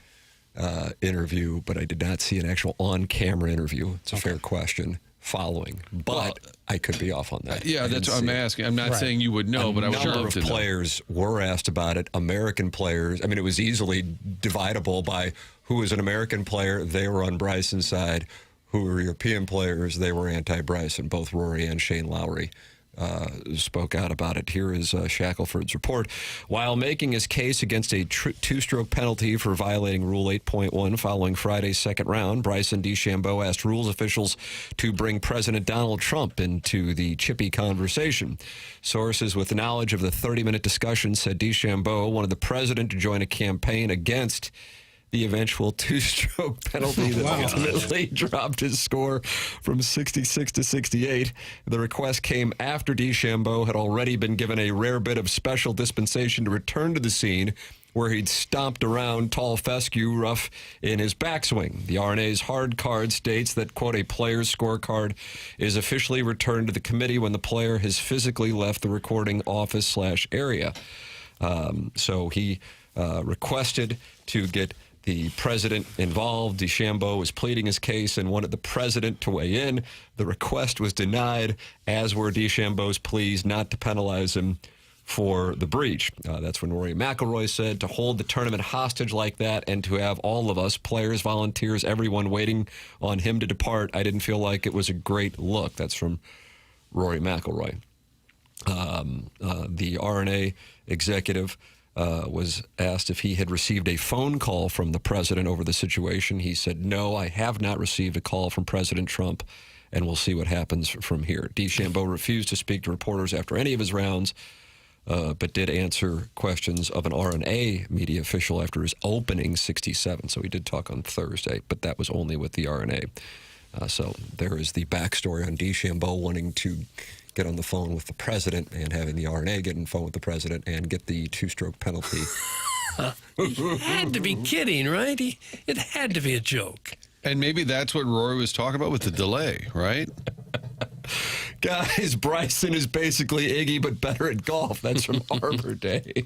interview, but I did not see an actual on-camera interview. It's a fair question following, but I could be off on that. Yeah, I that's didn't what I'm see it. asking. I'm not saying you would know, but I would number love of to know. players were asked about it. American players. I mean, it was easily dividable by who was an American player. They were on Bryson's side. Who were European players? They were anti-Bryson. Both Rory and Shane Lowry spoke out about it. Here is Shackelford's report. While making his case against a two-stroke penalty for violating Rule 8.1 following Friday's second round, Bryson DeChambeau asked rules officials to bring President Donald Trump into the chippy conversation. Sources with knowledge of the 30-minute discussion said DeChambeau wanted the president to join a campaign against the eventual two-stroke penalty that ultimately dropped his score from 66 to 68. The request came after DeChambeau had already been given a rare bit of special dispensation to return to the scene where he'd stomped around tall fescue rough in his backswing. The RNA's hard card states that, quote, a player's scorecard is officially returned to the committee when the player has physically left the recording office/area. So he requested to get the president involved. DeChambeau was pleading his case and wanted the president to weigh in. The request was denied, as were DeChambeau's pleas not to penalize him for the breach. That's when Rory McIlroy said to hold the tournament hostage like that and to have all of us, players, volunteers, everyone waiting on him to depart, I didn't feel like it was a great look. That's from Rory McIlroy. The RNA executive was asked if he had received a phone call from the president over the situation. He said, "No, I have not received a call from President Trump, and we'll see what happens from here." DeChambeau refused to speak to reporters after any of his rounds, but did answer questions of an RNA media official after his opening 67. So he did talk on Thursday, but that was only with the RNA. So there is the backstory on DeChambeau wanting to get on the phone with the president and having the RNA get on the phone with the president and get the two-stroke penalty. He had to be kidding, right? It had to be a joke. And maybe that's what Rory was talking about with the delay, right? Guys, Bryson is basically Iggy, but better at golf. That's from Arbor Day.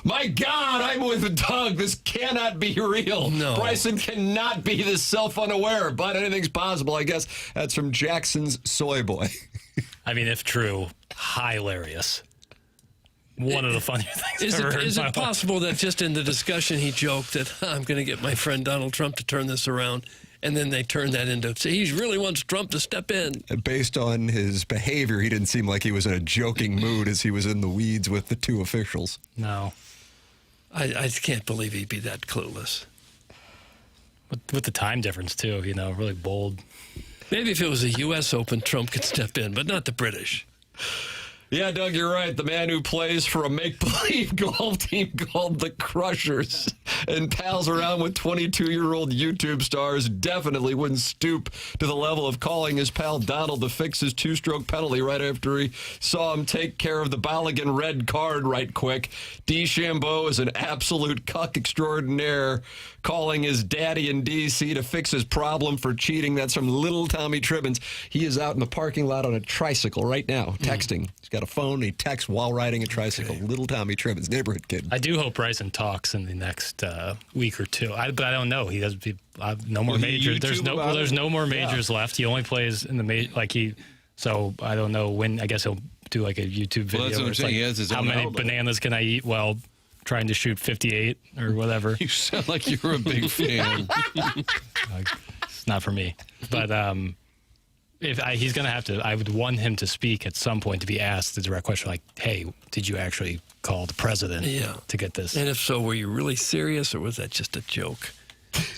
My God, I'm with Doug. This cannot be real. No. Bryson cannot be this self-unaware, but anything's possible, I guess. That's from Jackson's Soy Boy. I mean, if true, hilarious. One of the funnier things Is I've ever heard. is it possible that just in the discussion he joked that I'm going to get my friend Donald Trump to turn this around, and then they turn that into, see, he really wants Trump to step in. Based on his behavior, he didn't seem like he was in a joking mood as he was in the weeds with the two officials. No. I can't believe he'd be that clueless. With the time difference, too, really bold. Maybe if it was a U.S. Open, Trump could step in, but not the British. Yeah, Doug, you're right. The man who plays for a make-believe golf team called the Crushers and pals around with 22-year-old YouTube stars definitely wouldn't stoop to the level of calling his pal Donald to fix his two-stroke penalty right after he saw him take care of the Balogun red card right quick. DeChambeau is an absolute cuck extraordinaire, calling his daddy in D.C. to fix his problem for cheating. That's from little Tommy Tribbins. He is out in the parking lot on a tricycle right now, texting. He's got a phone. He texts while riding a tricycle. Okay. Little Tommy Tribbins, neighborhood kid. I do hope Bryson talks in the next week or two. But I don't know. He does. No more majors. There's no more majors left. He only plays in the So I don't know when. I guess he'll do like a YouTube video. Well, that's what I'm saying. He has his how own many outlet. bananas can I eat while trying to shoot 58 or whatever? You sound like you're a big fan. It's not for me. But he's going to have to, I would want him to speak at some point to be asked the direct question like, hey, did you actually call the president to get this? And if so, were you really serious or was that just a joke?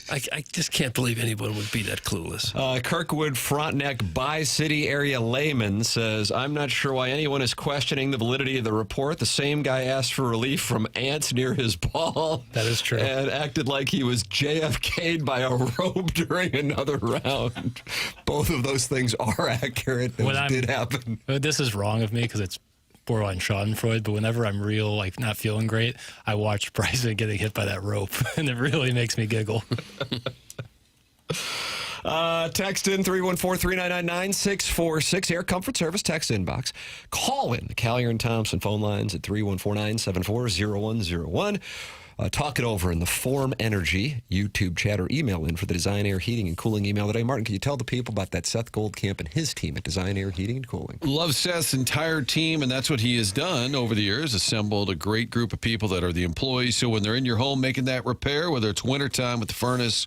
I just can't believe anyone would be that clueless. Kirkwood Frontenac Bi-City area layman says, I'm not sure why anyone is questioning the validity of the report. The same guy asked for relief from ants near his ball. That is true. And acted like he was JFK'd by a rope during another round. Both of those things are accurate. Those did happen. This is wrong of me because it's borderline Schadenfreude, but whenever I'm real, not feeling great, I watch Bryson getting hit by that rope, and it really makes me giggle. Text in 314-399-9646. Air Comfort Service text inbox. Call in the Callier and Thompson phone lines at 314-974-0101. Talk it over in the Form Energy YouTube chat or email in for the Design Air Heating and Cooling email today. Martin, can you tell the people about that Seth Goldcamp and his team at Design Air Heating and Cooling? Love Seth's entire team, and that's what he has done over the years, assembled a great group of people that are the employees. So when they're in your home making that repair, whether it's wintertime with the furnace,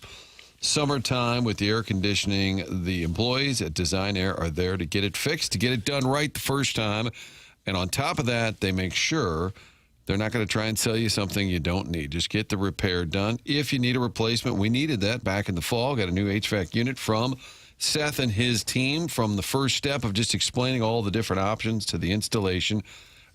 summertime with the air conditioning, the employees at Design Air are there to get it fixed, to get it done right the first time. And on top of that, they make sure they're not going to try and sell you something you don't need. Just get the repair done. If you need a replacement, we needed that back in the fall. Got a new HVAC unit from Seth and his team, from the first step of just explaining all the different options to the installation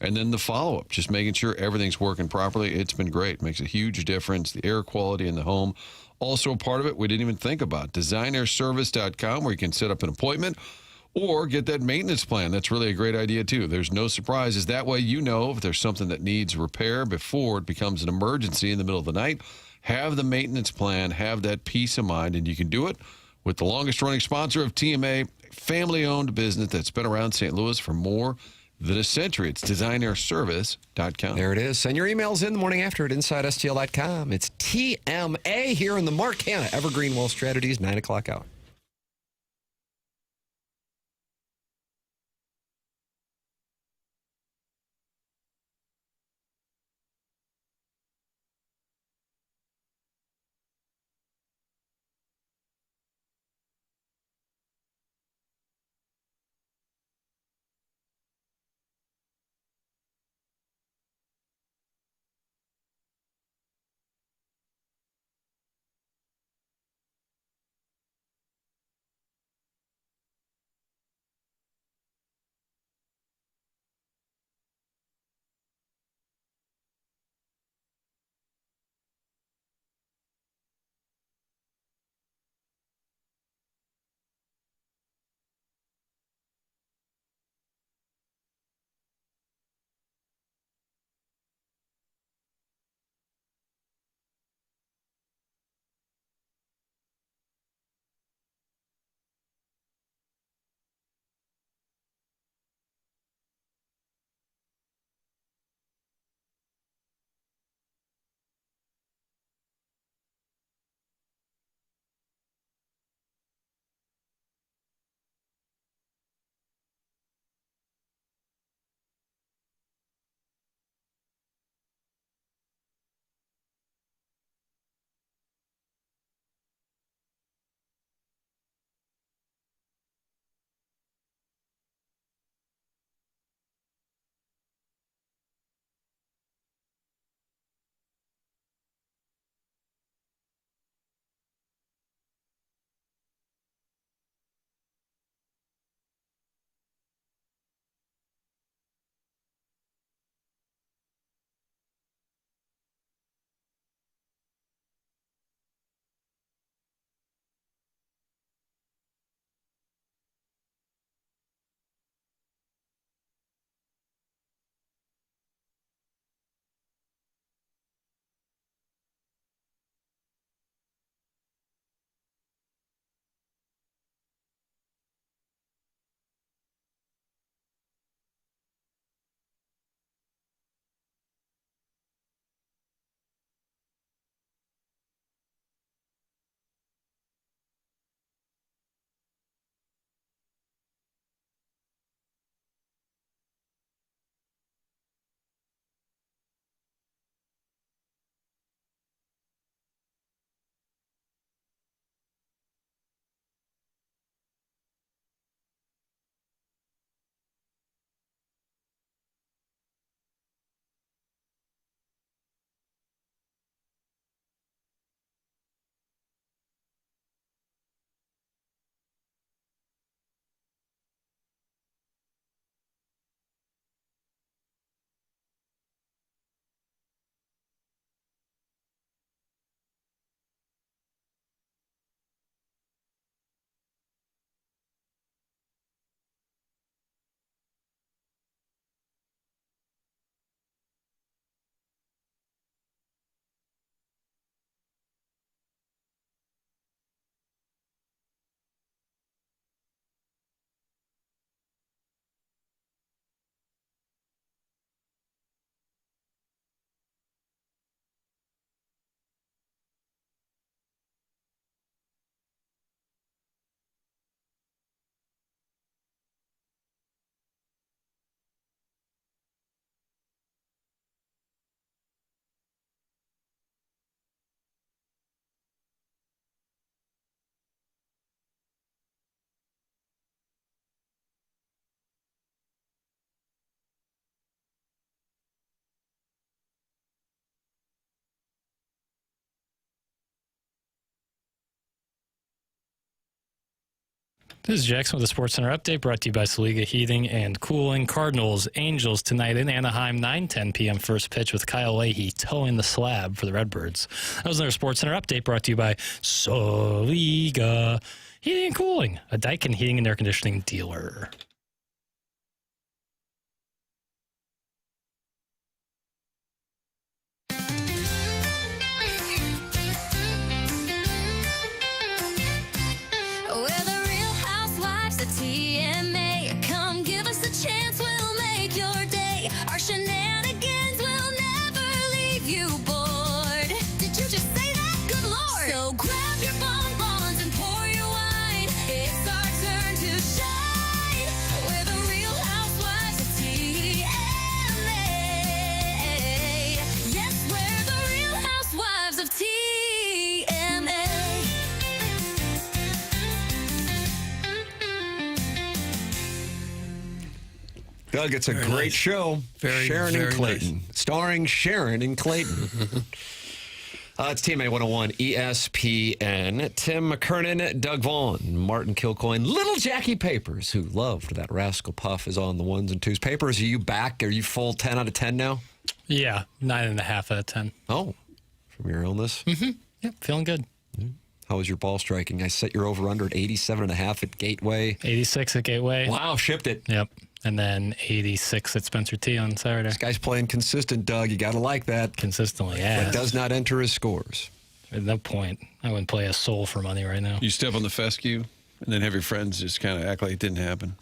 and then the follow-up, just making sure everything's working properly. It's been great. Makes a huge difference. The air quality in the home, also a part of it we didn't even think about. DesignairService.com, where you can set up an appointment or get that maintenance plan. That's really a great idea, too. There's no surprises. That way you know if there's something that needs repair before it becomes an emergency in the middle of the night. Have the maintenance plan. Have that peace of mind, and you can do it with the longest-running sponsor of TMA, family-owned business that's been around St. Louis for more than a century. It's DesignairService.com. There it is. Send your emails in the morning after at InsideSTL.com. It's TMA here in the Mark Hanna Evergreen Wealth Strategies, 9 o'clock hour. This is Jackson with the Sports Center update brought to you by Saliga Heating and Cooling. Cardinals, Angels tonight in Anaheim, 9:10 p.m. first pitch with Kyle Leahy towing the slab for the Redbirds. That was another Sports Center update brought to you by Saliga Heating and Cooling, a Daikin heating and air conditioning dealer. TMA, come give us a chance, we'll make your day. Our shenanigans will never leave you bored. Did you just say that? Good Lord! So grab your bonbons and pour your wine. It's our turn to shine. We're the Real Housewives of TMA. Yes, we're the Real Housewives of TMA. Doug, it's a great show. Sharon and Clayton. Nice. Starring Sharon and Clayton. It's TMA 101, ESPN. Tim McKernan, Doug Vaughn, Martin Kilcoyne, little Jackie Papers, who loved that Rascal Puff, is on the ones and twos. Papers, are you back? Are you full 10 out of 10 now? Yeah, 9.5 out of 10. Oh, from your illness? Mm-hmm. Yep, feeling good. How was your ball striking? I set your over-under at 87.5 at Gateway. 86 at Gateway. Wow, shipped it. Yep. And then 86 at Spencer T on Saturday. This guy's playing consistent, Doug. You got to like that. Consistently, yeah. But does not enter his scores. At no point. I wouldn't play a soul for money right now. You step on the fescue and then have your friends just kind of act like it didn't happen.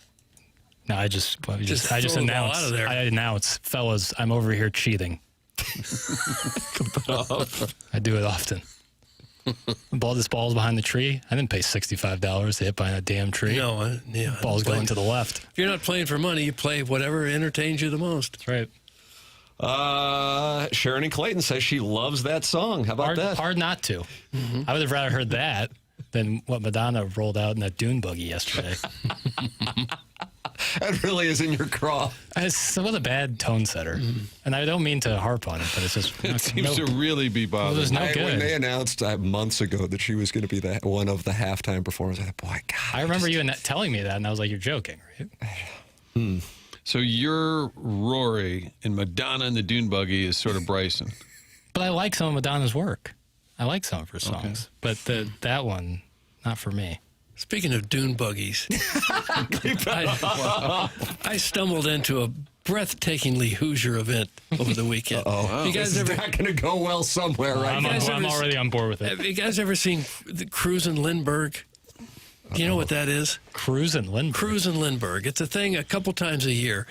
No, I just throw the ball announced. out of there. I announce, fellas, I'm over here cheating. I do it often. This ball's behind the tree. I didn't pay $65 to hit behind a damn tree. No, yeah. Ball's going to the left. If you're not playing for money, you play whatever entertains you the most. That's right. Sharon and Clayton says she loves that song. How about that? Hard not to. Mm-hmm. I would have rather heard that than what Madonna rolled out in that dune buggy yesterday. That really is in your craw. It's with a bad tone setter. And I don't mean to harp on it, but it's just... It seems to really be bothering. It was no good. When they announced months ago that she was going to be one of the halftime performers, I thought, boy, God. I remember you telling me that, and I was like, you're joking, right? So your Rory and Madonna and the Dune Buggy is sort of Bryson. But I like some of Madonna's work. I like some of her songs. Okay. But that one, not for me. Speaking of dune buggies, I stumbled into a breathtakingly Hoosier event over the weekend. Oh, you guys ever not going to go well somewhere, right? I'm already on board with it. Have you guys ever seen the Cruisin Lindbergh? Do you know what that is? Cruisin Lindbergh. Cruisin Lindbergh. It's a thing a couple times a year.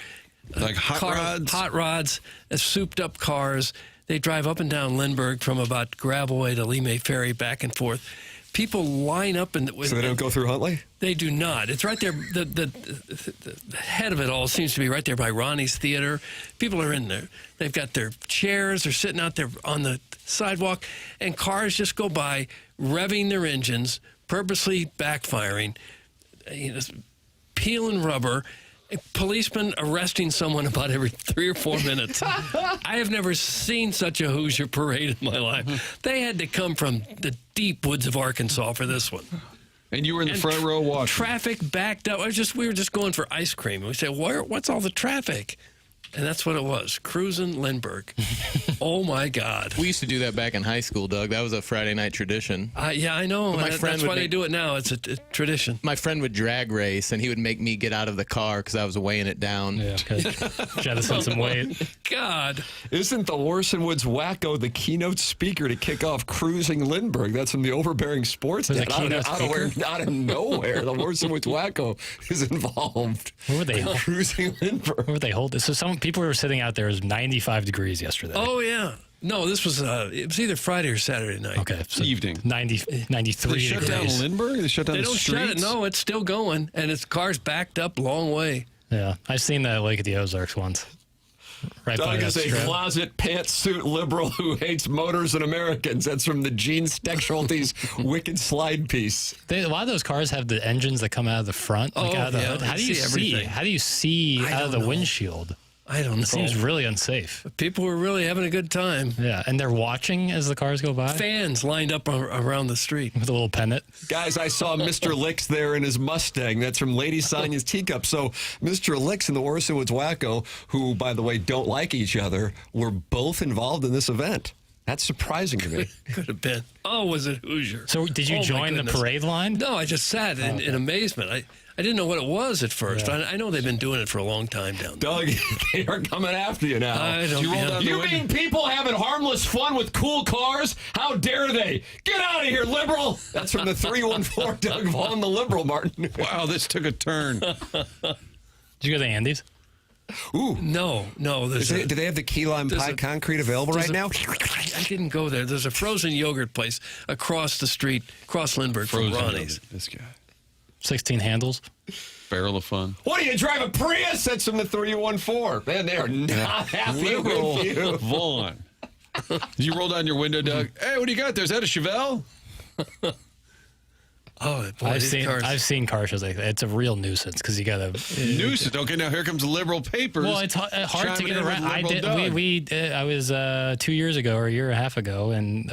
Like rods? Hot rods, souped-up cars. They drive up and down Lindbergh from about Gravelway to Lee May Ferry, back and forth. People line up and so they don't go through Huntley? They do not. It's right there. The head of it all seems to be right there by Ronnie's Theater. People are in there. They've got their chairs. They're sitting out there on the sidewalk, and cars just go by, revving their engines, purposely backfiring, peeling rubber. A policeman arresting someone about every 3 or 4 minutes. I have never seen such a Hoosier parade in my life. They had to come from the deep woods of Arkansas for this one. And you were in the front row watching. Traffic backed up. We were just going for ice cream. We said, what's all the traffic? And that's what it was. Cruisin Lindbergh. Oh, my God. We used to do that back in high school, Doug. That was a Friday night tradition. Yeah, I know. That's why they do it now. It's a tradition. My friend would drag race, and he would make me get out of the car because I was weighing it down. Yeah, because jettison some weight. God. Isn't the Orson Woods Wacko the keynote speaker to kick off Cruisin Lindbergh? That's from the Overbearing Sports Net. Out of nowhere, the Orson Woods Wacko is involved. Who were they? Cruisin Lindbergh. Who were they holding? So some people were sitting out there. It was 95 degrees yesterday. Oh, yeah. No, this was it was either Friday or Saturday night. Okay. So evening. 93 they shut down Lindbergh? They shut down the streets? They don't shut it. No, it's still going, and its cars backed up a long way. Yeah. I've seen that Lake of the Ozarks once. Right. Doug is a closet pantsuit liberal who hates motors and Americans. That's from the Gene Steckschulte Wicked Slide piece. A lot of those cars have the engines that come out of the front. Like out of the hood. How do you see? How do you see out of the windshield? I don't know. Seems really unsafe. People were really having a good time. Yeah, and they're watching as the cars go by. Fans lined up around the street. With a little pennant. Guys, I saw Mr. Licks there in his Mustang. That's from Lady Sonia's Teacup. So Mr. Licks and the Orson Woods Wacko, who, by the way, don't like each other, were both involved in this event. That's surprising to me. Could have been. Oh, was it Hoosier? So did you join the parade line? No, I just sat in amazement. I didn't know what it was at first. Yeah. I know they've been doing it for a long time down there. Doug, they are coming after you now. I don't know. You mean people having harmless fun with cool cars? How dare they? Get out of here, liberal! That's from the 314 Doug Vaughn, the liberal, Martin. Wow, this took a turn. Did you go to the Andes? Ooh. No. Do they have the key lime pie concrete available right now? I didn't go there. There's a frozen yogurt place across the street, across Lindbergh from Ronnie's. Yogurt. This guy. 16 handles. Barrel of fun. What do you drive a Prius? That's from the 314. Man, they are not happy Liberal with you. Vaughn. Did you roll down your window, Doug? Hey, what do you got there? Is that a Chevelle? Oh, boy, I've seen car shows like that. It's a real nuisance because you got to nuisance. Okay, now here comes liberal papers. Well, it's hard to get around. I was 2 years ago or a year and a half ago in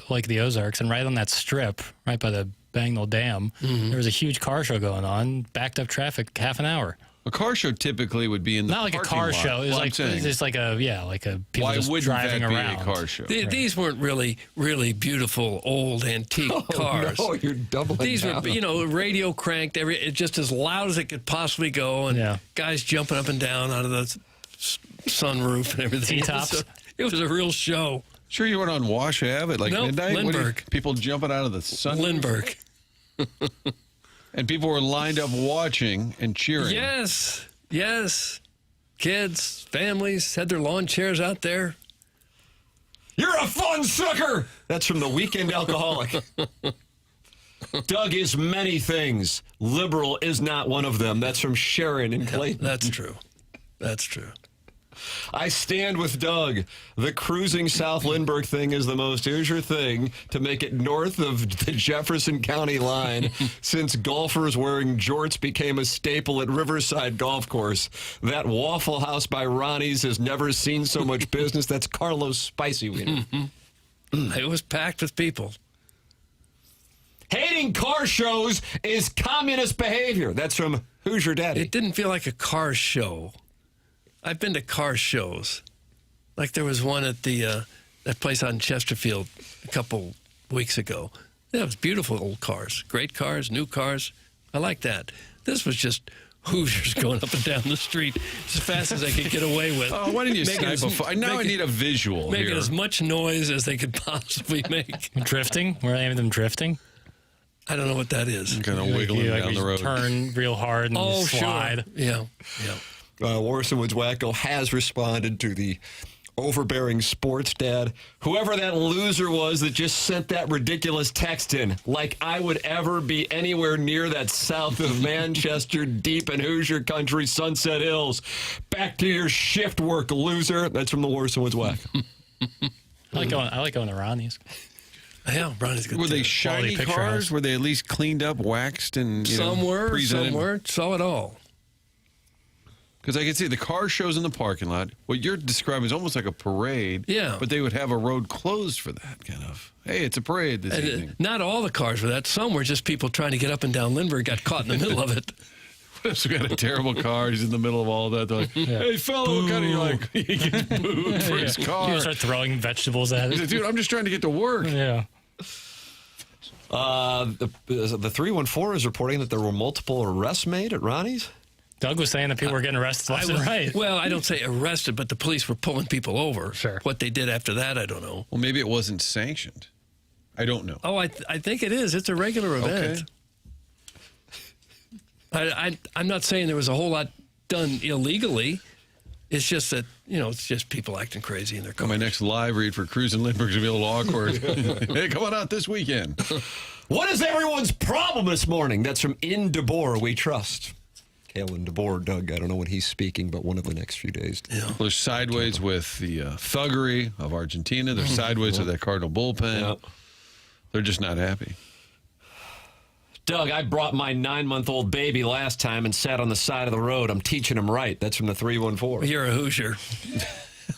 Lake of the Ozarks, and right on that strip, right by the Bagnell Dam, there was a huge car show going on. Backed up traffic, half an hour. A car show typically would be in the not like a car lot. show. It was Well, like a people why just wouldn't driving that be around. a car show? These weren't really beautiful old antique cars. No, you're doubling These down. were, radio cranked, just as loud as it could possibly go, and guys jumping up and down out of the sunroof and everything. T-tops. It was a real show. Sure, you weren't on Wash Ave at midnight? Lindbergh. People jumping out of the sun. Lindbergh. And people were lined up watching and cheering. Yes. Kids, families had their lawn chairs out there. You're a fun sucker! That's from the Weekend Alcoholic. Doug is many things. Liberal is not one of them. That's from Sharon in Clayton. That's true. I stand with Doug. The cruising South Lindbergh thing is the most Hoosier thing to make it north of the Jefferson County line since golfers wearing jorts became a staple at Riverside Golf Course. That Waffle House by Ronnie's has never seen so much business. That's Carlos Spicy Wiener. It was packed with people. Hating car shows is communist behavior. That's from Hoosier Daddy. It didn't feel like a car show. I've been to car shows. Like there was one at the that place out in Chesterfield a couple weeks ago. That was beautiful old cars. Great cars, new cars. I like that. This was just Hoosiers going up and down the street as fast as they could get away with. Oh, why didn't you snipe a Now I need a visual Making here. as much noise as they could possibly make. Drifting? Were any of them drifting? I don't know what that is. Kind of wiggling down the road. Turn real hard and slide. Sure. Yeah. Orson Woods Wacko has responded to the overbearing sports dad. Whoever that loser was that just sent that ridiculous text in, like I would ever be anywhere near that south of Manchester, deep in Hoosier country, Sunset Hills. Back to your shift work, loser. That's from the Orson Woods Wacko. I like going to Ronnie's. Yeah, Ronnie's good. Were they shiny cars? Were they at least cleaned up, waxed, and some were. Saw it all. Because I could see the car shows in the parking lot. What you're describing is almost like a parade. Yeah. But they would have a road closed for that kind of. Hey, it's a parade this evening. Not all the cars were that. Some were just people trying to get up and down Lindbergh, got caught in the middle of it. He's got a terrible car. He's in the middle of all that. They're like, hey, fellow, what kind of, you're like, he gets booed for his car. You start throwing vegetables at it. Dude, I'm just trying to get to work. Yeah. The 314 is reporting that there were multiple arrests made at Ronnie's. Doug was saying that people were getting arrested left and right. Well, I don't say arrested, but the police were pulling people over. Sure. What they did after that, I don't know. Well, maybe it wasn't sanctioned. I don't know. Oh, I think it is. It's a regular event. Okay. I'm not saying there was a whole lot done illegally. It's just that, it's just people acting crazy in their cars. My next live read for Cruisin Lindbergh is going to be a little awkward. Hey, come on out this weekend. What is everyone's problem this morning? That's from In DeBoer, We Trust. Kalen DeBoer, Doug, I don't know when he's speaking, but one of the next few days. Yeah. Well, they're sideways with the thuggery of Argentina. They're sideways with that Cardinal bullpen. Yep. They're just not happy. Doug, I brought my 9-month-old baby last time and sat on the side of the road. I'm teaching him right. That's from the 314. You're a Hoosier.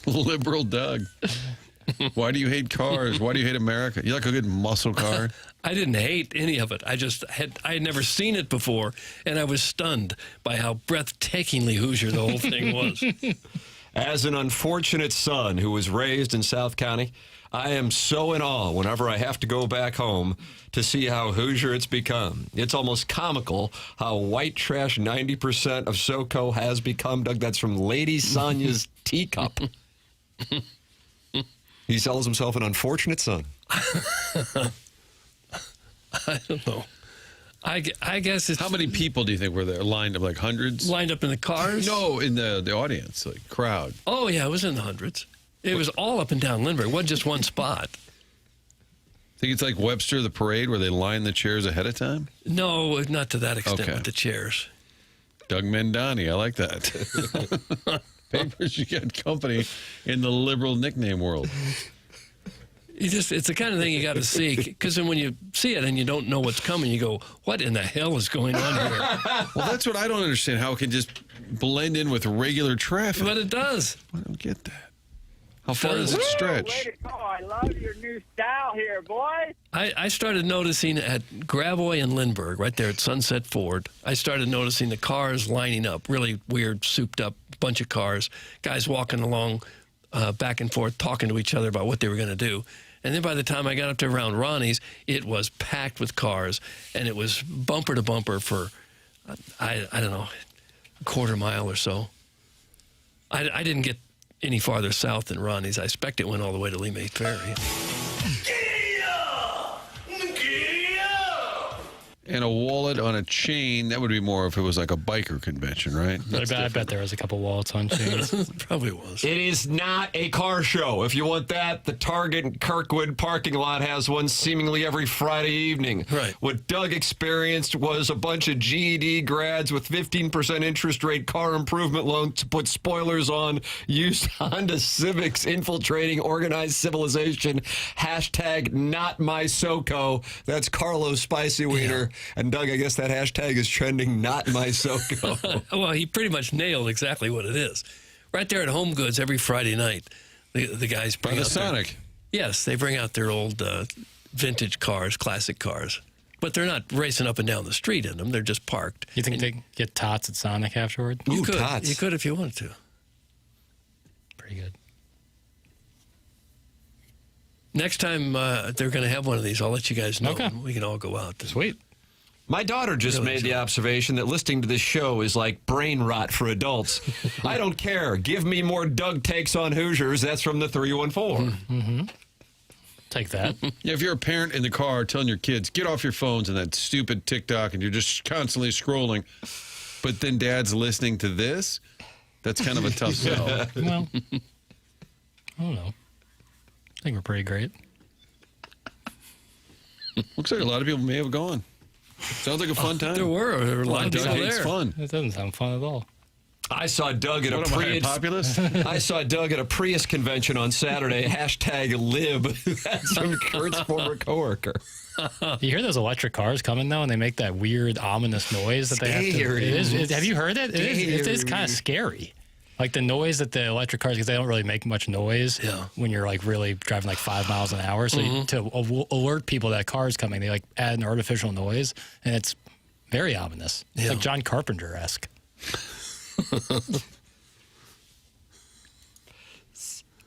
Liberal Doug. Why do you hate cars? Why do you hate America? You like a good muscle car? I didn't hate any of it. I had never seen it before, and I was stunned by how breathtakingly Hoosier the whole thing was. As an unfortunate son who was raised in South County, I am so in awe whenever I have to go back home to see how Hoosier it's become. It's almost comical how white trash 90% of SoCo has become. Doug, that's from Lady Sonia's teacup. He sells himself an unfortunate son. I don't know. I guess it's... How many people do you think were there? Lined up, like hundreds? Lined up in the cars? No, in the audience, like crowd. Oh, yeah, it was in the hundreds. It was all up and down Lindbergh. It wasn't just one spot. Think it's like Webster the Parade where they line the chairs ahead of time? No, not to that extent Okay. with the chairs. Doug Mendani, I like that. Papers, you got company in the liberal nickname world. It's the kind of thing you got to see, because then when you see it and you don't know what's coming, you go, what in the hell is going on here? Well, that's what I don't understand, how it can just blend in with regular traffic. But it does. I don't get that. How far does it stretch? Way to go. I love your new style here, boys. I started noticing at Gravois and Lindbergh, right there at Sunset Ford, I started noticing the cars lining up, really weird, souped up bunch of cars, guys walking along back and forth, talking to each other about what they were going to do. And then by the time I got up to around Ronnie's, it was packed with cars, and it was bumper to bumper for, I don't know, a quarter mile or so. I didn't get any farther south than Ronnie's. I expect it went all the way to Lee May Ferry. And a wallet on a chain, that would be more if it was like a biker convention, right? I bet there was a couple wallets on chains. Probably was. It is not a car show. If you want that, the Target Kirkwood parking lot has one seemingly every Friday evening. Right. What Doug experienced was a bunch of GED grads with 15% interest rate car improvement loans to put spoilers on used Honda Civics infiltrating organized civilization. Hashtag not my SoCo. That's Carlos Spicy Wiener. And Doug, I guess that hashtag is trending not my SoCo. Well, he pretty much nailed exactly what it is. Right there at Home Goods every Friday night, the guys bring By the out Sonic. Yes, they bring out their old vintage cars, classic cars. But they're not racing up and down the street in them. They're just parked. You think they get tots at Sonic afterward? You Ooh, could. tots. You could if you wanted to. Pretty good. Next time they're going to have one of these, I'll let you guys know. Okay. We can all go out. Sweet. My daughter just made the observation that listening to this show is like brain rot for adults. I don't care. Give me more Doug takes on Hoosiers. That's from the 314. Mm-hmm. Take that. Yeah, if you're a parent in the car telling your kids, get off your phones and that stupid TikTok, and you're just constantly scrolling, but then dad's listening to this, that's kind of a tough sell. Well, I don't know. I think we're pretty great. Looks like a lot of people may have gone. Sounds like a fun time. There were a lot of Doug people hates there. fun. It doesn't sound fun at all. I saw Doug at What a am I, a Prius. populist? I saw Doug at a Prius convention on Saturday. Hashtag lib. That's from Kurt's former coworker. You hear those electric cars coming though, and they make that weird ominous noise that they have to. Scary. Have you heard it? It is Scary. kind of scary. Like the noise that the electric cars, because they don't really make much noise when you're like really driving like 5 miles an hour. So to alert people that a car is coming, they like add an artificial noise, and it's very ominous. It's like John Carpenter-esque.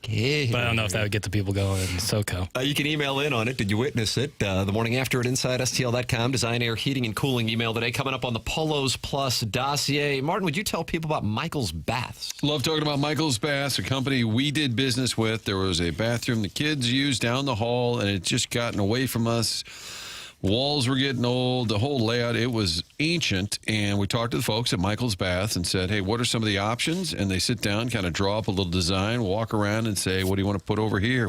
But I don't know if that would get the people going in SoCo. You can email in on it. Did you witness it? The morning after at InsideSTL.com. Design, air, heating, and cooling email today. Coming up on the Polos Plus dossier. Martin, would you tell people about Michael's Baths? Love talking about Michael's Baths, a company we did business with. There was a bathroom the kids used down the hall, and it just gotten away from us. Walls were getting old. The whole layout, it was ancient. And we talked to the folks at Michael's Baths and said, hey, what are some of the options? And they sit down, kind of draw up a little design, walk around and say, what do you want to put over here?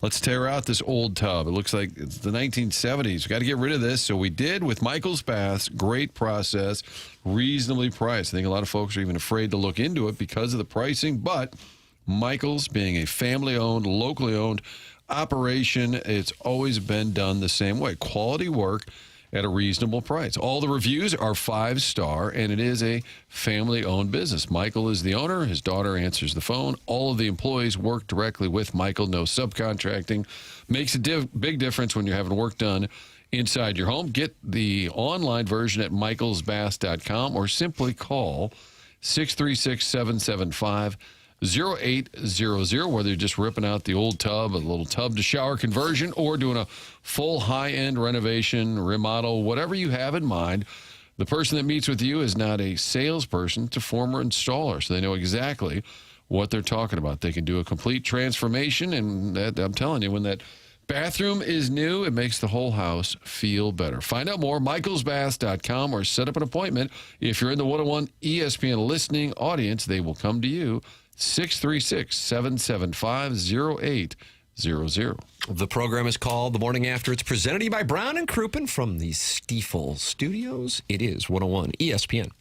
Let's tear out this old tub. It looks like it's the 1970s. We got to get rid of this. So we did with Michael's Baths. Great process, reasonably priced. I think a lot of folks are even afraid to look into it because of the pricing. But Michael's, being a family-owned, locally owned operation, it's always been done the same way. Quality work at a reasonable price. All the reviews are 5-star, and it is a family-owned business. Michael is the owner. His daughter answers the phone. All of the employees work directly with Michael. No subcontracting. Makes a big difference when you're having work done inside your home. Get the online version at michaelsbass.com or simply call 636-775-0800, whether you're just ripping out the old tub, a little tub to shower conversion, or doing a full high-end renovation, remodel, whatever you have in mind. The person that meets with you is not a salesperson, it's a former installer, so they know exactly what they're talking about. They can do a complete transformation, and I'm telling you, when that bathroom is new, it makes the whole house feel better. Find out more, michaelsbass.com, or set up an appointment. If you're in the 101 ESPN listening audience, they will come to you. 636-775-0800. The program is called The Morning After. It's presented to you by Brown and Crouppen from the Stiefel Studios. It is 101 ESPN.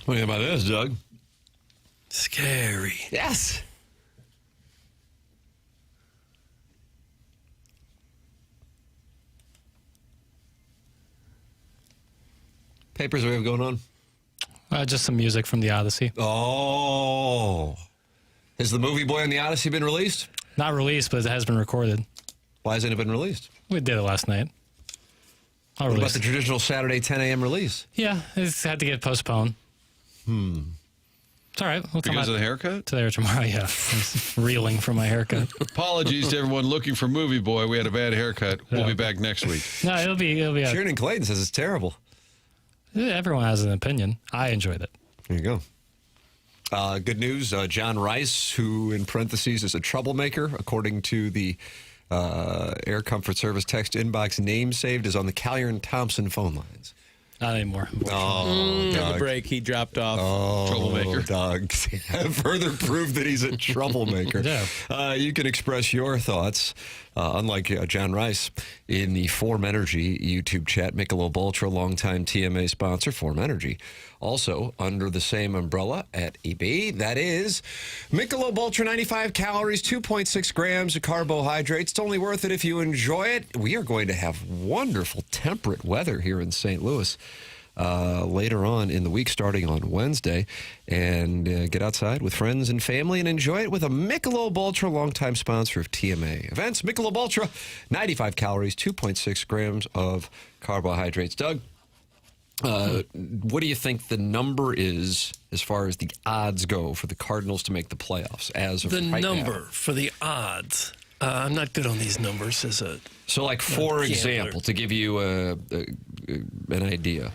What do you think about this, Doug? Scary. Yes. Papers we have going on? Just some music from the Odyssey. Oh. Has the movie Boy on the Odyssey been released? Not released, but it has been recorded. Why hasn't it been released? We did it last night. What about the traditional Saturday 10 a.m. release? Yeah, it's had to get postponed. It's all right. We'll come Because out of the haircut? to there tomorrow, yeah. I was reeling from my haircut. Apologies to everyone looking for Movie Boy. We had a bad haircut. We'll be back next week. No, it'll be Sheridan Clayton says it's terrible. Everyone has an opinion. I enjoyed it. There you go. Good news. John Rice, who in parentheses is a troublemaker, according to the Air Comfort Service text inbox, name saved is on the Callier Thompson phone lines. Not anymore. Oh, Took Doug. a break. He dropped off. Oh, Troublemaker. Doug. Further proof that he's a troublemaker. Yeah. You can express your thoughts, unlike John Rice, in the Form Energy YouTube chat. Michelob Ultra, longtime TMA sponsor, Form Energy. Also, under the same umbrella at EB, that is Michelob Ultra, 95 calories, 2.6 grams of carbohydrates. It's only worth it if you enjoy it. We are going to have wonderful temperate weather here in St. Louis later on in the week, starting on Wednesday, and get outside with friends and family and enjoy it with a Michelob Ultra, longtime sponsor of TMA events. Michelob Ultra, 95 calories, 2.6 grams of carbohydrates. Doug, what do you think the number is as far as the odds go for the Cardinals to make the playoffs as of The right now? number for the odds. I'm not good on these numbers as a. So, like, for gambler. example, to give you an idea,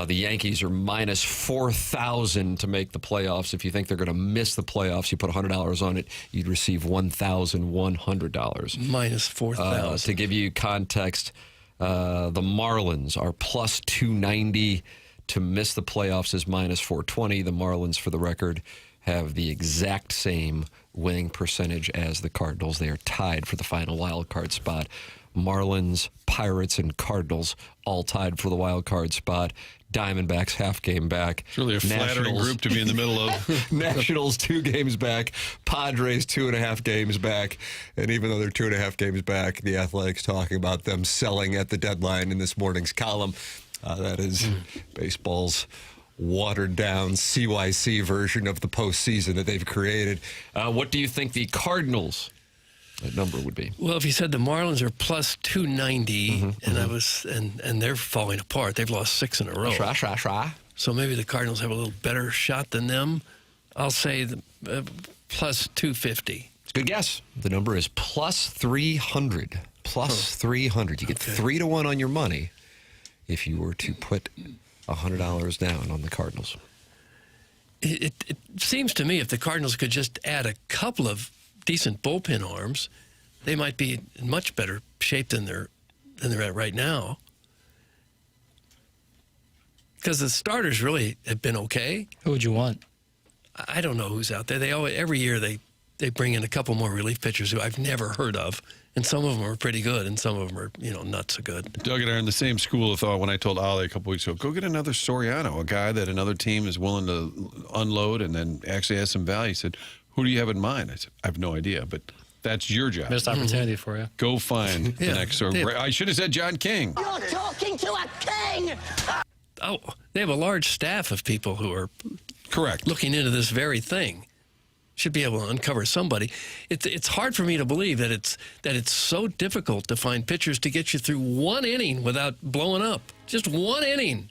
the Yankees are minus 4,000 to make the playoffs. If you think they're going to miss the playoffs, you put $100 on it, you'd receive $1,100. Minus 4,000. To give you context, the Marlins are plus 290. To miss the playoffs is minus 420. The Marlins, for the record, have the exact same winning percentage as the Cardinals. They are tied for the final wild card spot. Marlins, Pirates, and Cardinals all tied for the wild card spot. Diamondbacks half game back. It's really a flattering group to be in the middle of. Nationals 2 games back. Padres 2.5 games back. And even though they're 2.5 games back, the Athletics talking about them selling at the deadline in this morning's column. That is baseball's watered down CYC version of the postseason that they've created. What do you think the Cardinals' number would be? Well, if you said the Marlins are plus 290, and they're falling apart, they've lost 6 in a row. So maybe the Cardinals have a little better shot than them. I'll say plus 250. It's a good guess. The number is plus 300. Plus 300. You get 3-1 on your money if you were to put $100 down on the Cardinals. It seems to me if the Cardinals could just add a couple of decent bullpen arms, they might be in much better shape than they're at right now. Because the starters really have been okay. Who would you want? I don't know who's out there. Every year they bring in a couple more relief pitchers who I've never heard of, and some of them are pretty good, and some of them are not so good. Doug and I are in the same school of thought when I told Ollie a couple weeks ago, go get another Soriano, a guy that another team is willing to unload and then actually has some value. He said, who do you have in mind? I said, I have no idea, but that's your job. Missed opportunity for you. Go find the next Soriano. I should have said John King. You're talking to a king! Oh, they have a large staff of people who are correct looking into this very thing. Should be able to uncover somebody. It's hard for me to believe that it's so difficult to find pitchers to get you through one inning without blowing up. Just one inning.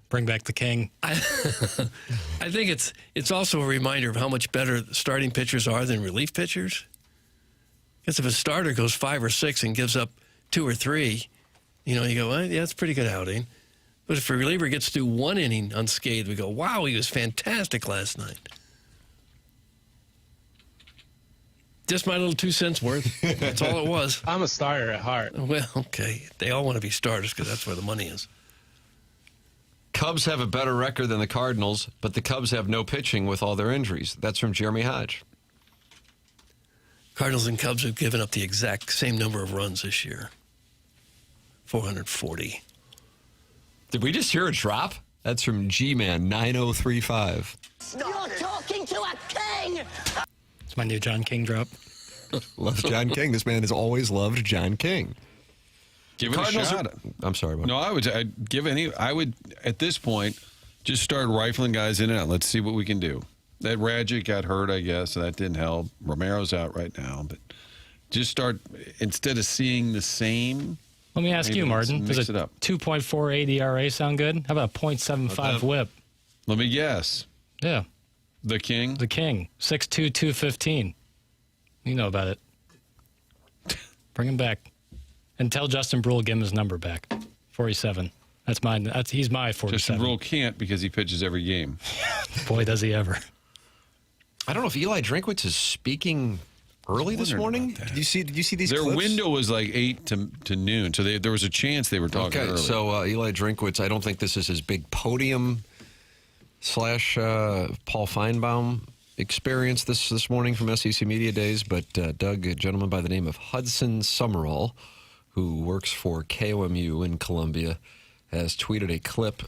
Bring back the king. I think it's also a reminder of how much better starting pitchers are than relief pitchers. Because if a starter goes 5 or 6 and gives up 2 or 3, you go, well, yeah, that's a pretty good outing. But if a reliever gets through one inning unscathed, we go, wow, he was fantastic last night. Just my little 2 cents worth. That's all it was. I'm a starter at heart. Well, okay. They all want to be starters because that's where the money is. Cubs have a better record than the Cardinals, but the Cubs have no pitching with all their injuries. That's from Jeremy Hodge. Cardinals and Cubs have given up the exact same number of runs this year. 440. Did we just hear a drop? That's from G-Man 9035. You're talking to a king! It's my new John King drop. Loves John King. This man has always loved John King. Give it a shot. I'm sorry. No, I would at this point just start rifling guys in and out. Let's see what we can do. That Radjic got hurt, I guess, so that didn't help. Romero's out right now, but just start instead of seeing the same. Let me ask you, Martin. Does it a up. 2.48 ERA sound good? How about a .75 whip? Let me guess. Yeah. The King? The King. 6'2", 215. You know about it. Bring him back. And tell Justin Brule, give him his number back. 47. That's mine. He's my 47. Justin Brule can't because he pitches every game. Boy, does he ever. I don't know if Eli Drinkwitz is speaking early this morning. Did you see these Their clips? window was like 8 to noon, so there was a chance they were talking Okay, early. so Eli Drinkwitz, I don't think this is his big podium / Paul Feinbaum experience this morning from SEC Media Days, but Doug, a gentleman by the name of Hudson Summerall, who works for KOMU in Columbia, has tweeted a clip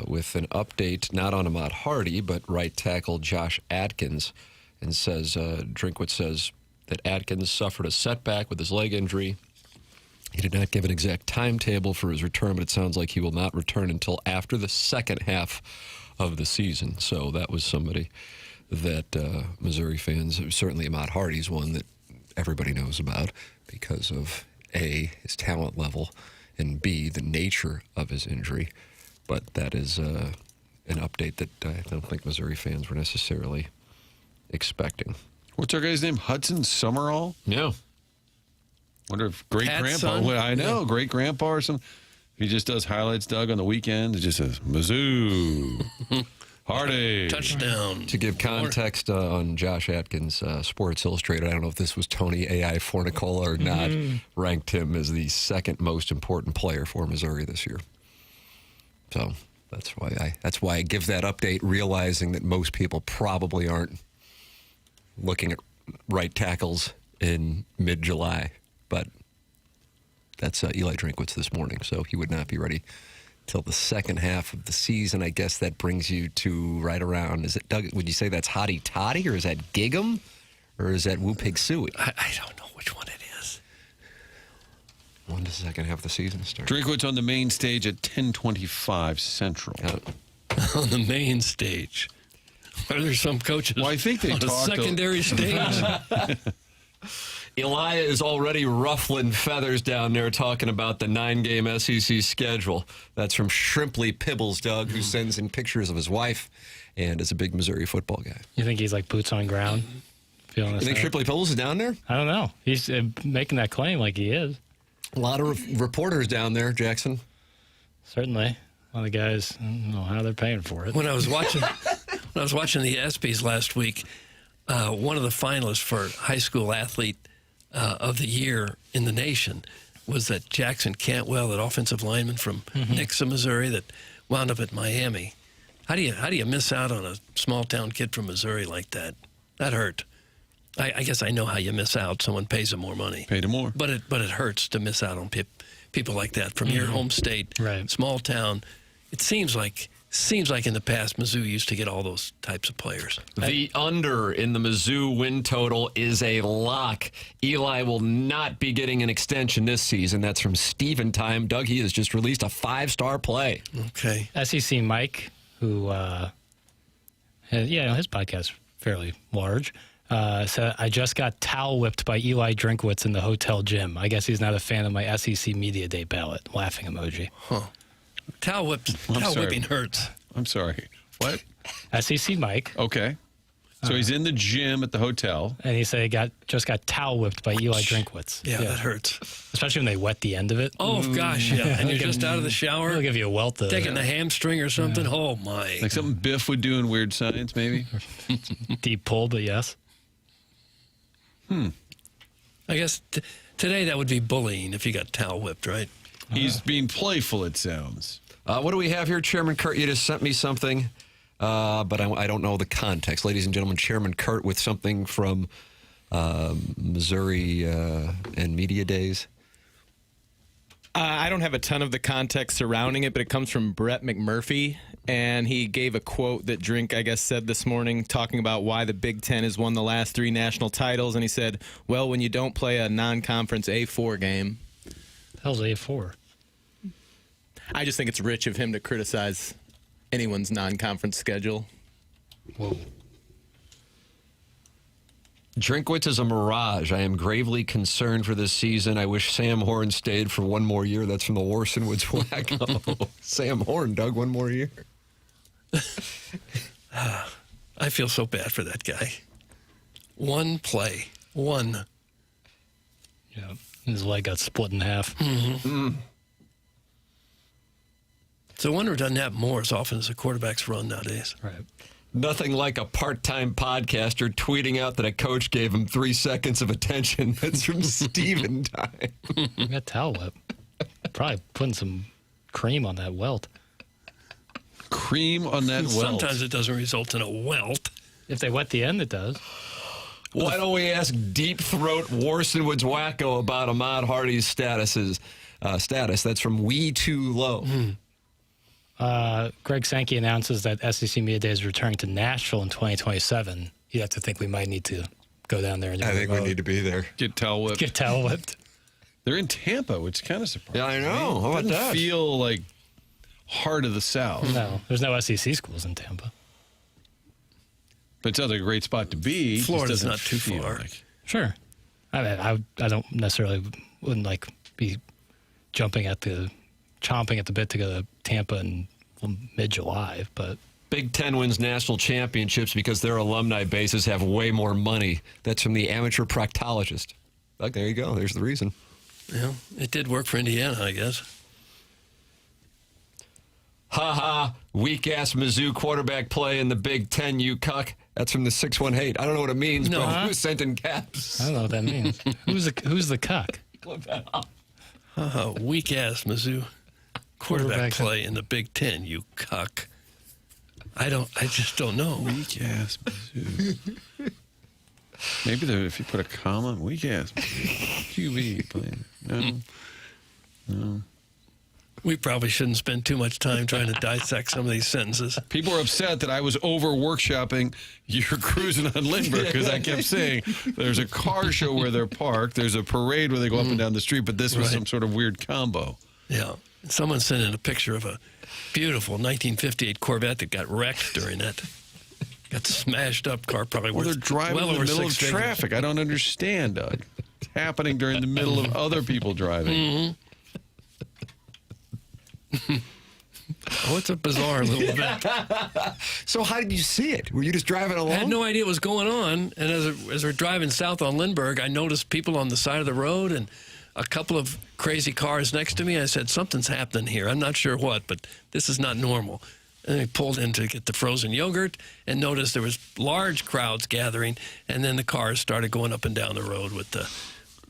with an update, not on Ahmad Hardy, but right tackle Josh Atkins, and says, Drinkwitz says that Atkins suffered a setback with his leg injury. He did not give an exact timetable for his return, but it sounds like he will not return until after the second half of the season. So that was somebody that Missouri fans, certainly Ahmad Hardy's one that everybody knows about because of A, his talent level, and B, the nature of his injury. But that is an update that I don't think Missouri fans were necessarily expecting. What's our guy's name? Hudson Summerall? Yeah. Wonder if great-grandpa, son? I know, great-grandpa or something. He just does highlights, Doug, on the weekends. It just says, Mizzou, Hardy. Touchdown. To give context on Josh Atkins, Sports Illustrated, I don't know if this was Tony A.I. Fornicola or not, ranked him as the second most important player for Missouri this year. So that's why I give that update, realizing that most people probably aren't looking at right tackles in mid-July. But that's Eli Drinkwitz this morning, so he would not be ready till the second half of the season. I guess that brings you to right around, is it, Doug, would you say that's Hottie Toddy, or is that Gig'em, or is that Woo Pig Suey? I don't know which one it is. When does the second half of the season start? Drinkwitz on the main stage at 10:25 Central. On the main stage. Are there some coaches I think they on a talked secondary stage? Eli is already ruffling feathers down there talking about the 9-game SEC schedule. That's from Shrimply Pibbles, Doug, who sends in pictures of his wife and is a big Missouri football guy. You think he's like boots on ground? Feeling You think Shrimply Pibbles is down there? I don't know. He's making that claim like he is. A lot of reporters down there, Jackson. Certainly. A lot of guys, I don't know how they're paying for it. When I was watching the ESPYs last week, one of the finalists for high school athlete of the year in the nation was that Jackson Cantwell, that offensive lineman from Nixa, Missouri, that wound up at Miami. How do you miss out on a small town kid from Missouri like that? That hurt. I guess I know how you miss out. Someone pays him more money. Paid him more. But it hurts to miss out on people like that from your home state, small town. It seems like in the past, Mizzou used to get all those types of players. The under in the Mizzou win total is a lock. Eli will not be getting an extension this season. That's from Steven Time. Doug, he has just released a 5-star play. Okay. SEC Mike, who, his podcast is fairly large, said, I just got towel whipped by Eli Drinkwitz in the hotel gym. I guess he's not a fan of my SEC Media Day ballot. Laughing emoji. Huh. Towel whipping hurts. I'm sorry. What? SEC Mike. Okay. So he's in the gym at the hotel. And he said he just got towel whipped by Eli Drinkwitz. Yeah, that hurts. Especially when they wet the end of it. Oh, gosh, yeah. And you're just out of the shower. They'll give you a welt. Taking the hamstring or something. Yeah. Oh, my. Like something Biff would do in Weird Science, maybe? Deep pull, but yes. I guess today that would be bullying if you got towel whipped, right? He's being playful, it sounds. What do we have here, Chairman Kurt? You just sent me something, but I don't know the context. Ladies and gentlemen, Chairman Kurt with something from Missouri and Media Days. I don't have a ton of the context surrounding it, but it comes from Brett McMurphy, and he gave a quote that Drink, I guess, said this morning, talking about why the Big Ten has won the last 3 national titles, and he said, well, when you don't play a non-conference A4 game. The hell's A4? I just think it's rich of him to criticize anyone's non-conference schedule. Whoa. Drinkwitz is a mirage. I am gravely concerned for this season. I wish Sam Horn stayed for one more year. That's from the Warson Woods Wacko. Sam Horn, Doug, one more year. I feel so bad for that guy. One play. One. Yeah. His leg got split in half. It's a wonder it doesn't happen more as often as the quarterbacks run nowadays. Right. Nothing like a part-time podcaster tweeting out that a coach gave him 3 seconds of attention. That's from Steven time. You got towel whip. Probably putting some cream on that welt. Cream on that welt. Sometimes it doesn't result in a welt. If they wet the end, it does. Why don't we ask Deep Throat Warson Woods Wacko about Ahmad Hardy's status? That's from We Too Low. Greg Sankey announces that SEC Media Day is returning to Nashville in 2027. You have to think we might need to go down there. And I think we need to be there. Get towel whipped. Get towel whipped. They're in Tampa, which is kind of surprising. Yeah, I know. How about Doesn't that? feel like heart of the South. No, there's no SEC schools in Tampa. But it sounds like a great spot to be. Just Florida's doesn't not too feel far. like- Sure. I mean, I don't necessarily wouldn't like be chomping at the bit to go to Tampa in mid-July, but Big Ten wins national championships because their alumni bases have way more money. That's from the amateur proctologist. Look, there you go. There's the reason. Yeah, it did work for Indiana, I guess. Ha-ha, weak-ass Mizzou quarterback play in the Big Ten, you cuck. That's from the 618. I don't know what it means, No, but huh? who's sent in caps? I don't know what that means. Who's the cuck? Look that up. Weak-ass Mizzou quarterback play in the Big Ten, you cuck. I just don't know. Weak ass Mizzou. Maybe if you put a comma, weak ass QB playing. No. We probably shouldn't spend too much time trying to dissect some of these sentences. People are upset that I was over workshopping your Cruisin on Lindbergh because I kept saying there's a car show where they're parked, there's a parade where they go up and down the street, but this was some sort of weird combo. Yeah. Someone sent in a picture of a beautiful 1958 Corvette that got wrecked during that. Got smashed up car, probably Well, they're worth driving well in the over middle of 6 figures. traffic. I don't understand, Doug. It's happening during the middle of other people driving. Oh, it's a bizarre little event. So how did you see it? Were you just driving along? I had no idea what was going on, and as we're driving south on Lindbergh, I noticed people on the side of the road and a couple of crazy cars next to me. I said, something's happening here. I'm not sure what, but this is not normal. And I pulled in to get the frozen yogurt and noticed there was large crowds gathering, and then the cars started going up and down the road with the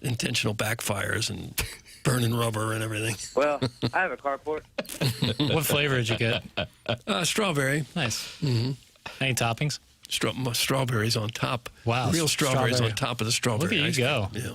intentional backfires and burning rubber and everything. Well, I have a carport. What flavor did you get? Strawberry. Nice. Mm-hmm. Any toppings? Strawberries on top. Wow. Real strawberries Strawberry. on top of the strawberry. Look at you ice go. cream. Yeah.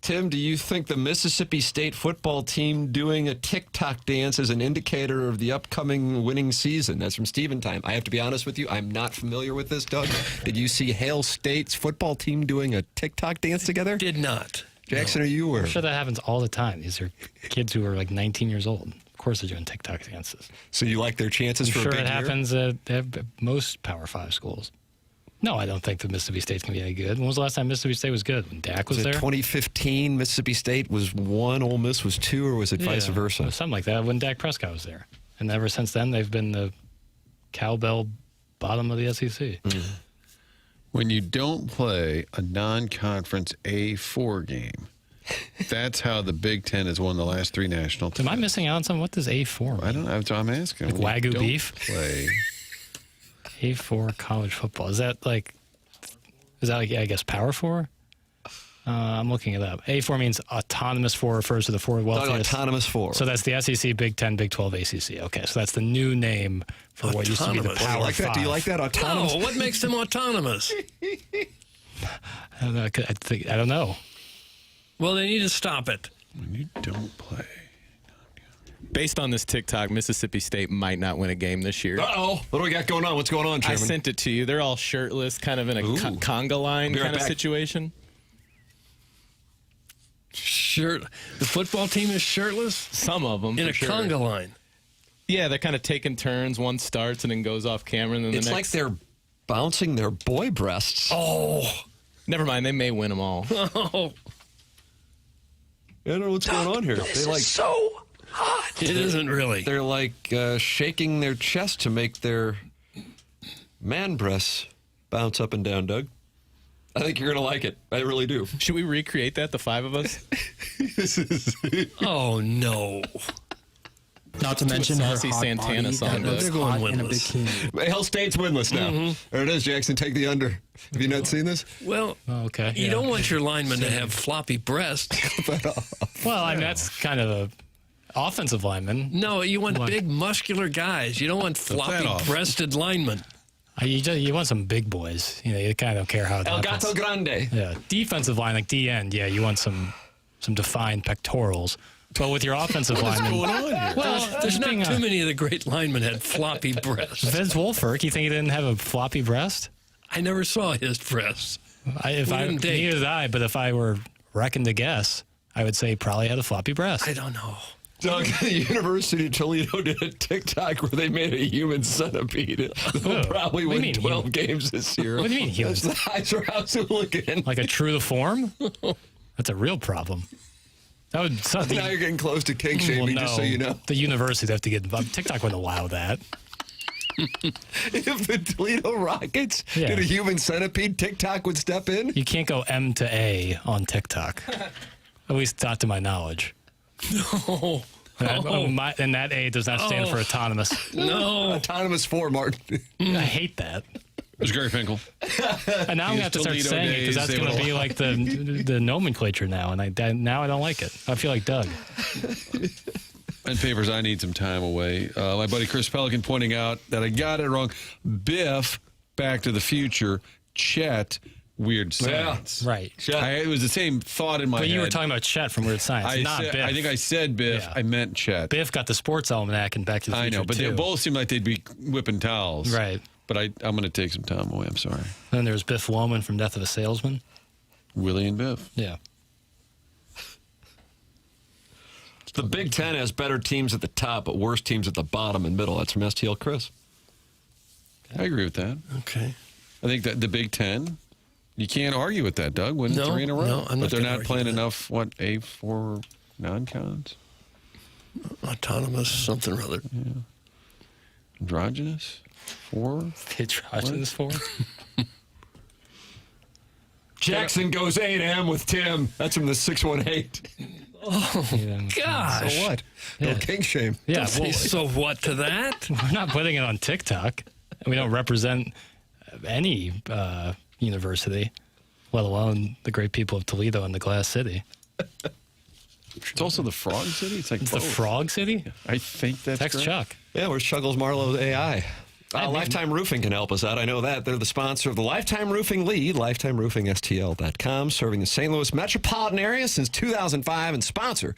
Tim, do you think the Mississippi State football team doing a TikTok dance is an indicator of the upcoming winning season? That's from Steven time. I have to be honest with you, I'm not familiar with this, Doug. Did you see Hale State's football team doing a TikTok dance together? Did not. Jackson, are you aware? I'm sure that happens all the time. These are kids who are like 19 years old. Of course they're doing TikTok dances. So you like their chances I'm for sure a big it year? happens at most Power 5 schools. No, I don't think that Mississippi State's going to be any good. When was the last time Mississippi State was good? When Dak was Was it there? 2015, Mississippi State was 1, Ole Miss was 2, or was it vice versa? Something like that when Dak Prescott was there. And ever since then, they've been the cowbell bottom of the SEC. When you don't play a non-conference A4 game, that's how the Big Ten has won the last 3 national titles. Am I missing out on something? What does A4 mean? I don't know. That's what I'm asking. Like When you Wagyu don't beef? Play. A4 college football. Is that like, I guess, Power 4? I'm looking it up. A4 means autonomous 4, refers to the 4 wealthiest. Autonomous 4. So that's the SEC, Big 10, Big 12, ACC. Okay, so that's the new name for what used to be the Autonomous. Power Do you like 5. that? Do you like that? Autonomous? No, what makes them autonomous? I don't know. I don't know. Well, they need to stop it. When you don't play. Based on this TikTok, Mississippi State might not win a game this year. Uh-oh. What do we got going on? What's going on, I Chairman? sent it to you. They're all shirtless, kind of in a conga line Be right kind of back. situation. The football team is shirtless? Some of them. In for a sure. conga line. Yeah, they're kind of taking turns. One starts and then goes off camera. And then It's the like next... they're bouncing their boy breasts. Oh. Never mind. They may win them all. Oh. I don't know what's going on here. This They like is so hot. It isn't really. They're like shaking their chest to make their man breasts bounce up and down, Doug. I think you're going to like it. I really do. Should we recreate that, the five of us? Oh, no. Not to mention her Saucy hot Santana body song, that Doug. looks They're going hot in a winless. bikini. Hell State's winless now. There it is, Jackson. Take the under. Have you not seen this? Well, Okay. you don't want your lineman to have floppy breasts. Well, I mean, that's kind of a offensive lineman. No, you want big, muscular guys. You don't want floppy-breasted linemen. You want some big boys. You know, you kind of don't care how it El happens. Gato Grande. Yeah, defensive line, like D-end, yeah, you want some defined pectorals. But with your offensive lineman... What's going on here? Well, there's not being too many of the great linemen had floppy breasts. Vince Wilfork, you think he didn't have a floppy breast? I never saw his breasts. Neither did I, but if I were reckoned to guess, I would say he probably had a floppy breast. I don't know. Doug, the University of Toledo did a TikTok where they made a human centipede. They'll probably What do you win mean 12 games this year. What do you mean human? That's the Heiser House hooligan. Like a true to form? That's a real problem. That would Now you're getting close to kink shaming, just so you know. The university would have to get involved. TikTok wouldn't allow that. If the Toledo Rockets did a human centipede, TikTok would step in? You can't go M to A on TikTok. At least not to my knowledge. No. And that A does not stand for autonomous. No. Autonomous 4, Martin. I hate that. It was Gary Finkel. And now I'm going to have to start Toledo saying it because days, that's they going to would be like the nomenclature now. And now I don't like it. I feel like Doug. And Papers, I need some time away. My buddy Chris Pelican pointing out that I got it wrong. Biff, Back to the Future, Chet, Weird Science. Right. It was the same thought in my head. But you were talking about Chet from Weird Science, not Biff. I think I said Biff. Yeah. I meant Chet. Biff got the sports almanac and Back to the Future, I know, but too. they both seem like they'd be whipping towels. Right. But I'm going to take some time away. I'm sorry. Then there's Biff Loman from Death of a Salesman. Willie and Biff. Yeah. The Big Ten has better teams at the top, but worse teams at the bottom and middle. That's from STL Chris. I agree with that. Okay. I think that the Big Ten, you can't argue with that, Doug. Winning 3 in a row. no, I'm not but they're gonna not argue playing with that. enough, A4 non-cons? Autonomous something or other. Yeah. Androgynous? 4? Androgynous 4? Jackson goes 8 a.m. with Tim. That's from the 618. Oh, gosh. So what? No kink shame. Yeah, Don't say so what to that? We're not putting it on TikTok. We don't represent any university, let alone the great people of Toledo and the Glass City. It's also the Frog City? It's like It's the both. Frog City? I think that's Text correct. Chuck. Yeah, where's Chuggles Marlowe's AI? Lifetime Roofing can help us out. I know that. They're the sponsor of the Lifetime Roofing Lead, lifetimeroofingstl.com, serving the St. Louis metropolitan area since 2005 and sponsor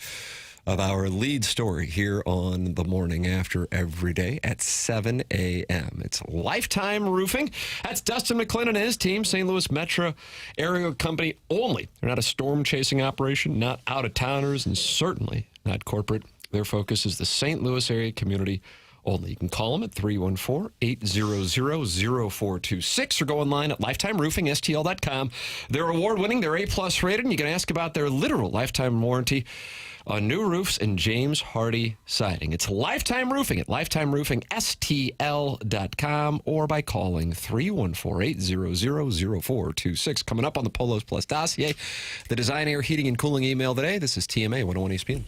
of our lead story here on the Morning After every day at 7 a.m. It's Lifetime Roofing. That's Dustin McClellan and his team, St. Louis Metro area company only. They're not a storm-chasing operation, not out-of-towners, and certainly not corporate. Their focus is the St. Louis area community only. You can call them at 314-800-0426 or go online at lifetimeroofingstl.com. They're award-winning. They're A-plus rated, and you can ask about their literal lifetime warranty on new roofs and James Hardy siding. It's Lifetime Roofing at lifetimeroofingstl.com or by calling 314-800-0426. Coming up on the Polos Plus dossier, the Design, Air, Heating, and Cooling email today. This is TMA 101 ESPN.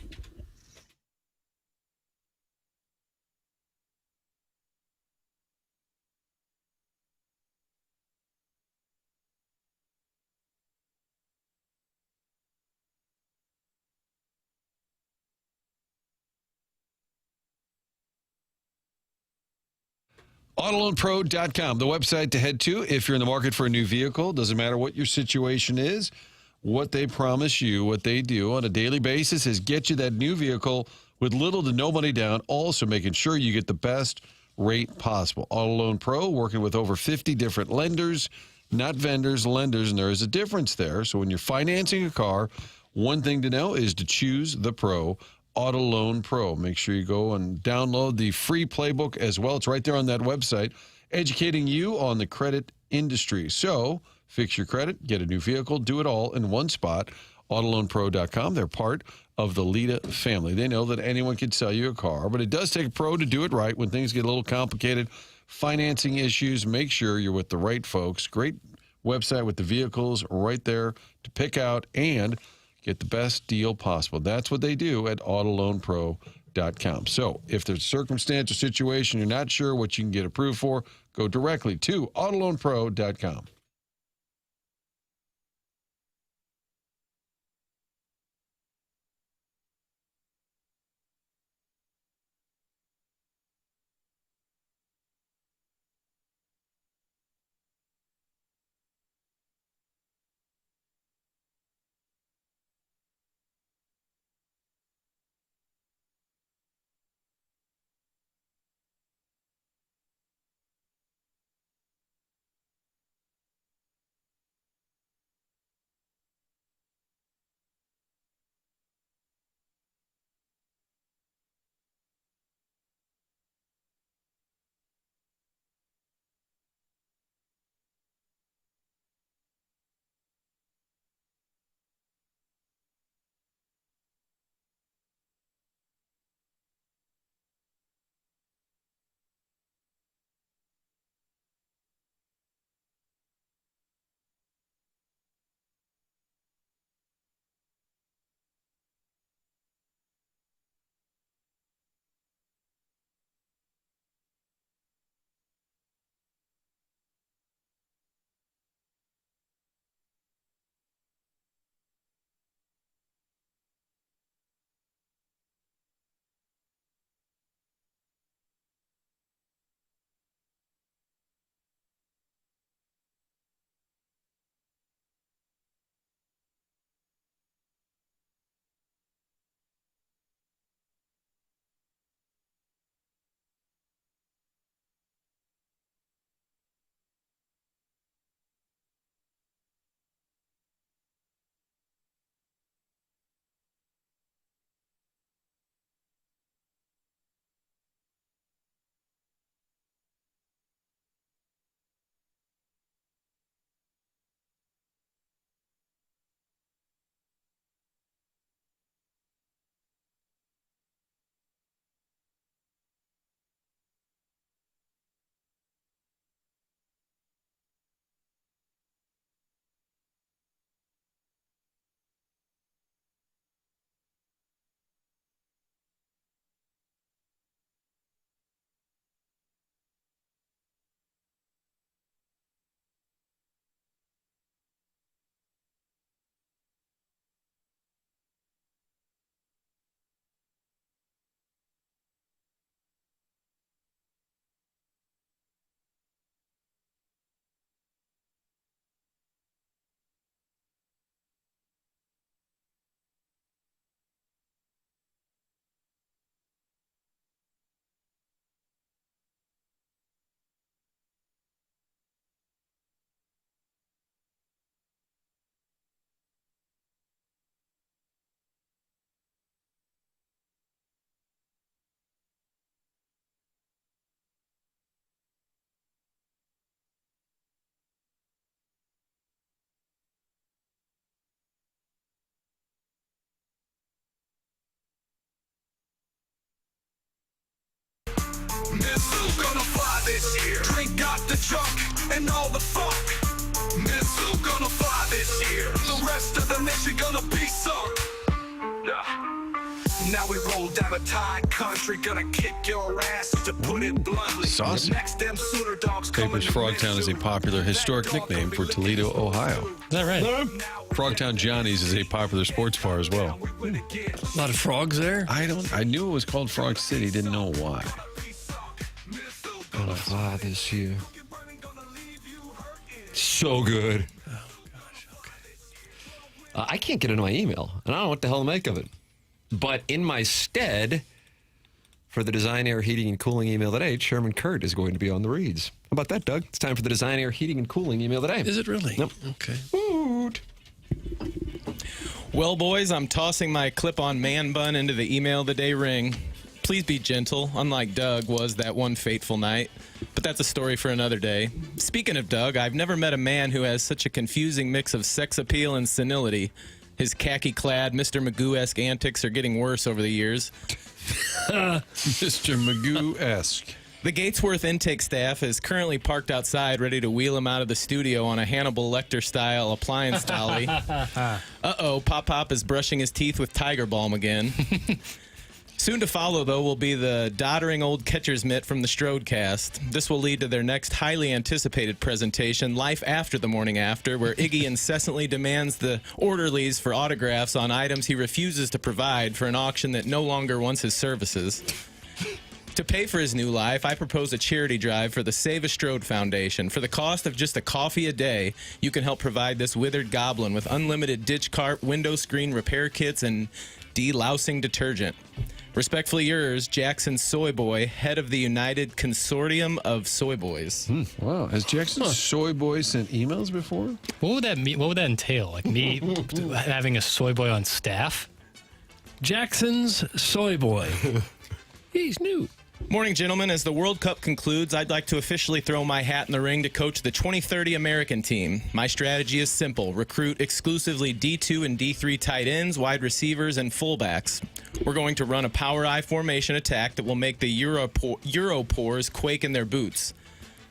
AutoLoanPro.com, the website to head to if you're in the market for a new vehicle. Doesn't matter what your situation is, what they promise you, what they do on a daily basis is get you that new vehicle with little to no money down, also making sure you get the best rate possible. Auto Loan Pro, working with over 50 different lenders, not vendors, lenders, and there is a difference there. So when you're financing a car, one thing to know is to choose the pro. Auto Loan Pro. Make sure you go and download the free playbook as well. It's right there on that website, educating you on the credit industry. So fix your credit, get a new vehicle, do it all in one spot. AutoLoanPro.com. They're part of the Lita family. They know that anyone can sell you a car, but it does take a pro to do it right. When things get a little complicated, financing issues, make sure you're with the right folks. Great website with the vehicles right there to pick out and get the best deal possible. That's what they do at autoloanpro.com. So if there's a circumstance or situation you're not sure what you can get approved for, go directly to autoloanpro.com. Missile gonna fly this year. Drink got the junk and all the funk. Missile gonna fly this year. The rest of the nation gonna be sunk. Now we roll down a tide country, gonna kick your ass to put it bluntly. Saucy. Next, them Sooner dogs Papers Frogtown is a popular historic nickname for Toledo, Ohio. Is that right? Frogtown Johnny's is a popular sports bar as well. A lot of frogs there? I knew it was called Frog City, didn't know why. Gonna fly this year. So good. Oh, gosh, okay. I can't get into my email, and I don't know what the hell to make of it. But in my stead, for the Design, Air, Heating, and Cooling email today, Chairman Kurt is going to be on the reads. How about that, Doug? It's time for the Design, Air, Heating, and Cooling email today. Is it really? Yep. Okay. Woot. Well, boys, I'm tossing my clip-on man bun into the email of the day ring. Please be gentle, unlike Doug was that one fateful night. But that's a story for another day. Speaking of Doug, I've never met a man who has such a confusing mix of sex appeal and senility His khaki-clad Mr. Magoo-esque antics are getting worse over the years. Mr. Magoo-esque. The Gatesworth intake staff is currently parked outside, ready to wheel him out of the studio on a Hannibal Lecter-style appliance dolly. Uh-oh, Pop-Pop is brushing his teeth with Tiger Balm again. Soon to follow, though, will be the doddering old catcher's mitt from the Strodecast. This will lead to their next highly anticipated presentation, Life After the Morning After, where Iggy incessantly demands the orderlies for autographs on items he refuses to provide for an auction that no longer wants his services. To pay for his new life, I propose a charity drive for the Save a Strode Foundation. For the cost of just a coffee a day, you can help provide this withered goblin with unlimited ditch cart, window screen repair kits, and delousing detergent. Respectfully yours, Jackson Soy Boy, head of the United Consortium of Soy Boys. Wow. Has Jackson Soy Boy sent emails before? What would that mean? What would that entail? Like me having a soy boy on staff? Jackson's Soy Boy. He's new. Morning, gentlemen. As the World Cup concludes, I'd like to officially throw my hat in the ring to coach the 2030 American team. My strategy is simple. Recruit exclusively D2 and D3 tight ends, wide receivers, and fullbacks. We're going to run a power I formation attack that will make the Europores quake in their boots.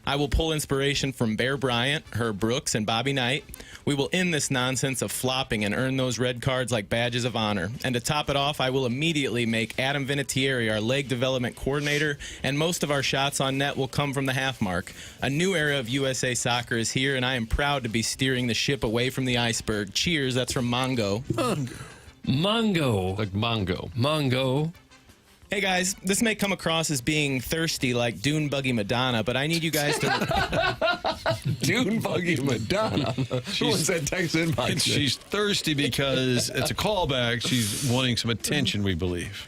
I will pull inspiration from Bear Bryant, Herb Brooks, and Bobby Knight. We will end this nonsense of flopping and earn those red cards like badges of honor. And to top it off, I will immediately make Adam Vinatieri our leg development coordinator, and most of our shots on net will come from the half mark. A new era of USA soccer is here, and I am proud to be steering the ship away from the iceberg. Cheers, that's from Mongo. Mongo. Like Mongo. Mongo. Hey guys, this may come across as being thirsty like Dune Buggy Madonna, but I need you guys to... Dune Buggy Madonna? Who was that text inbox? She's thirsty because it's a callback. She's wanting some attention, we believe.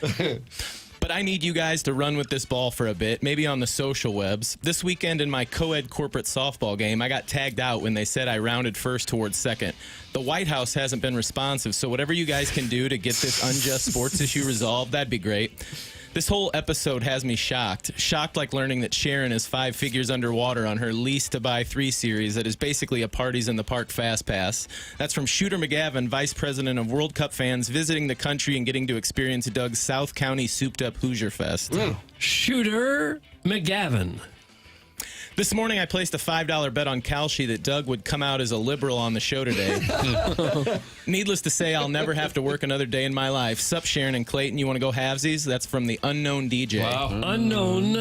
But I need you guys to run with this ball for a bit, maybe on the social webs. This weekend in my co-ed corporate softball game, I got tagged out when they said I rounded first towards second. The White House hasn't been responsive, so whatever you guys can do to get this unjust sports issue resolved, that'd be great. This whole episode has me shocked. Shocked like learning that Sharon is 5 figures underwater on her lease to buy 3 series that is basically a Parties in the Park Fast Pass. That's from Shooter McGavin, Vice President of World Cup fans, visiting the country and getting to experience Doug's South County Souped Up Hoosier Fest. Shooter McGavin. This morning, I placed a $5 bet on Kalshi that Doug would come out as a liberal on the show today. Needless to say, I'll never have to work another day in my life. Sup, Sharon and Clayton, you want to go halvesies? That's from the Unknown DJ. Wow. Unknown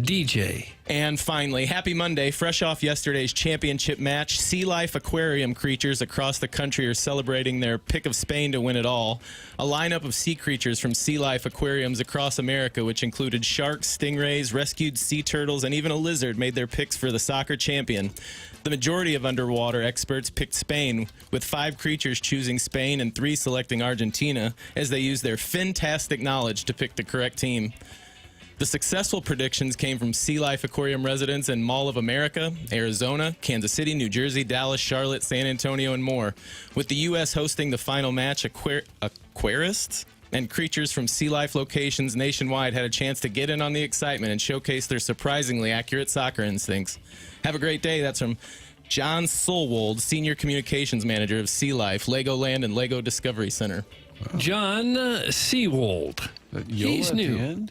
DJ. And finally, happy Monday. Fresh off yesterday's championship match, sea life aquarium creatures across the country are celebrating their pick of Spain to win it all. A lineup of sea creatures from sea life aquariums across America, which included sharks, stingrays, rescued sea turtles, and even a lizard, made their picks for the soccer champion. The majority of underwater experts picked Spain, with 5 creatures choosing Spain and 3 selecting Argentina, as they used their fantastic knowledge to pick the correct team. The successful predictions came from Sea Life Aquarium residents in Mall of America, Arizona, Kansas City, New Jersey, Dallas, Charlotte, San Antonio, and more. With the U.S. hosting the final match, aquarists and creatures from Sea Life locations nationwide had a chance to get in on the excitement and showcase their surprisingly accurate soccer instincts. Have a great day. That's from John Solwold, Senior Communications Manager of Sea Life, Legoland, and Lego Discovery Center. Wow. John Seawold. He's new.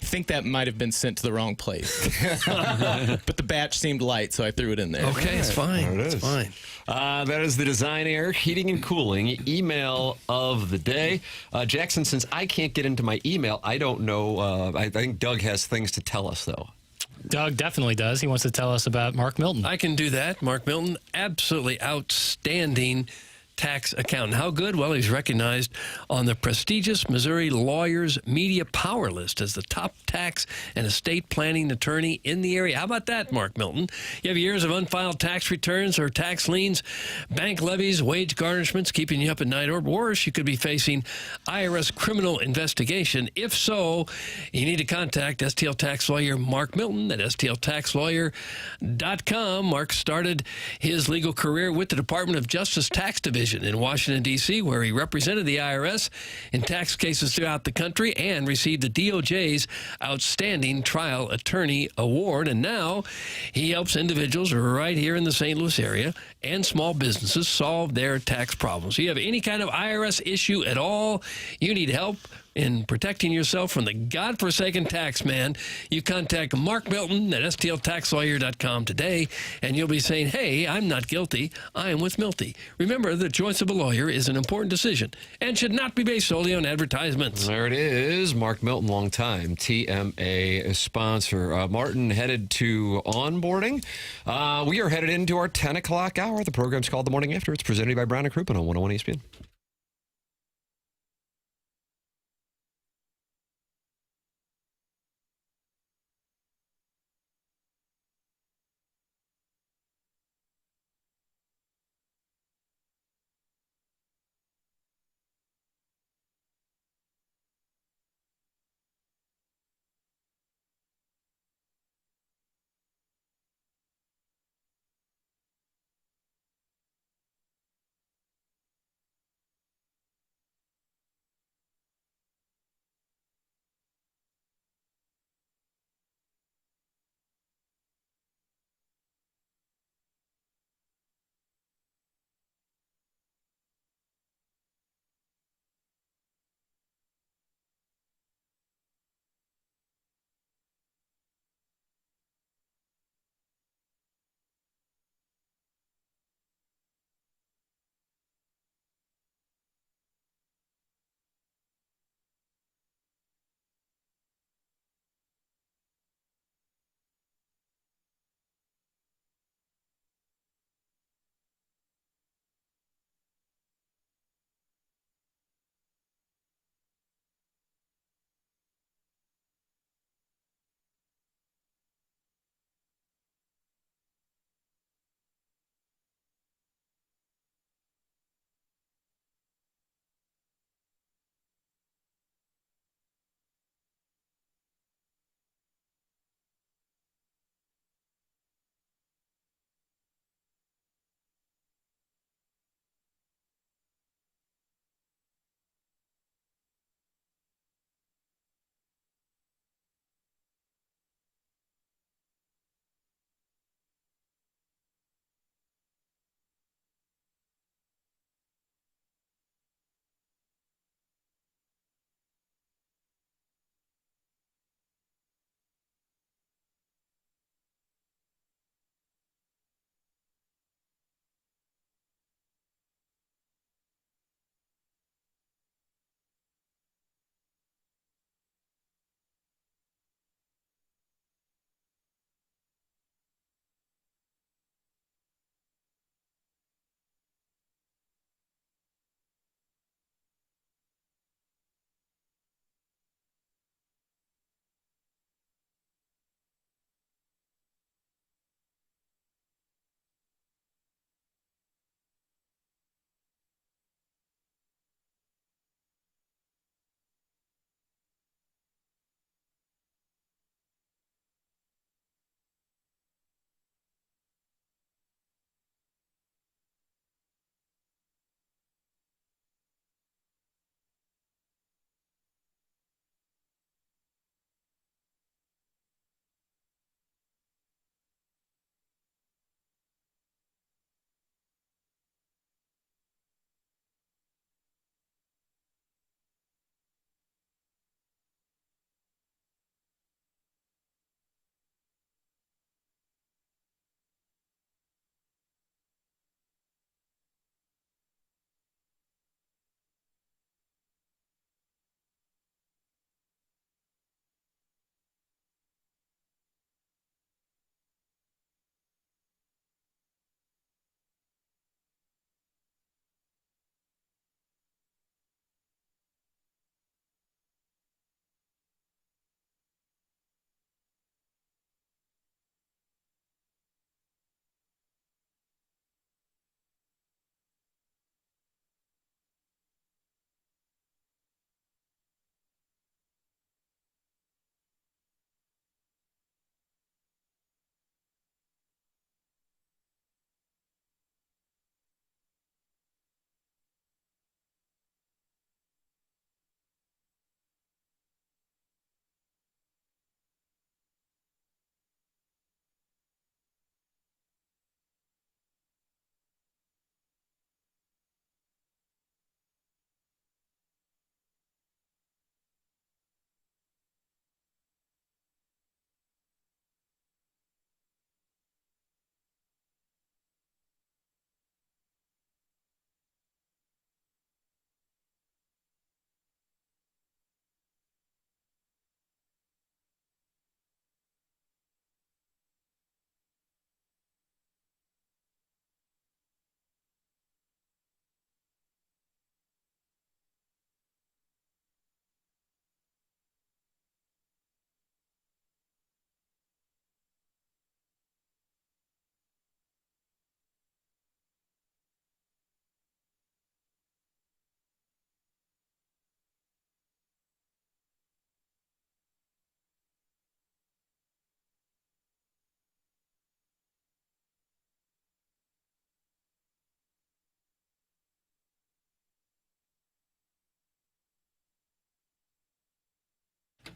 I think that might have been sent to the wrong place. But the batch seemed light, so I threw it in there. Okay, it's fine. It's fine. That is the Design Air Heating and Cooling email of the day. Jackson, since I can't get into my email, I don't know. I think Doug has things to tell us, though. Doug definitely does. He wants to tell us about Mark Milton. I can do that. Mark Milton, absolutely outstanding tax accountant. How good? Well, he's recognized on the prestigious Missouri Lawyers Media Power List as the top tax and estate planning attorney in the area. How about that, Mark Milton? You have years of unfiled tax returns or tax liens, bank levies, wage garnishments keeping you up at night, or worse, you could be facing IRS criminal investigation. If so, you need to contact STL tax lawyer Mark Milton at stltaxlawyer.com. Mark started his legal career with the Department of Justice Tax Division Division in Washington, D.C., where he represented the IRS in tax cases throughout the country and received the DOJ's Outstanding Trial Attorney Award. And now he helps individuals right here in the St. Louis area and small businesses solve their tax problems. If you have any kind of IRS issue at all, you need help in protecting yourself from the godforsaken tax man, you contact Mark Milton at stltaxlawyer.com today, and you'll be saying, hey, I'm not guilty, I am with Milty. Remember, the choice of a lawyer is an important decision and should not be based solely on advertisements. There it is. Mark Milton, long-time TMA sponsor. Martin headed to onboarding. We are headed into our 10 o'clock hour. The program's called The Morning After. It's presented by Brown & Crouppen on 101 ESPN.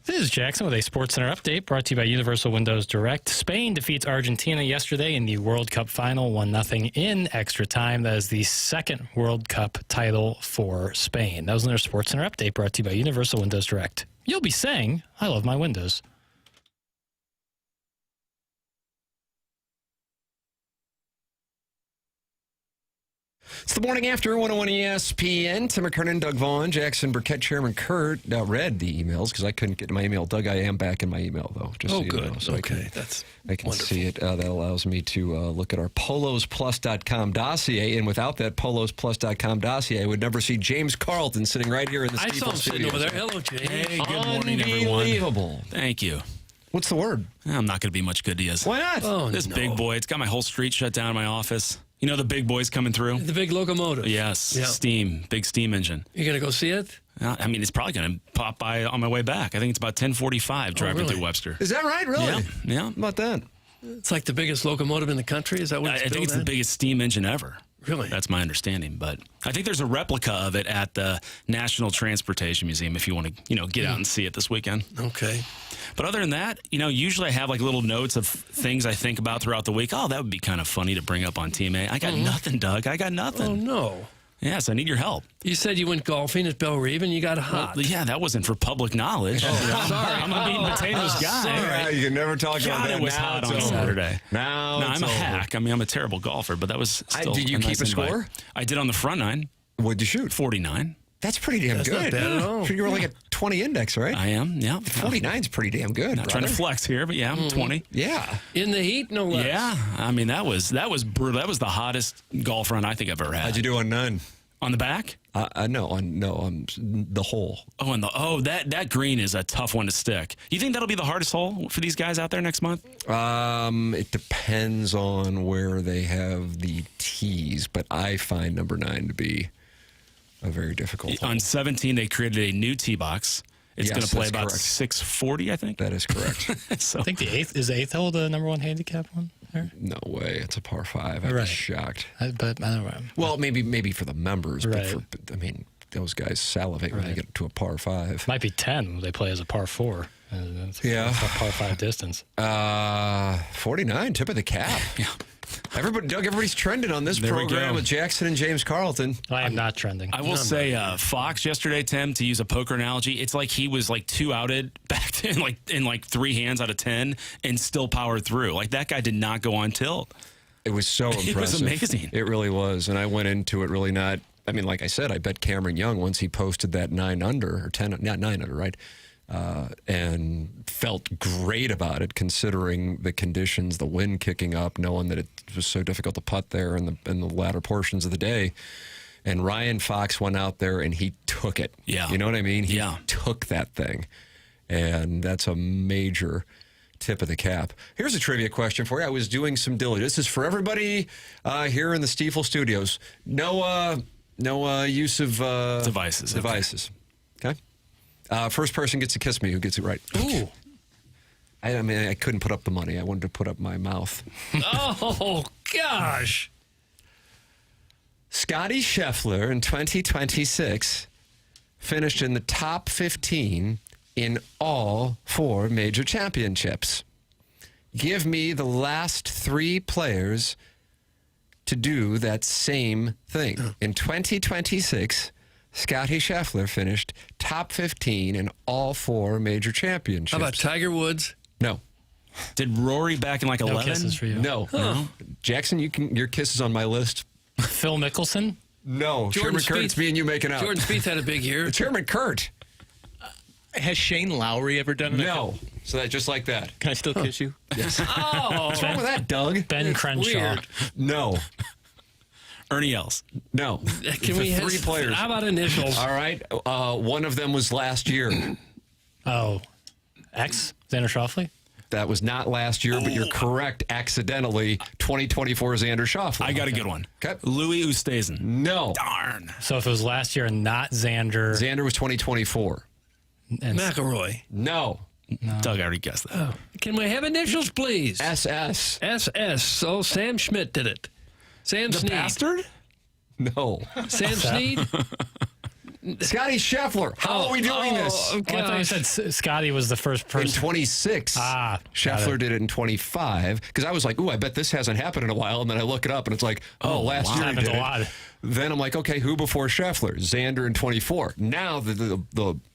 This is Jackson with a SportsCenter update brought to you by Universal Windows Direct. Spain defeats Argentina yesterday in the World Cup final, 1-0 in extra time. That is the second World Cup title for Spain. That was another SportsCenter update brought to you by Universal Windows Direct. You'll be saying, I love my windows. It's the morning after 101 ESPN. Tim McKernan, Doug Vaughn, Jackson Burkett, Chairman Kurt read the emails because I couldn't get to my email. Doug, I am back in my email, though. Just so you good. know, so Okay, I can see it. That allows me to look at our polosplus.com dossier, and without that polosplus.com dossier, I would never see James Carlton sitting right here in the I saw him sitting over there. Hello, James. Hey, good morning, everyone. Unbelievable. Thank you. What's the word? I'm not going to be much good to you. Why not? Oh, This no. big boy, it's got my whole street shut down in my office. You know the big boys coming through? The big locomotive. Yes, Yeah. steam, big steam engine. You going to go see it? I mean, it's probably going to pop by on my way back. I think it's about 10:45 driving really? through Webster. Is that right? Really? Yeah. Yeah. How about that? It's like the biggest locomotive in the country. Is that what I it's think it's billed the at? biggest steam engine ever. Really? That's my understanding. But I think there's a replica of it at the National Transportation Museum if you want to, get out and see it this weekend. Okay. But other than that, usually I have like little notes of things I think about throughout the week. Oh, that would be kind of funny to bring up on TMA. I got nothing, Doug. I got nothing. Oh, no. Yes, I need your help. You said you went golfing at Belle Reve and you got hot. Well, yeah, that wasn't for public knowledge. Sorry. I'm a meat and potatoes guy. Yeah, you can never talk about God, that. it was Now hot it's on over. Saturday. Now No, it's I'm a over. hack. I mean, I'm a terrible golfer, but that was still Did you a keep nice a invite. score? I did on the front nine. What'd you shoot? 49. That's pretty damn That's good. not bad at all. You were like a 20 index, right? I am, yeah. 49's pretty damn good. Not trying to flex here, but yeah, I'm 20. Yeah. In the heat, no less. Yeah, I mean, that was brutal. That was the hottest golf run I think I've ever had. How'd you do on nine? On the back? No, on the hole. Oh, that green is a tough one to stick. You think that'll be the hardest hole for these guys out there next month? It depends on where they have the tees, but I find number 9 to be a very difficult hole. On 17, they created a new tee box. It's Yes, going to play that's about correct. 640, I think. That is correct. So I think the eighth hole the number one handicap one there? No way. It's a par 5. I'd Right. be shocked. But I don't know. Well, maybe for the members, Right. but those guys salivate when they get to a par 5. Might be 10. They play as a par 4. Yeah. It's a par 5 distance. 49, tip of the cap. Yeah. Everybody's trending on this There we program go. with Jackson and James Carlton. I am not trending. I will say, Fox yesterday, Tim, to use a poker analogy, it's like he was like 2 outed back to in 3 hands out of 10 and still powered through. Like that guy did not go on tilt. It was so impressive. It was amazing. It really was. And I went into it really not. I mean, like I said, I bet Cameron Young once he posted that 9 under or 10, not 9 under, right? And felt great about it considering the conditions, the wind kicking up, knowing that it was so difficult to putt there in the latter portions of the day. And Ryan Fox went out there and he took it. Yeah. You know what I mean? He Yeah. took that thing. And that's a major tip of the cap. Here's a trivia question for you. I was doing some diligence. This is for everybody here in the Stiefel studios. No use of devices. Okay. First person gets to kiss me who gets it right. Ooh. I mean, I couldn't put up the money. I wanted to put up my mouth. Oh, gosh. Scotty Scheffler in 2026 finished in the top 15 in all 4 major championships. Give me the last 3 players to do that same thing. In 2026, Scotty Scheffler finished top 15 in all 4 major championships. How about Tiger Woods? No. Did Rory back in like 11? kisses for you. No. Huh. Jackson, your kiss is on my list. Phil Mickelson? No. Jordan Chairman Kurt, it's me and you making out. Jordan Spieth had a big year. Chairman Kurt. Has Shane Lowry ever done it? No. So that just like that. Can I still kiss you? Yes. Oh. What's wrong with that, Doug? Ben Crenshaw. weird. No. Ernie Els. No. Can we have 3 players? How about initials? All right. One of them was last year. Oh. X? Xander Schauffele? That was not last year, but you're correct. Accidentally, 2024 Xander Schauffele. I got a good one. Okay. Louis Oosthuizen. No. Darn. So if it was last year and not Xander. Xander was 2024. And McElroy. No. Doug, I already guessed that. Oh. Can we have initials, please? SS. SS. So Sam Schmidt did it. Sam The Snead. bastard? No. Sam Snead? Scotty Scheffler. How are we doing this? I thought you said Scotty was the first person. In 26. Scheffler did it in 25. Because I was like, ooh, I bet this hasn't happened in a while. And then I look it up and it's like, last year he did it. Then I'm like, okay, who before Scheffler? Xander in 24. Now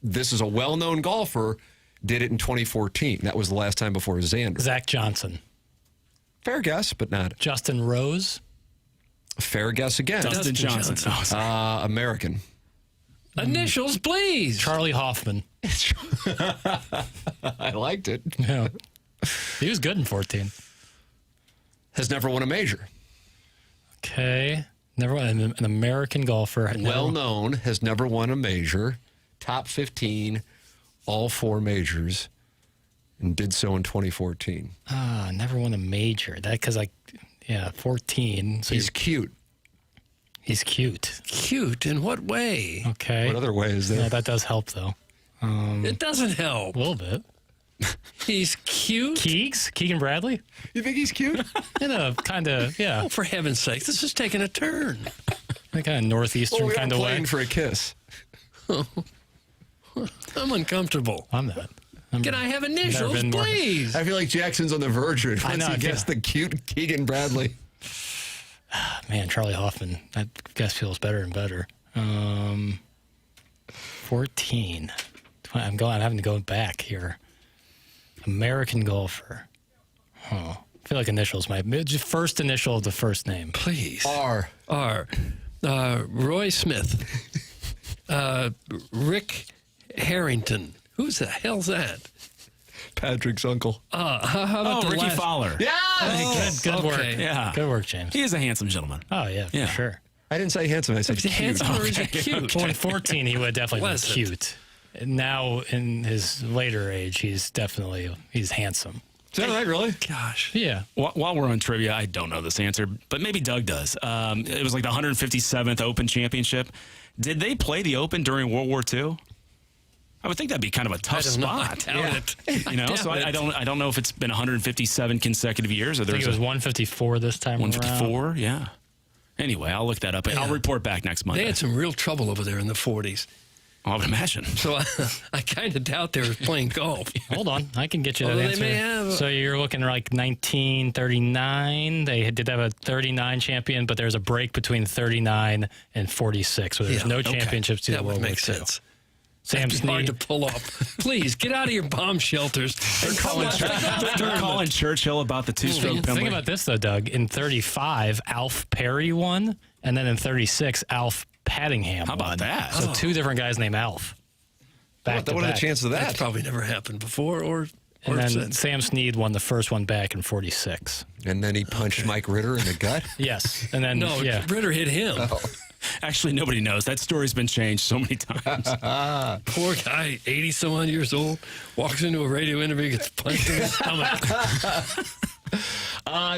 this is a well-known golfer, did it in 2014. That was the last time before Xander. Zach Johnson. Fair guess, but not. Justin Rose. Fair guess again. Dustin Johnson. American. Initials, please. Charlie Hoffman. I liked it. Yeah. He was good in 14. Has never won a major. Okay. Never won. An American golfer. Well known. Has never won a major. Top 15. All 4 majors. And did so in 2014. Never won a major. 14. So he's cute. He's cute. Cute in what way? Okay. What other way is there? No, that does help, though. It doesn't help. A little bit. He's cute. Keegan Bradley? You think he's cute? In a kind of, yeah. Oh, for heaven's sake, this is taking a turn. In a kind of northeastern kind of way. Playing for a kiss. I'm uncomfortable. I'm not. Can I have initials, please? I feel like Jackson's on the verge of it. Once he gets the cute Keegan Bradley. Man, Charlie Hoffman. That guess feels better and better. 14. I'm having to go back here. American golfer. I feel like initials might. Just first initial of the first name. Please. R. Roy Smith. Rick Harrington. Who's the hell's that? Patrick's uncle. How about Ricky Fowler. Yeah. Good work. Yeah. Good work, James. He is a handsome gentleman. Oh, yeah, for sure. I didn't say handsome. I said cute. Handsome or is he cute? Well, in 14, he would definitely be cute. Now, in his later age, he's handsome. Is that right, really? Gosh. Yeah. While we're on trivia, I don't know this answer, but maybe Doug does. It was like the 157th Open Championship. Did they play the Open during World War II? I would think that'd be kind of a tough spot. I doubt it. You know, so I don't know if it's been 157 consecutive years or I think it was 154 this time 154, around. yeah. Anyway, I'll look that up. I'll report back next Monday. They had some real trouble over there in the 40s. I would imagine. So I kind of doubt they were playing golf. Hold on. I can get you that Although answer. they may have So you're looking like 1939. They did have a 39 champion, but there's a break between 39 and 46. So there's no championships to the that World would War make II. sense. Sam That'd be hard Snead. to pull off. Please, get out of your bomb shelters. They're calling Churchill about the two-stroke Think penalty. about this, though, Doug. In 35, Alf Perry won, and then in 36, Alf Paddingham How about won. that? So two different guys named Alf. Back to What are the back. chances of that? That's probably never happened before or And then since. Sam Snead won the first one back in 46. And then he punched Mike Ritter in the gut? Yes. And then, No, Ritter hit him. Actually, nobody knows. That story's been changed so many times. Poor guy, 80-some-odd years old, walks into a radio interview, gets punched in the stomach.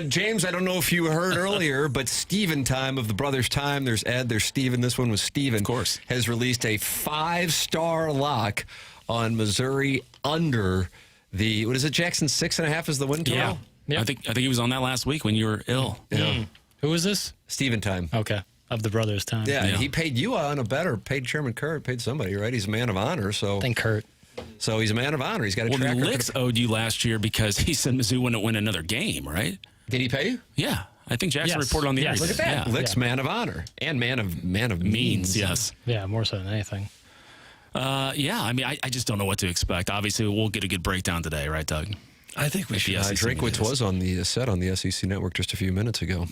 James, I don't know if you heard earlier, but Steven Time of the Brothers Time, there's Ed, there's Steven. This one was Steven. Of course. Has released a 5-star lock on Missouri under the, what is it, Jackson? 6.5 is the win total? Yeah. Yep. I think he was on that last week when you were ill. Yeah. Who is this? Steven Time. Okay. Of the Brothers Time. Yeah, and he paid you on a bet, or paid Chairman Kurt, paid somebody, right? He's a man of honor, so. I think Kurt. So he's a man of honor. He's got a Well, track record. Licks owed you last year because he said Mizzou wouldn't win another game, right? Did he pay you? Yeah. I think Jackson Yes. reported on the Yes. air. Look at that. Yeah. Licks man of honor and man of means. Yes. Yeah, more so than anything. Yeah, I mean, I just don't know what to expect. Obviously, we'll get a good breakdown today, right, Doug? I think we should. Drinkwitz was on the set on the SEC Network just a few minutes ago.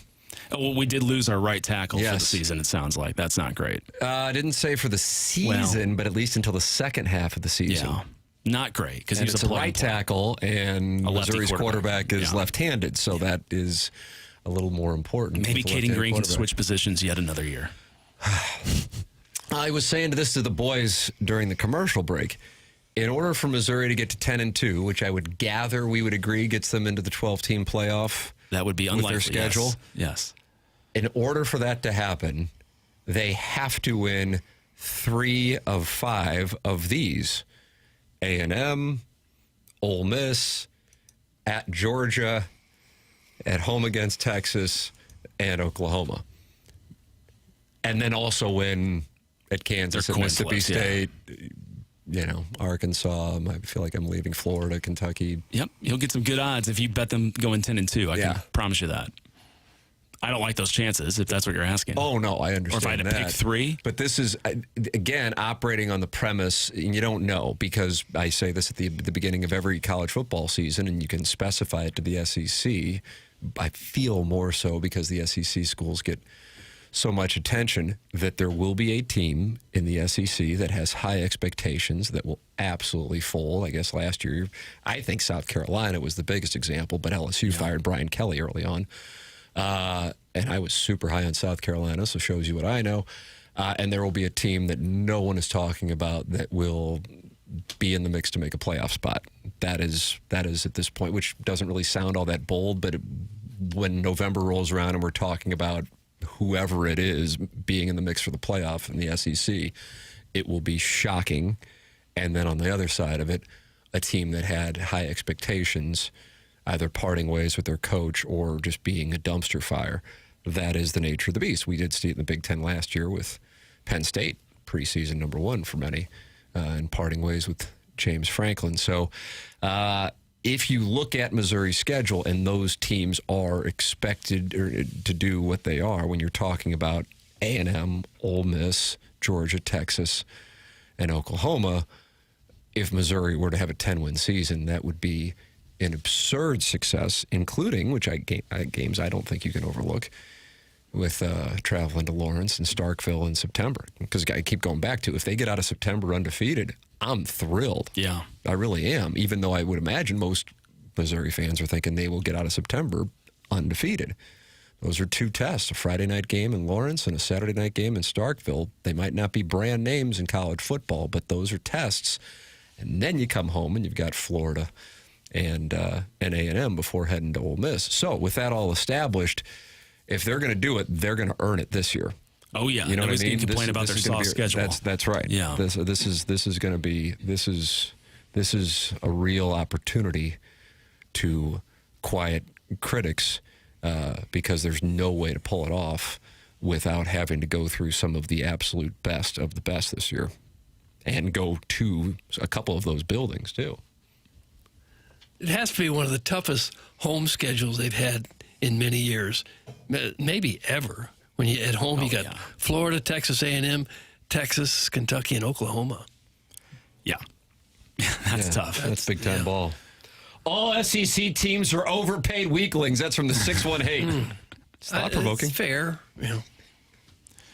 Well, we did lose our right tackle for the Yes. season, it sounds like. That's not great. I didn't say for the season, but at least until the second half of the season. Yeah. Not great because And he's it's a right tackle, and A lefty Missouri's quarterback is Yeah. left-handed, so that is a little more important. Maybe with a Caden left-handed Green can quarterback. switch positions yet another year. I was saying this to the boys during the commercial break. In order for Missouri to get to 10-2, which I would gather we would agree gets them into the 12-team playoff, that would be with unlikely. their schedule. Yes. In order for that to happen, they have to win 3 of 5 of these: A&M, Ole Miss, at Georgia, at home against Texas, and Oklahoma. And then also win at Kansas, They're at coin Mississippi flips, yeah. State, Arkansas. I feel like I'm leaving Florida, Kentucky. Yep, you'll get some good odds if you bet them going 10-2. I can promise you that. I don't like those chances, if that's what you're asking. Oh, no, I understand. Or if I had to pick 3. But this is, again, operating on the premise, and you don't know, because I say this at the beginning of every college football season, and you can specify it to the SEC. I feel more so because the SEC schools get so much attention that there will be a team in the SEC that has high expectations that will absolutely fold. I guess last year, I think South Carolina was the biggest example, but LSU fired Brian Kelly early on. And I was super high on South Carolina, so shows you what I know. And there will be a team that no one is talking about that will be in the mix to make a playoff spot. That is at this point, which doesn't really sound all that bold, but when November rolls around and we're talking about whoever it is being in the mix for the playoff in the SEC, it will be shocking. And then on the other side of it, a team that had high expectations, either parting ways with their coach or just being a dumpster fire. That is the nature of the beast. We did see it in the Big Ten last year with Penn State, preseason number 1 for many, and parting ways with James Franklin. So if you look at Missouri's schedule, and those teams are expected to do what they are when you're talking about A&M, Ole Miss, Georgia, Texas, and Oklahoma, if Missouri were to have a 10-win season, that would be an absurd success, including, which games I don't think you can overlook, with traveling to Lawrence and Starkville in September. Because I keep going back to, if they get out of September undefeated, I'm thrilled. Yeah. I really am, even though I would imagine most Missouri fans are thinking they will get out of September undefeated. Those are 2 tests, a Friday night game in Lawrence and a Saturday night game in Starkville. They might not be brand names in college football, but those are tests. And then you come home and you've got Florida and A&M before heading to Ole Miss. So with that all established, if they're going to do it, they're going to earn it this year. Oh yeah, you know what I mean. Complain about their soft schedule. That's right. Yeah, this is going to be this is a real opportunity to quiet critics because there's no way to pull it off without having to go through some of the absolute best of the best this year, and go to a couple of those buildings too. It has to be one of the toughest home schedules they've had in many years, maybe ever. When you at home, you got Florida, Texas A&M, Texas, Kentucky, and Oklahoma. Yeah, that's tough. That's big time ball. All SEC teams are overpaid weaklings. That's from the 618. It's thought provoking. It's fair.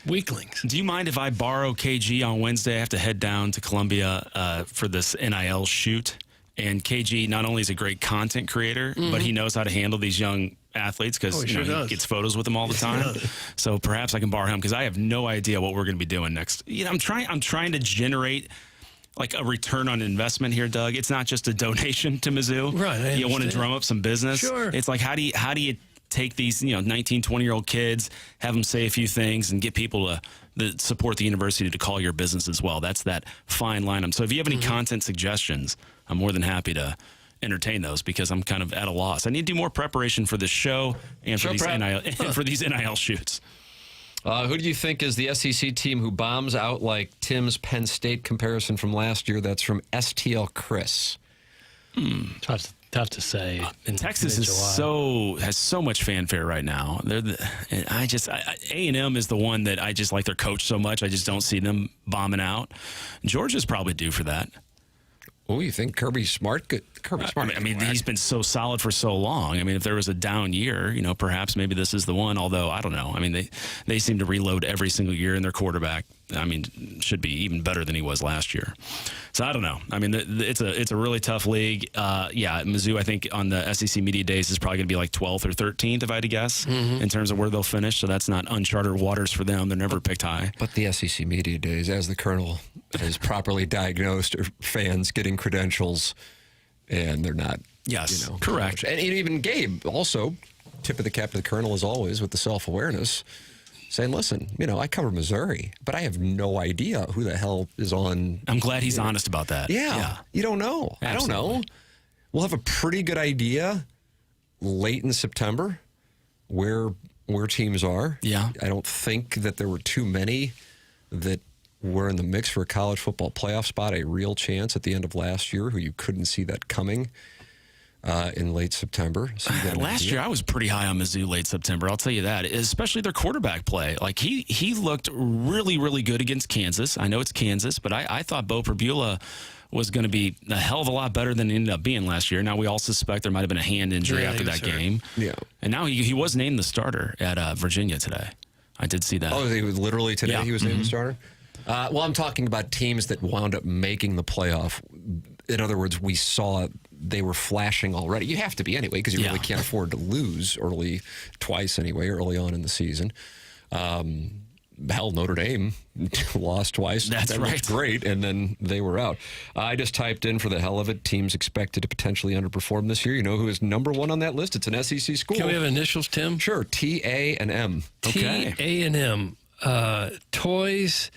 Weaklings. Do you mind if I borrow KG on Wednesday? I have to head down to Columbia for this NIL shoot. And KG not only is a great content creator, but he knows how to handle these young athletes because he gets photos with them all the time. So perhaps I can borrow him because I have no idea what we're going to be doing next. I'm trying to generate like a return on investment here, Doug. It's not just a donation to Mizzou. Right. You want to drum up some business. Sure. It's like how do you take these 19, 20-year-old kids, have them say a few things, and get people to support the university to call your business as well. That's that fine line. So if you have any content suggestions, I'm more than happy to entertain those because I'm kind of at a loss. I need to do more preparation for this show and for these NIL shoots. Who do you think is the SEC team who bombs out like Tim's Penn State comparison from last year? That's from STL Chris. Tough to say. Texas has so much fanfare right now. A&M is the one that I just like their coach so much. I just don't see them bombing out. Georgia's probably due for that. Oh, you think Kirby's smart? Kirby's smart. I mean, he's been so solid for so long. I mean, if there was a down year, perhaps maybe this is the one. Although I don't know. I mean, they seem to reload every single year, and their quarterback, I mean, should be even better than he was last year. So I don't know. I mean, it's a really tough league. Mizzou, I think on the SEC Media Days is probably going to be like 12th or 13th, if I had to guess, in terms of where they'll finish. So that's not uncharted waters for them. They're never picked high. But the SEC Media Days, as the Colonel has properly diagnosed, are fans getting credentials, and they're not. Yes, correct. And even Gabe, also, tip of the cap to the Colonel as always with the self-awareness, saying, listen, I cover Missouri, but I have no idea who the hell is on. I'm glad he's honest about that. Yeah. You don't know. Absolutely. I don't know. We'll have a pretty good idea late in September where teams are. Yeah. I don't think that there were too many that were in the mix for a college football playoff spot, a real chance at the end of last year, who you couldn't see that coming in late September. So last year, I was pretty high on Mizzou late September. I'll tell you that, especially their quarterback play. Like he looked really, really good against Kansas. I know it's Kansas, but I thought Bo Perbula was going to be a hell of a lot better than it ended up being last year. Now, we all suspect there might have been a hand injury after that game. Yeah. And now he was named the starter at Virginia today. I did see that. Oh, he was literally today Yeah. he was named the starter? Well, I'm talking about teams that wound up making the playoff. In other words, we saw they were flashing already. You have to be anyway, because you really can't afford to lose early on in the season. Hell, Notre Dame lost twice. That's right. Looked great, and then they were out. I just typed in for the hell of it, teams expected to potentially underperform this year. You know who is number one on that list? It's an SEC school. Can we have initials, Tim? Sure, T-A-and-M. Okay. T-A&M. Toys,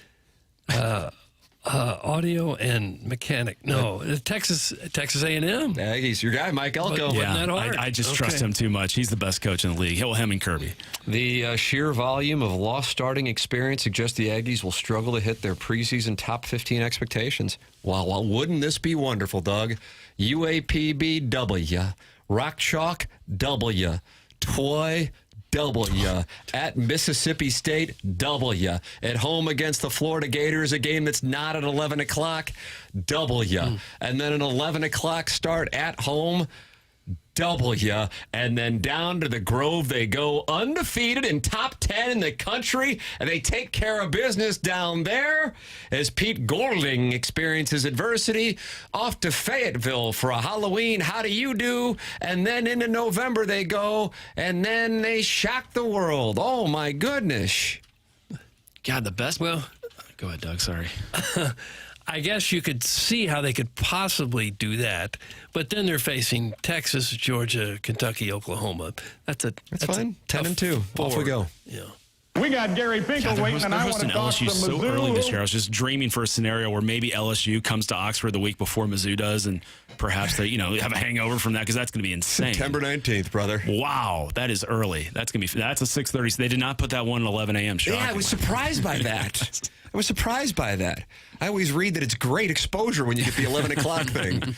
audio, and mechanic. No, Texas A&M. Aggies, your guy, Mike Elko. Wasn't that hard? I just trust him too much. He's the best coach in the league. Him and Kirby. The sheer volume of lost starting experience suggests the Aggies will struggle to hit their preseason top 15 expectations. Well, wouldn't this be wonderful, Doug? UAPB W, Rock Chalk W, Toy W, at Mississippi State W, at home against the Florida Gators, a game that's not at 11 o'clock, W, and then an 11 o'clock start at home, W, and then down to the Grove they go, undefeated in top 10 in the country, and they take care of business down there as Pete Golding experiences adversity. Off to Fayetteville for a Halloween how do you do, and then into November they go, and then they shock the world. Oh my goodness. God, the best. Well, go ahead, Doug. Sorry. I guess you could see how they could possibly do that, but then they're facing Texas, Georgia, Kentucky, Oklahoma. That's fine. 10-2. Off we go. Yeah. We got Gary Pinkel waiting, and I want to talk to LSU so Mizzou. early this year. I was just dreaming for a scenario where maybe LSU comes to Oxford the week before Mizzou does, and perhaps they, have a hangover from that, because that's going to be insane. September 19th, brother. Wow, that is early. That's a 6:30. So they did not put that one at 11 a.m. Yeah, I was surprised by that. I always read that it's great exposure when you get the 11 o'clock thing.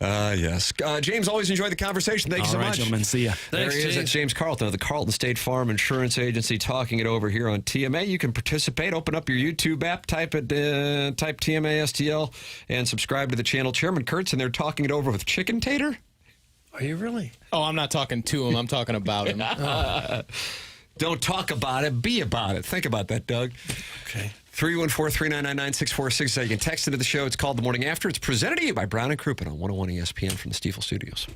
Yes. James, always enjoy the conversation. Thank you so All right, much. gentlemen. See ya. There he is. That's James Carlton of the Carlton State Farm Insurance Agency talking it over here on TMA. You can participate. Open up your YouTube app, type TMA STL, and subscribe to the channel. Chairman Kurtz, and they're talking it over with Chicken Tater. Are you really? Oh, I'm not talking to him. I'm talking about him. Don't talk about it. Be about it. Think about that, Doug. Okay. 314-399-9646. You can text into the show. It's called The Morning After. It's presented to you by Brown and Crouppen on 101 ESPN from the Stiefel Studios.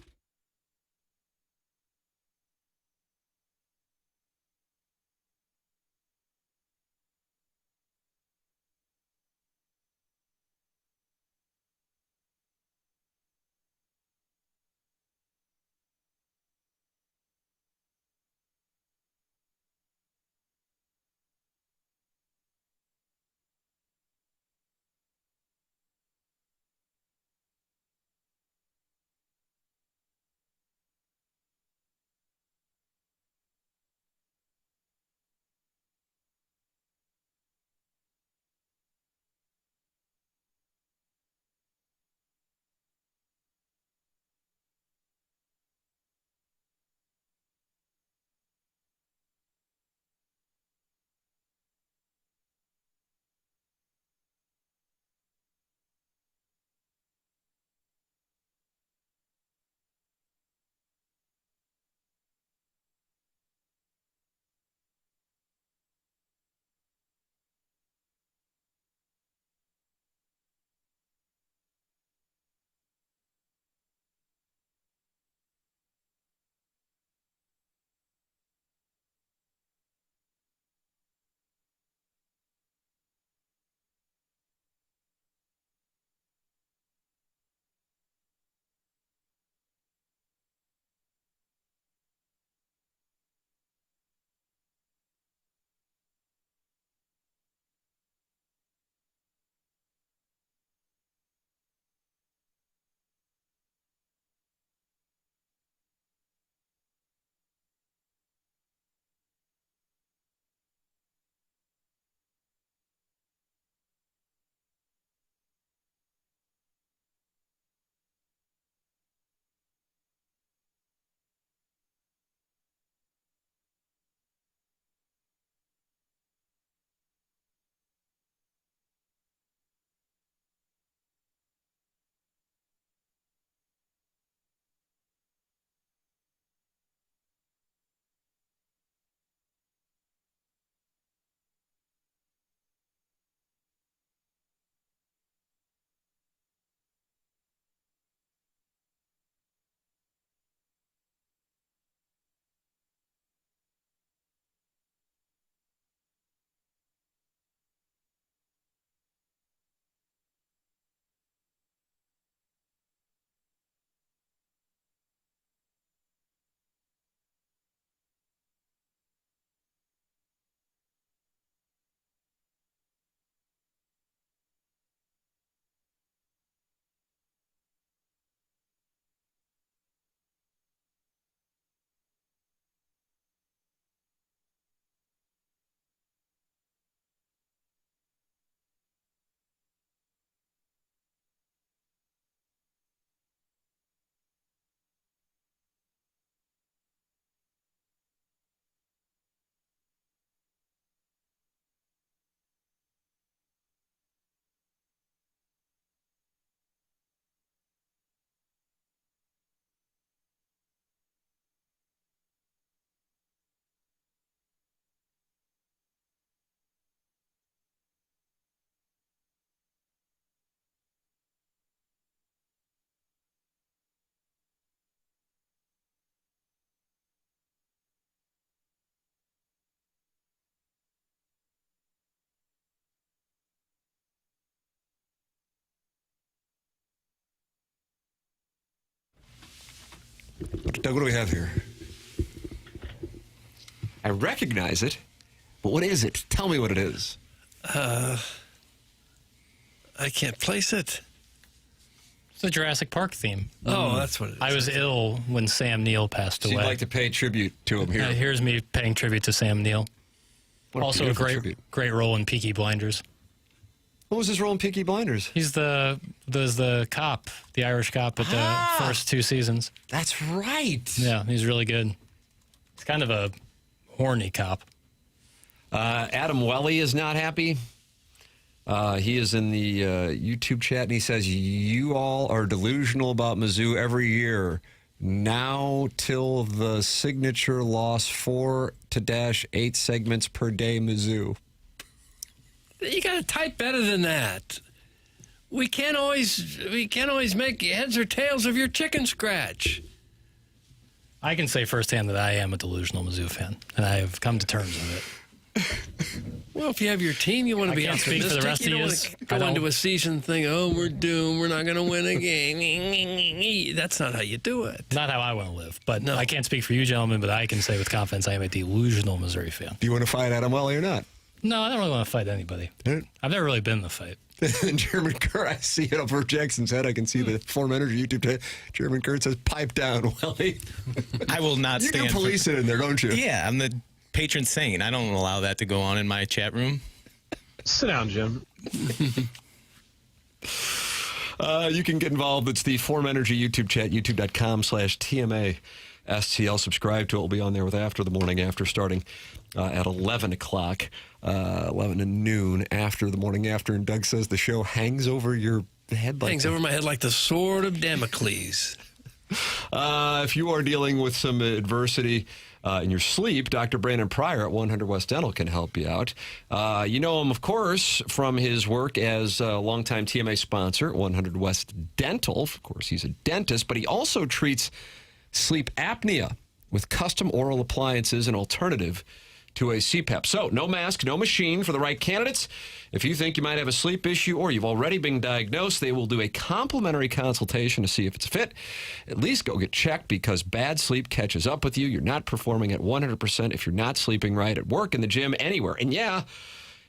Doug, what do we have here? I recognize it, but what is it? Tell me what it is. I can't place it. It's the Jurassic Park theme. Oh, that's what it is. I was ill when Sam Neill passed So away. you'd like to pay tribute to him here. Here's me paying tribute to Sam Neill. What Also a beautiful great tribute. great role in Peaky Blinders. What was his role in Peaky Blinders? He's the cop, the Irish cop at the first 2 seasons. That's right. Yeah, he's really good. He's kind of a horny cop. Adam Welly is not happy. He is in the YouTube chat, and he says, you all are delusional about Mizzou every year. Now till the signature loss 4 to 8 segments per day, Mizzou. You got to type better than that. We can't always make heads or tails of your chicken scratch. I can say firsthand that I am a delusional Mizzou fan, and I have come to terms with it. Well, if you have your team, you want to be can't speak optimistic. for the rest you of don't yous. want to go into a season thing, oh, we're doomed, we're not going to win a game. That's not how you do it. Not how I want to live, but I can't speak for you gentlemen, but I can say with confidence I am a delusional Missouri fan. Do you want to fight Adam Welly or not? No, I don't really want to fight anybody. I've never really been in the fight. German Kurt, I see it over Jackson's head. I can see the Form Energy YouTube chat. German Kurt says, pipe down, Welly. I will not You stand can police it in there, don't you? Yeah, I'm the patron saint. I don't allow that to go on in my chat room. Sit down, Jim. You can get involved. It's the Form Energy YouTube chat, youtube.com/TMA STL. Subscribe to it. We'll be on there with After the Morning After starting at 11 o'clock, 11 to noon after the Morning After. And Doug says the show hangs over your head. Hangs over my head like the sword of Damocles. If you are dealing with some adversity in your sleep, Dr. Brandon Pryor at 100 West Dental can help you out. You know him, of course, from his work as a longtime TMA sponsor at 100 West Dental. Of course, he's a dentist, but he also treats sleep apnea with custom oral appliances, an alternative to a CPAP. So, no mask, no machine for the right candidates. If you think you might have a sleep issue or you've already been diagnosed, they will do a complimentary consultation to see if it's fit. At least go get checked because bad sleep catches up with you. You're not performing at 100% if you're not sleeping right at work, in the gym, anywhere. And yeah,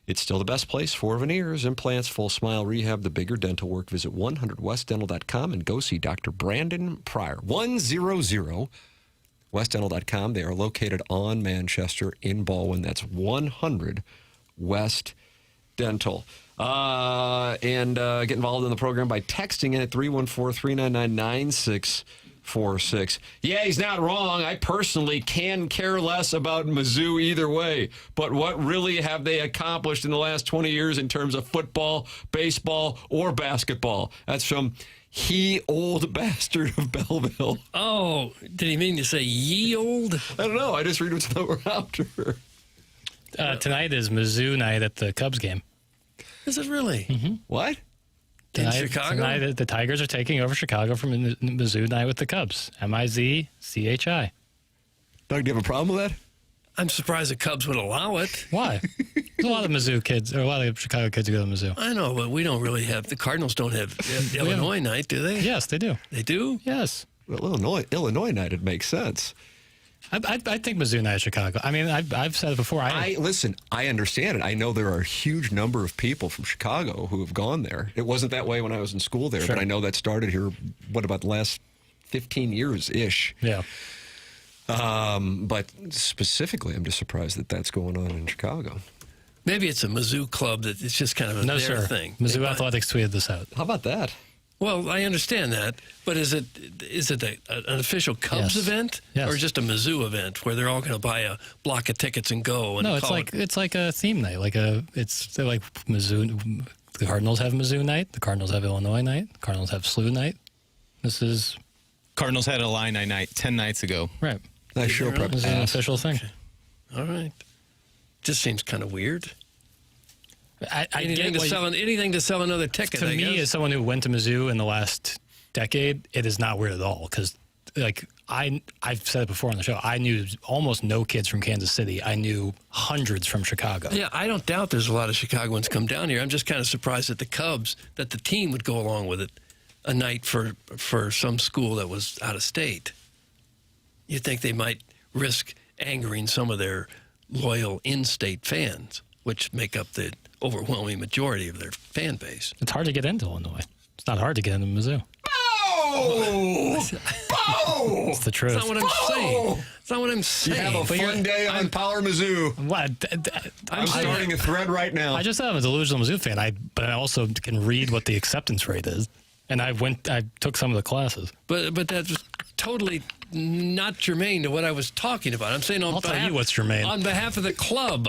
it's still the best place for veneers, implants, full smile rehab, the bigger dental work. Visit 100westdental.com and go see Dr. Brandon Pryor. 100 westdental.com. They are located on Manchester in Baldwin. That's 100 West Dental. And get involved in the program by texting in at 314-399-9646. Yeah, he's not wrong. I personally can care less about Mizzou either way. But what really have they accomplished in the last 20 years in terms of football, baseball, or basketball? That's from He Old Bastard of Belleville. Oh, did he mean to say ye old? I don't know. I just read what's after. Tonight is Mizzou night at the Cubs game. Is it really? Mm-hmm. What? In Chicago? Tonight, the Tigers are taking over Chicago from Mizzou night with the Cubs. MIZCHI. Doug, do you have a problem with that? I'm surprised the Cubs would allow it. Why? There's a lot of Mizzou kids, or a lot of Chicago kids who go to Mizzou. I know, but we don't really have, the Cardinals don't have Illinois night, do they? Yes, they do. They do? Yes. Well, Illinois night, it makes sense. I think Mizzou night is Chicago. I mean, I've said it before. Listen, I understand it. I know there are a huge number of people from Chicago who have gone there. It wasn't that way when I was in school there, Sure. but I know that started here, what, about the last 15 years-ish. Yeah. But specifically, I'm just surprised that that's going on in Chicago. Maybe it's a Mizzou club that it's just kind of a No, their sir. thing. Mizzou Athletics tweeted this out. How about that? Well, I understand that, but is it an official Cubs Yes. event Yes. or just a Mizzou event where they're all going to buy a block of tickets and go? And No, it's like a theme night. It's like Mizzou. The Cardinals have Mizzou night. The Cardinals have Illinois night. The Cardinals have SLU night. This is Cardinals had Illini night 10 nights ago. right. Nice show prep. This is an official thing. All right. Just seems kind of weird. I Anything get to sell another ticket. To I me, guess. as someone who went to Mizzou in the last decade, it is not weird at all. Because, I've said it before on the show, I knew almost no kids from Kansas City. I knew hundreds from Chicago. Yeah, I don't doubt there's a lot of Chicagoans come down here. I'm just kind of surprised that the Cubs, that the team would go along with it, a night for some school that was out of state. you'd think they might risk angering some of their loyal in-state fans, which make up the overwhelming majority of their fan base. It's hard to get into Illinois. It's not hard to get into Mizzou. It's the truth. That's not what I'm saying. That's not what I'm saying. You have a fun day on Power Mizzou. What? I'm starting a thread right now. I just said I'm a delusional Mizzou fan. But I also can read what the acceptance rate is, and I took some of the classes. But that's totally not germane to what I was talking about. I'm saying I'll tell you what's germane. On behalf of the club,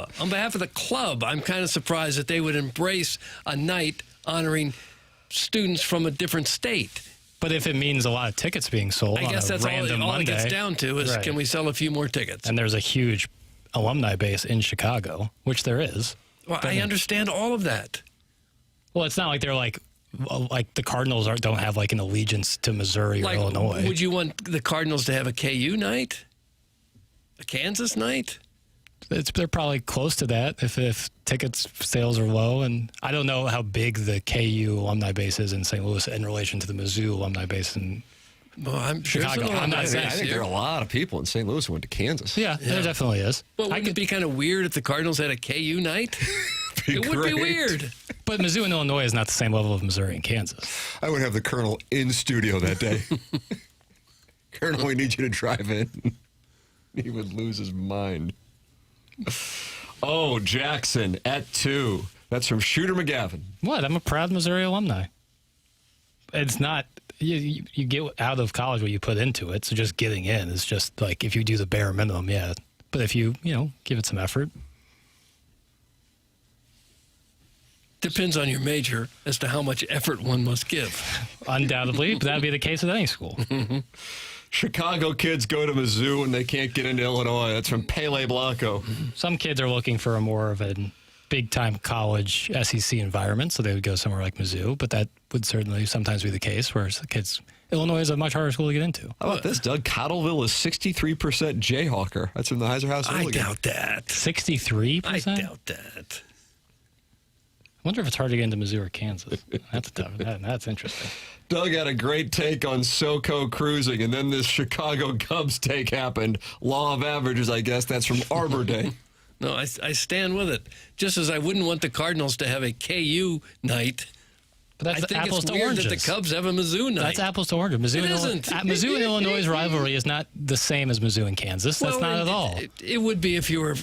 I'm kind of surprised that they would embrace a night honoring students from a different state. But if it means a lot of tickets being sold, I guess that's all it gets down to is can we sell a few more tickets? And there's a huge alumni base in Chicago, which there is. Well, I understand all of that. Well, it's not like they're like the Cardinals don't have like an allegiance to Missouri or Illinois. Would you want the Cardinals to have a KU night? A Kansas night? They're probably close to that if tickets sales are low. And I don't know how big the KU alumni base is in St. Louis in relation to the Mizzou alumni base in Chicago. I think there are a lot of people in St. Louis who went to Kansas. Yeah, there definitely is. Well, wouldn't it be kind of weird if the Cardinals had a KU night? It would be weird. But Mizzou and Illinois is not the same level of Missouri and Kansas. I would have the Colonel in studio that day. Colonel, we need you to drive in. He would lose his mind. Oh, Jackson at 2. That's from Shooter McGavin. What? I'm a proud Missouri alumni. It's not, you get out of college what you put into it. So just getting in is just like if you do the bare minimum, yeah. But if you give it some effort. Depends on your major as to how much effort one must give. Undoubtedly, but that would be the case with any school. Chicago kids go to Mizzou and they can't get into Illinois. That's from Pele Blanco. Some kids are looking for a more of a big-time college SEC environment, so they would go somewhere like Mizzou, but that would certainly sometimes be the case, whereas the kids, Illinois is a much harder school to get into. How about this, Doug? Cottleville is 63% Jayhawker. That's from the Heiser House. I doubt that. 63%? I doubt that. I wonder if it's hard to get into Missouri or Kansas. That's interesting. Doug had a great take on SoCo cruising, and then this Chicago Cubs take happened. Law of averages, I guess. That's from Arbor Day. No, I stand with it. Just as I wouldn't want the Cardinals to have a KU night. But that's I think apples it's to weird oranges. that the Cubs have a Mizzou night. That's apples to oranges. It isn't. Mizzou and Illinois' rivalry is not the same as Mizzou and Kansas. That's not at all. It would be if you were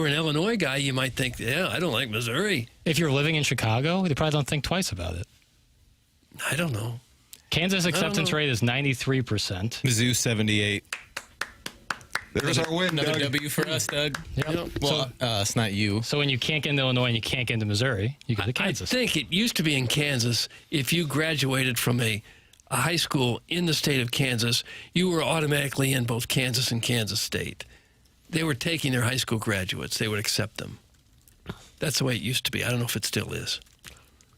an Illinois guy, you might think, yeah, I don't like Missouri. If you're living in Chicago, they probably don't think twice about it. I don't know. Kansas acceptance rate is 93%. Mizzou 78. There's our win, Another Doug. W for us, Doug. Yep. Well, it's not you. So when you can't get into Illinois and you can't get into Missouri, you go to Kansas. I think it used to be in Kansas, if you graduated from a high school in the state of Kansas, you were automatically in both Kansas and Kansas State. They were taking their high school graduates. They would accept them. That's the way it used to be. I don't know if it still is.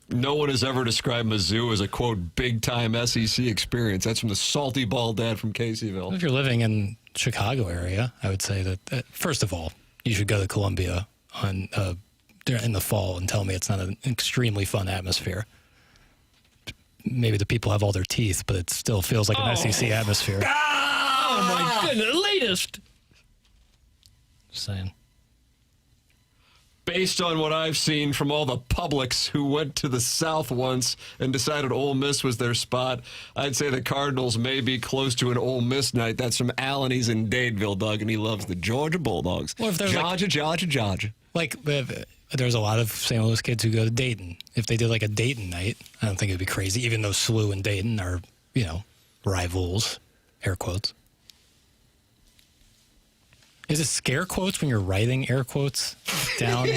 No one has ever described Mizzou as a, quote, big-time SEC experience. That's from the salty ball dad from Caseyville. If you're living in Chicago area, I would say that first of all, you should go to Columbia in the fall and tell me it's not an extremely fun atmosphere. Maybe the people have all their teeth, but it still feels like an SEC atmosphere. Oh, my goodness. Latest. Just saying. Based on what I've seen from all the publics who went to the South once and decided Ole Miss was their spot, I'd say the Cardinals may be close to an Ole Miss night. That's from Alan. He's in Dadeville, Doug, and he loves the Georgia Bulldogs. Well, if there's Georgia. Like, there's a lot of St. Louis kids who go to Dayton. If they did like a Dayton night, I don't think it'd be crazy, even though SLU and Dayton are, rivals, air quotes. Is it scare quotes when you're writing air quotes down?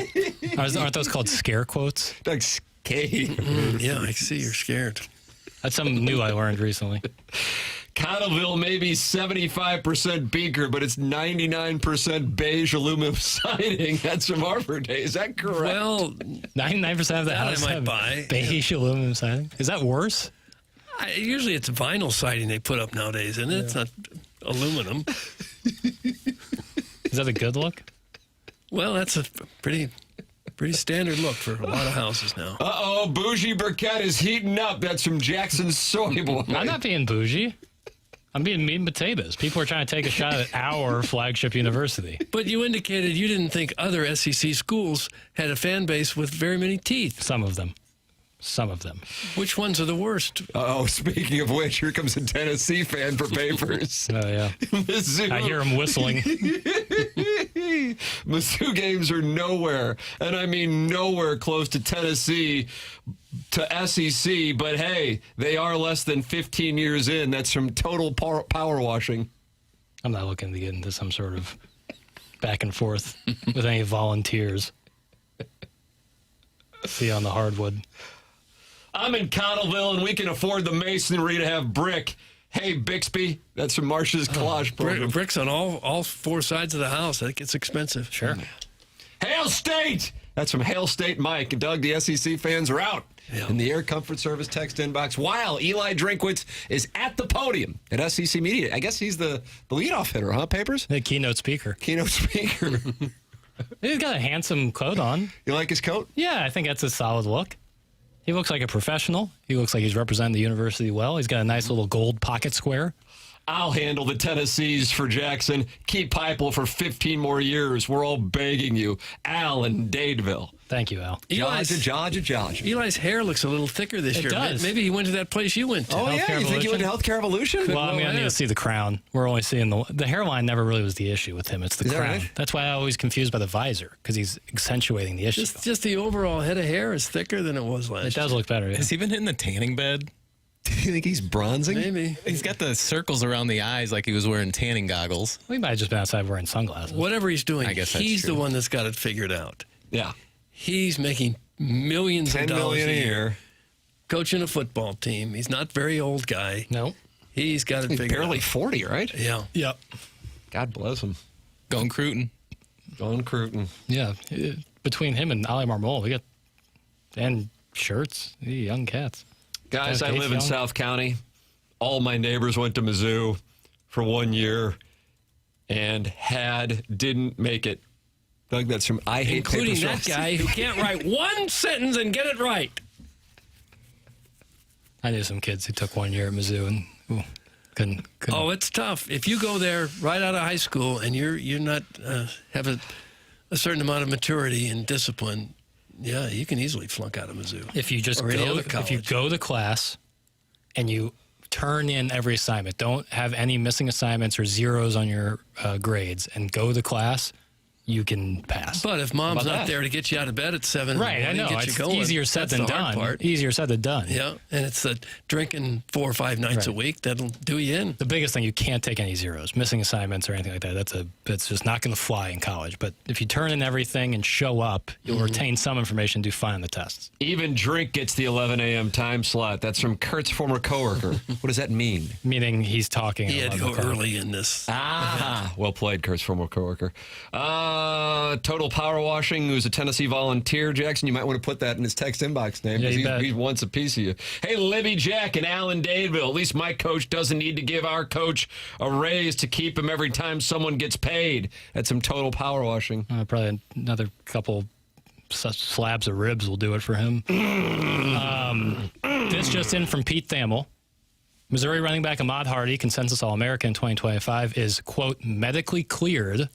Aren't those called scare quotes? Like scared. Yeah, I see you're scared. That's something new I learned recently. Cottleville may be 75% beaker, but it's 99% beige aluminum siding. That's from Arbor Day. Is that correct? Well, 99% of the house I might have buy. beige aluminum siding. Is that worse? Usually it's vinyl siding they put up nowadays, isn't it? Yeah. It's not aluminum. Is that a good look? Well, that's a pretty standard look for a lot of houses now. Bougie Burkett is heating up. That's from Jackson Soy Boy. I'm not being bougie. I'm being meat and potatoes. People are trying to take a shot at our flagship university. But you indicated you didn't think other SEC schools had a fan base with very many teeth. Some of them. Some of them. Which ones are the worst? Oh, speaking of which, here comes a Tennessee fan for papers. Oh, yeah. Mizzou. I hear him whistling. Mizzou games are nowhere, and I mean nowhere close to Tennessee, to SEC, but hey, they are less than 15 years in. That's from total power washing. I'm not looking to get into some sort of back and forth with any volunteers. See you on the hardwood. I'm in Connellville, and we can afford the masonry to have brick. Hey, Bixby, that's from Marsh's collage program. Bricks on all four sides of the house. That gets expensive. Sure. Hail State! That's from Hail State Mike. And Doug, the SEC fans are out in the Air Comfort Service text inbox while Eli Drinkwitz is at the podium at SEC Media. I guess he's the leadoff hitter, huh, Papers? The keynote speaker. Keynote speaker. He's got a handsome coat on. You like his coat? Yeah, I think that's a solid look. He looks like a professional. He looks like he's representing the university well. He's got a nice little gold pocket square. I'll handle the Tennessees for Jackson. Keep Heupel for 15 more years. We're all begging you. Al in Dadeville. Thank you, Al. Eli's hair looks a little thicker this year. Does. Maybe he went to that place you went to. Oh, yeah? You think you went to Healthcare Evolution? Well, I'm going to need to see the crown. We're only seeing the hairline never really was the issue with him. It's the Is that crown. right? That's why I'm always confused by the visor, because he's accentuating the issue. Just the overall head of hair is thicker than it was last year. It does look better. Yeah. Has he been hitting the tanning bed? Do you think he's bronzing? Maybe. He's got the circles around the eyes like he was wearing tanning goggles. We might have just been outside wearing sunglasses. Whatever he's doing, I guess that's he's true. the one that's got it figured out. Yeah. He's making millions of $10 dollars million a year. coaching a football team. He's not a very old guy. No. He's got it He's figured barely out. 40, right? Yeah. Yep. God bless him. Going Cruisin. Going Cruisin. Yeah. Between him and Ali Marmol, we got and shirts. Young cats. Guys, I Case live in Young. South County. All my neighbors went to Mizzou for 1 year and didn't make it. Doug, that's from I Hate Including Paper that Straws. guy who can't write one sentence and get it right. I knew some kids who took 1 year at Mizzou and couldn't. Oh, it's tough. If you go there right out of high school and you're not have a certain amount of maturity and discipline, yeah, you can easily flunk out of Mizzou. If you just Or any go, other if you college. go to class and you turn in every assignment, don't have any missing assignments or zeros on your grades, and go to class, you can pass. But if mom's How about not that? there to get you out of bed at 7 Right, I in the know. morning, get It's you going, easier said that's than the hard done. part. Easier said than done. Yeah, and it's the drinking 4 or 5 nights a Right. week that'll do you in. The biggest thing, you can't take any zeros, missing assignments or anything like that. That's just not going to fly in college. But if you turn in everything and show up, you'll retain some information, do fine on the tests. Even Drink gets the 11 a.m. time slot. That's from Kurt's former coworker. What does that mean? Meaning he's talking. He at had to go 11 o'clock. early in this. Well played, Kurt's former coworker. Total Power Washing, who's a Tennessee volunteer. Jackson, you might want to put that in his text inbox name. Yeah, 'cause you bet. he wants a piece of you. Hey, Libby Jack and Alan Dadeville. At least my coach doesn't need to give our coach a raise to keep him every time someone gets paid. That's some Total Power Washing. Probably another couple slabs of ribs will do it for him. This just in from Pete Thamel. Missouri running back Ahmad Hardy, consensus All-American in 2025, is, quote, medically cleared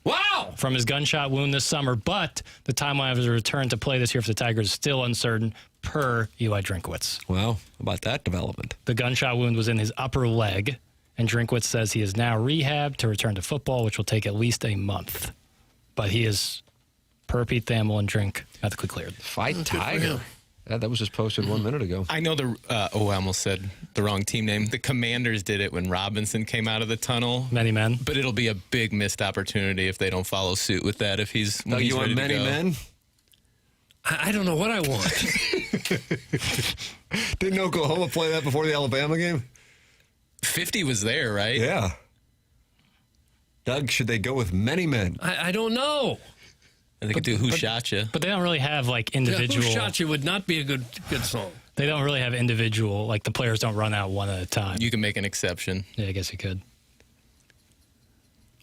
from his gunshot wound this summer, but the timeline of his return to play this year for the Tigers is still uncertain, per Eli Drinkwitz. Wow, how about that development? The gunshot wound was in his upper leg, and Drinkwitz says he is now rehabbed to return to football, which will take at least a month. But he is, per Pete Thamel and Drink, medically cleared. Fight Tiger. That was just posted 1 minute ago. I know I almost said the wrong team name. The Commanders did it when Robinson came out of the tunnel. Many men. But it'll be a big missed opportunity if they don't follow suit with that. If he's when Doug, he's you want ready to many go. men? I don't know what I want. Didn't Oklahoma play that before the Alabama game? 50 was there, right? Yeah. Doug, should they go with many men? I don't know. They could do Who Shot Ya. But they don't really have, like, individual... Who Shot You would not be a good song. They don't really have individual, like, the players don't run out one at a time. You can make an exception. Yeah, I guess you could.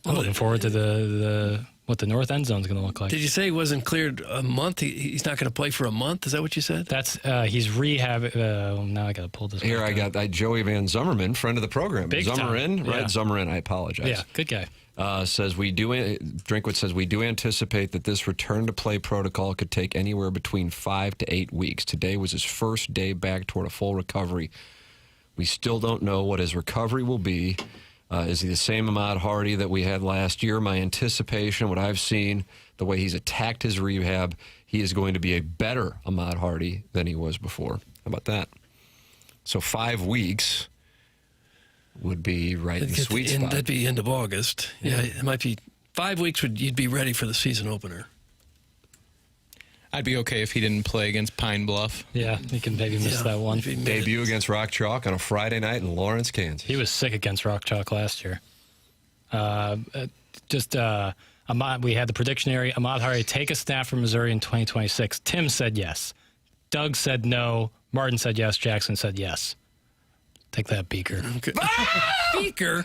I'm looking forward to the what the north end zone is going to look like. Did you say he wasn't cleared a month? He's not going to play for a month? Is that what you said? That's he's rehab. Now I got to pull this. Here I got Joey Van Zummerman, friend of the program. Big Zummerin, time. right? Yeah. Zummerin, I apologize. Yeah, good guy. Says Drinkwitz says we do anticipate that this return to play protocol could take anywhere between 5 to 8 weeks. Today was his first day back toward a full recovery. We still don't know what his recovery will be. Is he the same Ahmad Hardy that we had last year? My anticipation, what I've seen, the way he's attacked his rehab, he is going to be a better Ahmad Hardy than he was before. How about that? So 5 weeks would be right in the sweet spot. That'd be end of August. Yeah, it might be 5 weeks. You'd be ready for the season opener. I'd be okay if he didn't play against Pine Bluff. Yeah, he can maybe miss that one. Debut against Rock Chalk on a Friday night in Lawrence, Kansas. He was sick against Rock Chalk last year. Ahmad, we had the prediction area. Ahmad Hardy take a snap from Missouri in 2026. Tim said yes. Doug said no. Martin said yes. Jackson said yes. Take that, Beaker. Okay. Beaker?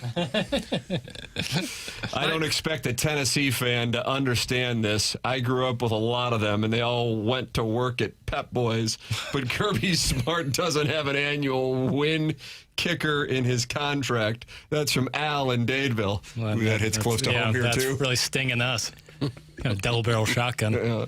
I don't expect a Tennessee fan to understand this. I grew up with a lot of them, and they all went to work at Pep Boys. But Kirby Smart doesn't have an annual win kicker in his contract. That's from Al in Dadeville. Well, that hits close to home here, that's too. Really stinging us. Kind of double-barrel shotgun.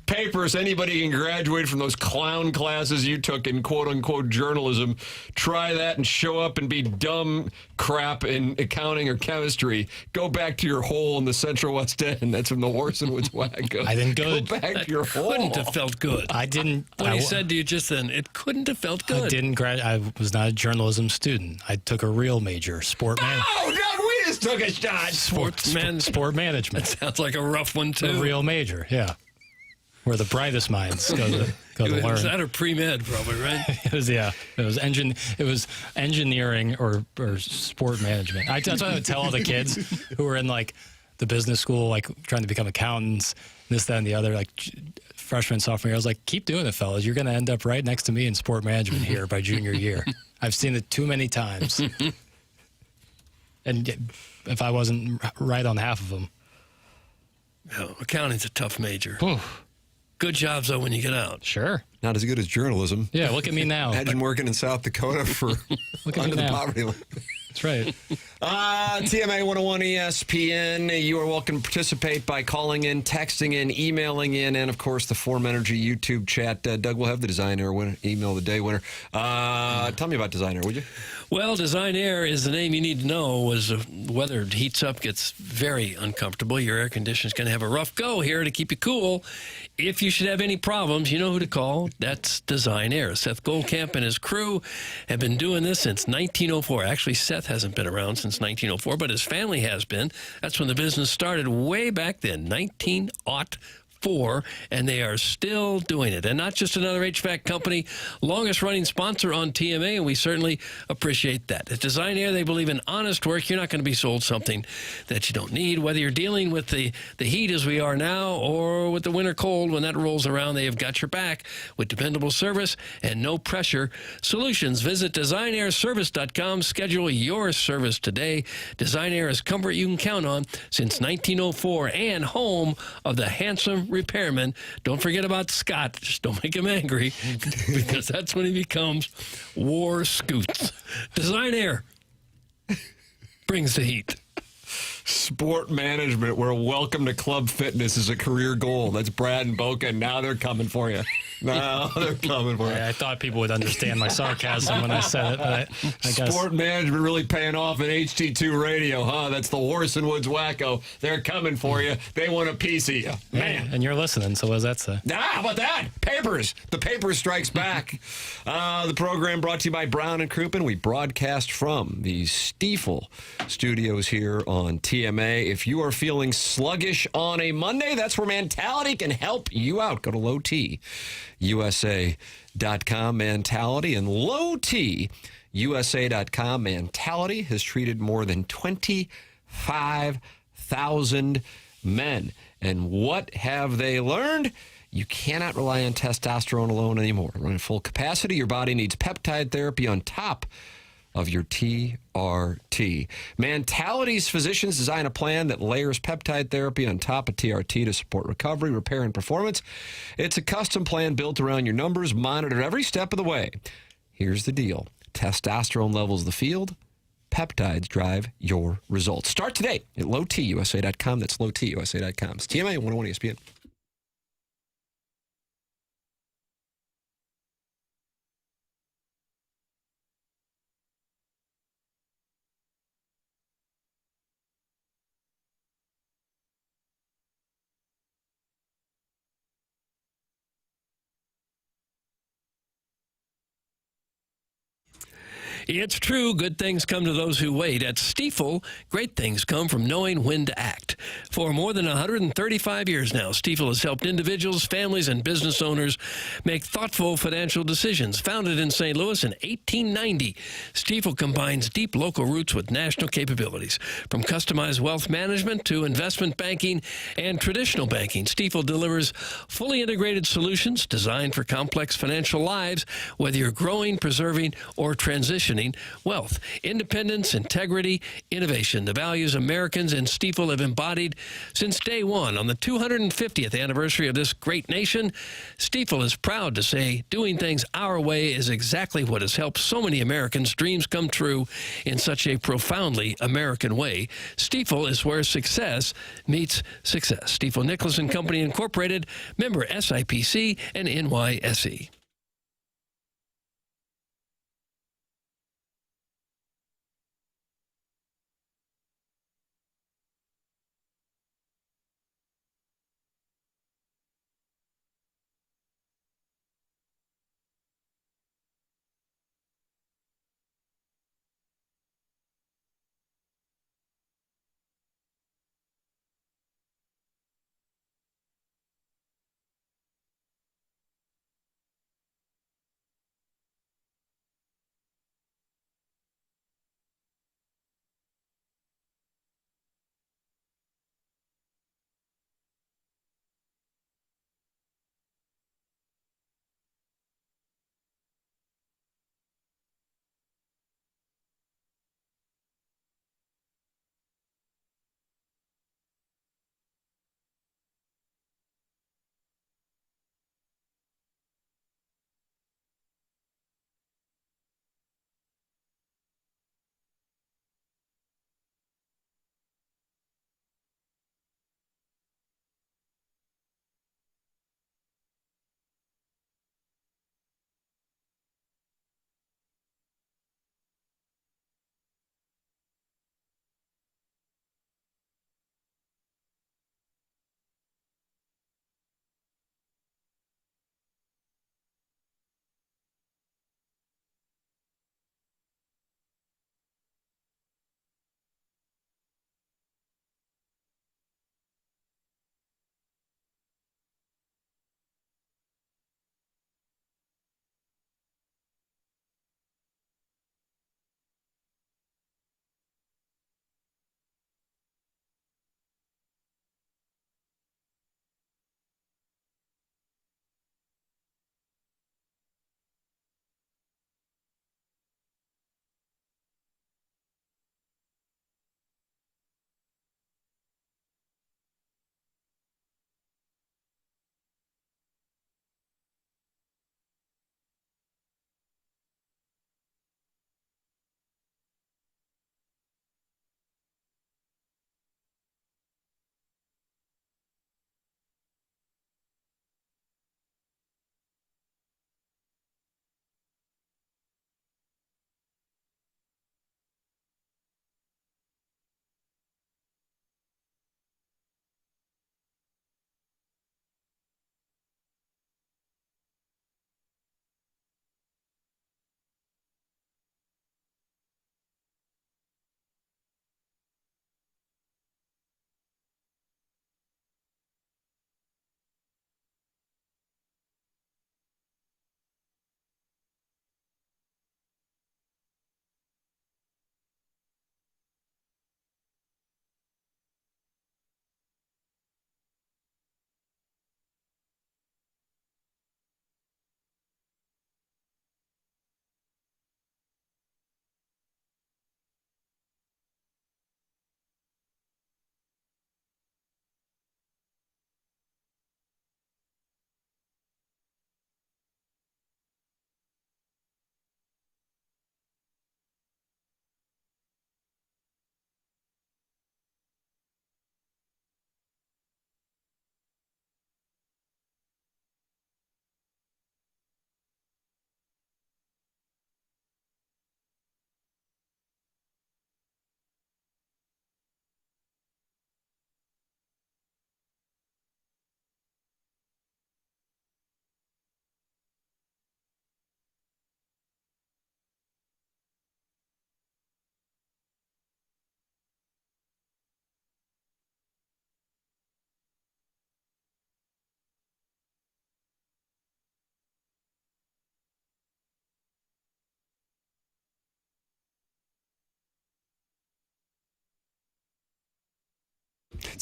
Papers, anybody can graduate from those clown classes you took in quote-unquote journalism. Try that and show up and be dumb crap in accounting or chemistry. Go back to your hole in the Central West End. That's from the Horse and Woods Wacko. I didn't go back to your hole. Couldn't have felt good. I didn't. What he said to you just then, it couldn't have felt good. I didn't I was not a journalism student. I took a real major, sport management. Oh, Doug, we just took a shot. Sport management. Sounds like a rough one, too. A real major, yeah. Where the brightest minds go to learn. Was that or pre-med, probably, right? It was engineering or sport management. That's what I would tell all the kids who were in like the business school, like trying to become accountants, this, that, and the other, like freshman, sophomore year. I was like, keep doing it, fellas. You're going to end up right next to me in sport management here by junior year. I've seen it too many times. And if I wasn't right on half of them. No, accounting's a tough major. Good jobs, though, when you get out. Sure. Not as good as journalism. Yeah, look at me now. Imagine working in South Dakota for look at under me the now. poverty line. That's right. TMA 101 ESPN. You are welcome to participate by calling in, texting in, emailing in, and, of course, the Form Energy YouTube chat. Doug will have the Design Air winner, email of the day winner. Tell me about Design Air, would you? Well, Design Air is the name you need to know. As the weather heats up, gets very uncomfortable. Your air conditioner is going to have a rough go here to keep you cool. If you should have any problems, you know who to call. That's Design Air. Seth Goldcamp and his crew have been doing this since 1904. Actually, Seth hasn't been around since 1904, but his family has been. That's when the business started way back then, 1904, and they are still doing it. And not just another HVAC company, longest running sponsor on TMA, and we certainly appreciate that. At Design Air, they believe in honest work. You're not going to be sold something that you don't need. Whether you're dealing with the heat as we are now or with the winter cold, when that rolls around, they have got your back with dependable service and no pressure solutions. Visit designairservice.com. Schedule your service today. Design Air is comfort you can count on since 1904 and home of the handsome repairman. Don't forget about Scott. Just don't make him angry because that's when he becomes War Scoots. Design Air brings the heat. Sport management, where welcome to club fitness is a career goal. That's Brad and Boca, and now they're coming for you. Now they're coming for you. I thought people would understand my sarcasm when I said it, but I guess. Sport management really paying off at HT2 radio, huh? That's the Horse and Woods Wacko. They're coming for you. They want a piece of you. Man. And you're listening, so what does that say? How about that? Papers. The paper strikes back. The program brought to you by Brown and Crouppen. We broadcast from the Stiefel studios here on TMA. If you are feeling sluggish on a Monday, that's where Mentality can help you out. Go to lowtusa.com, Mentality, and lowtusa.com. Mentality has treated more than 25,000 men. And what have they learned? You cannot rely on testosterone alone anymore. Running full capacity, your body needs peptide therapy on top of your TRT. Mentality's physicians design a plan that layers peptide therapy on top of TRT to support recovery, repair, and performance. It's a custom plan built around your numbers, monitored every step of the way. Here's the deal. Testosterone levels the field. Peptides drive your results. Start today at lowtusa.com. That's lowtusa.com. It's TMA 101 ESPN. It's true, good things come to those who wait. At Stifel, great things come from knowing when to act. For more than 135 years now, Stifel has helped individuals, families, and business owners make thoughtful financial decisions. Founded in St. Louis in 1890, Stifel combines deep local roots with national capabilities. From customized wealth management to investment banking and traditional banking, Stifel delivers fully integrated solutions designed for complex financial lives, whether you're growing, preserving, or transitioning wealth. Independence, integrity, innovation, the values Americans and Stifel have embodied since day one. On the 250th anniversary of this great nation, Stifel is proud to say doing things our way is exactly what has helped so many Americans' dreams come true in such a profoundly American way. Stifel is where success meets success. Stifel Nicholas and Company Incorporated, member SIPC and NYSE.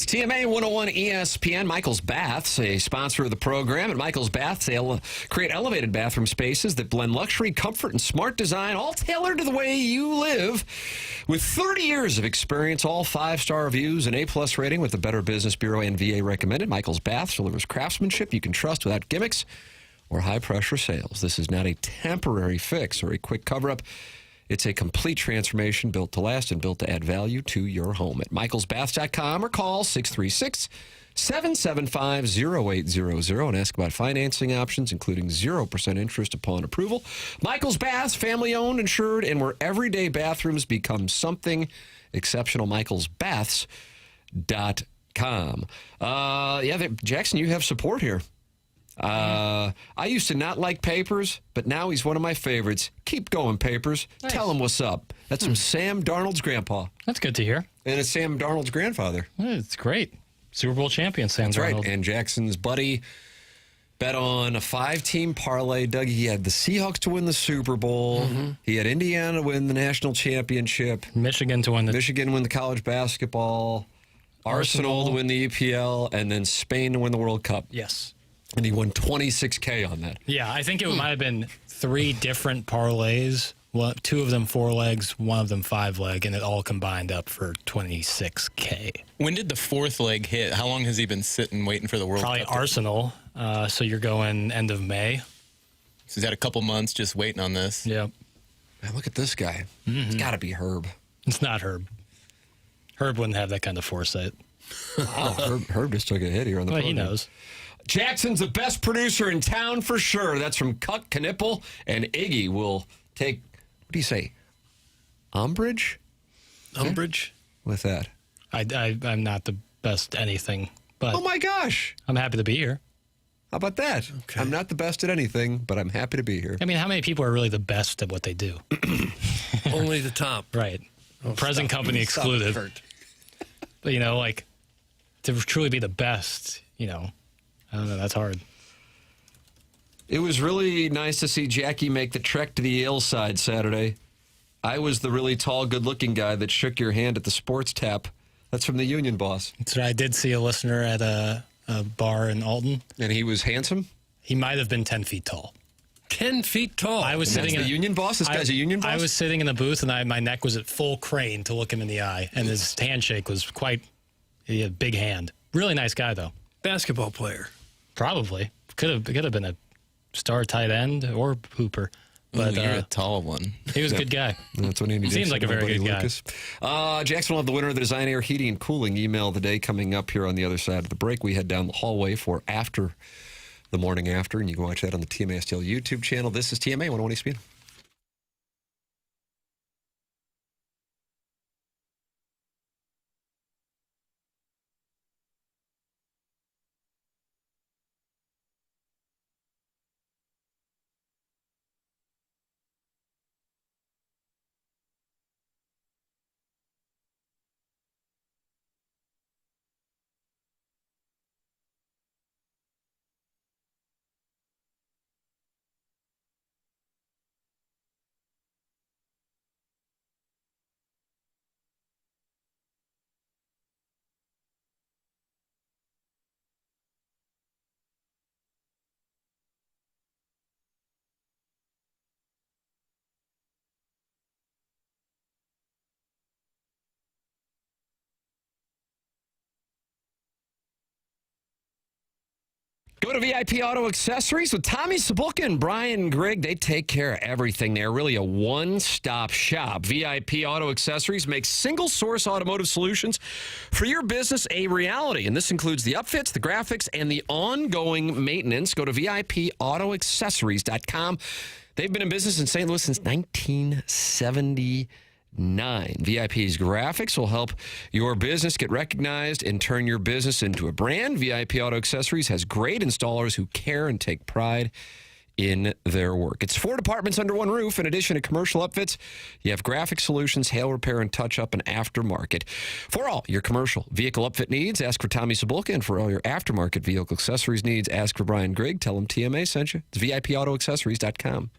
It's TMA 101 ESPN. Michael's Baths, a sponsor of the program. At Michael's Baths, they create elevated bathroom spaces that blend luxury, comfort, and smart design, all tailored to the way you live. With 30 years of experience, all 5-star reviews, and A-plus rating with the Better Business Bureau and VA recommended, Michael's Baths delivers craftsmanship you can trust without gimmicks or high-pressure sales. This is not a temporary fix or a quick cover-up. It's a complete transformation built to last and built to add value to your home. At michaelsbaths.com or call 636-775-0800 and ask about financing options, including 0% interest upon approval. Michael's Baths, family-owned, insured, and where everyday bathrooms become something exceptional. michaelsbaths.com. Jackson, you have support here. I used to not like Papers, but now he's one of my favorites. Keep going, Papers. Nice. Tell him what's up. That's from Sam Darnold's grandpa. That's good to hear. And it's Sam Darnold's grandfather. It's great. Super Bowl champion, Sam That's Darnold. Right. And Jackson's buddy bet on a 5-team parlay. Doug, he had the Seahawks to win the Super Bowl. Mm-hmm. He had Indiana to win the national championship. Michigan to win the college basketball. Arsenal to win the EPL. And then Spain to win the World Cup. Yes. And he won $26K on that. Yeah, I think it might have been 3 different parlays. 2 of them 4 legs, 1 of them 5 leg, and it all combined up for $26K. When did the 4th leg hit? How long has he been sitting waiting for the World Cup? Probably Arsenal. So you're going end of May. So he's had a couple months just waiting on this. Yep. Man, look at this guy. Mm-hmm. It's got to be Herb. It's not Herb. Herb wouldn't have that kind of foresight. Wow, Herb just took a hit here on the program. He knows. Jackson's the best producer in town for sure. That's from Cuck Knipple, and Iggy will take, what do you say, umbrage? Umbrage? With that. I'm not the best anything, but... Oh, my gosh. I'm happy to be here. How about that? Okay. I'm not the best at anything, but I'm happy to be here. I mean, how many people are really the best at what they do? Only the top. Right. Present company excluded. But, to truly be the best, I don't know, that's hard. It was really nice to see Jackie make the trek to the Yale side Saturday. I was the really tall, good-looking guy that shook your hand at the sports tap. That's from the Union Boss. So I did see a listener at a bar in Alton. And he was handsome? He might have been 10 feet tall. 10 feet tall? I was sitting in the Union Boss? This guy's a Union Boss? I was sitting in the booth, and my neck was at full crane to look him in the eye. And his handshake was he had a big hand. Really nice guy, though. Basketball player. Probably. Could have been a star tight end or hooper. But you're a tall one. He was a good guy. That's what he seems like a very good Lucas. guy. Jackson will have the winner of the Design Air Heating and Cooling email of the day coming up here on the other side of the break. We head down the hallway for After the Morning After, and you can watch that on the TMA STL YouTube channel. This is TMA 101 ESPN. Go to VIP Auto Accessories with Tommy Sabulka and Brian Grigg. They take care of everything. They're really a one-stop shop. VIP Auto Accessories makes single-source automotive solutions for your business a reality. And this includes the upfits, the graphics, and the ongoing maintenance. Go to VIPAutoAccessories.com. They've been in business in St. Louis since 1979. VIP's graphics will help your business get recognized and turn your business into a brand. VIP Auto Accessories has great installers who care and take pride in their work. It's 4 departments under one roof. In addition to commercial upfits, you have graphic solutions, hail repair and touch-up, and aftermarket. For all your commercial vehicle upfit needs, ask for Tommy Sabulka. And for all your aftermarket vehicle accessories needs, ask for Brian Grigg. Tell him TMA sent you. It's VIPAutoAccessories.com.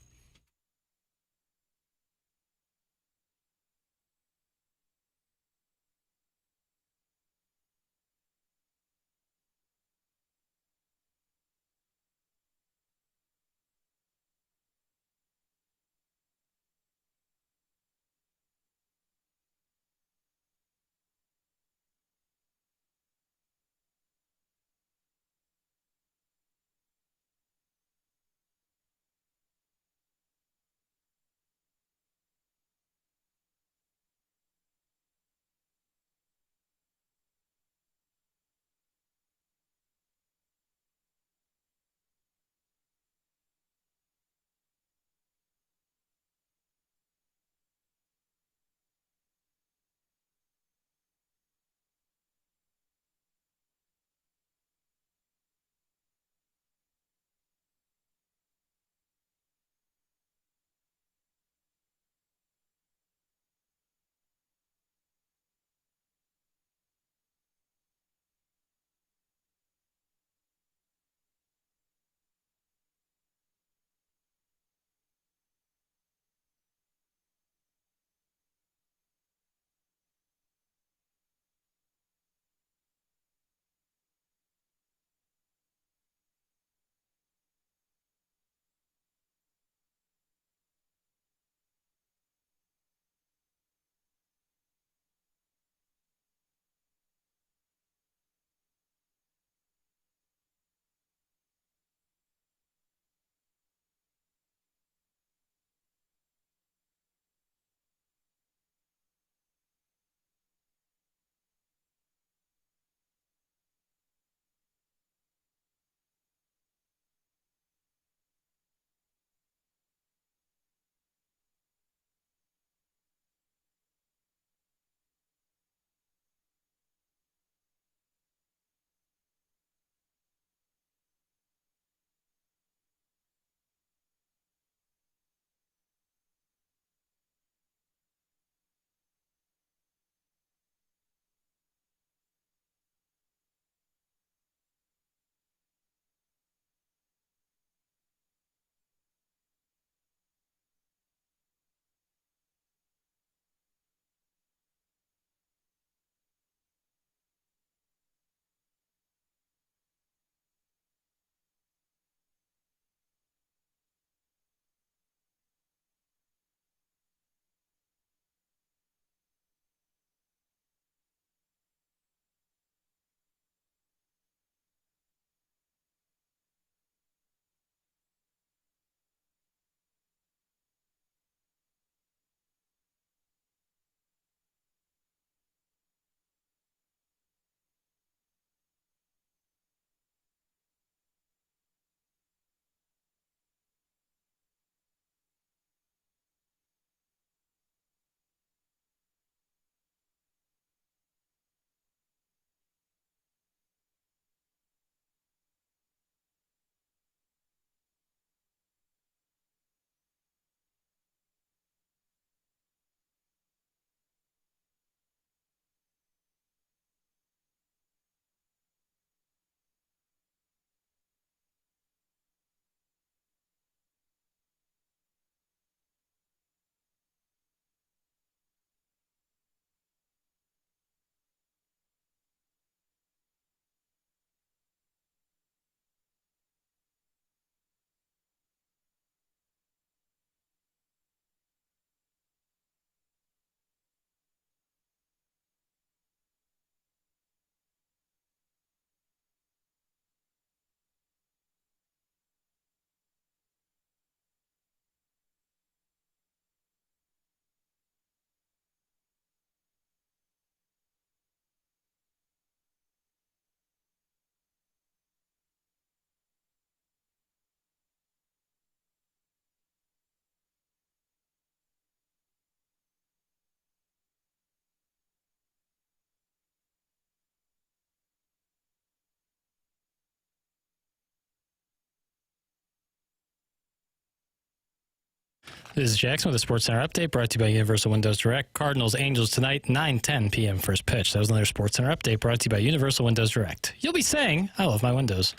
This is Jackson with a Sports Center update brought to you by Universal Windows Direct. Cardinals, Angels tonight, 9:10 p.m. first pitch. That was another Sports Center update brought to you by Universal Windows Direct. You'll be saying, I love my windows.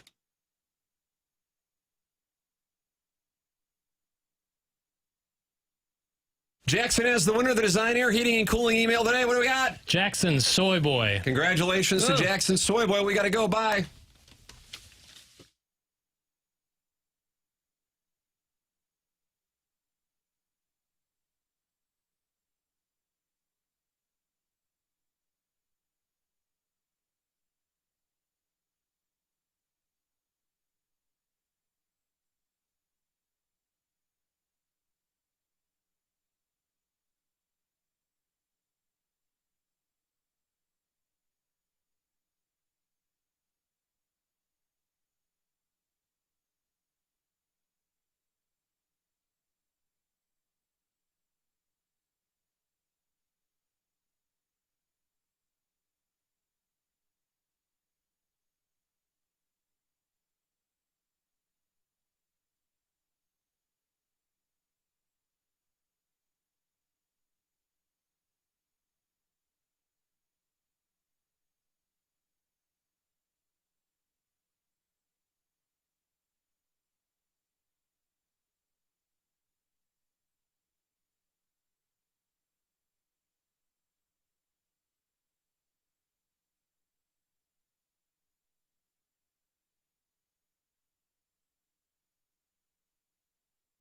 Jackson is the winner of the Design Air Heating and Cooling email today. What do we got? Jackson Soy Boy. Congratulations to Jackson Soy Boy. We got to go. Bye.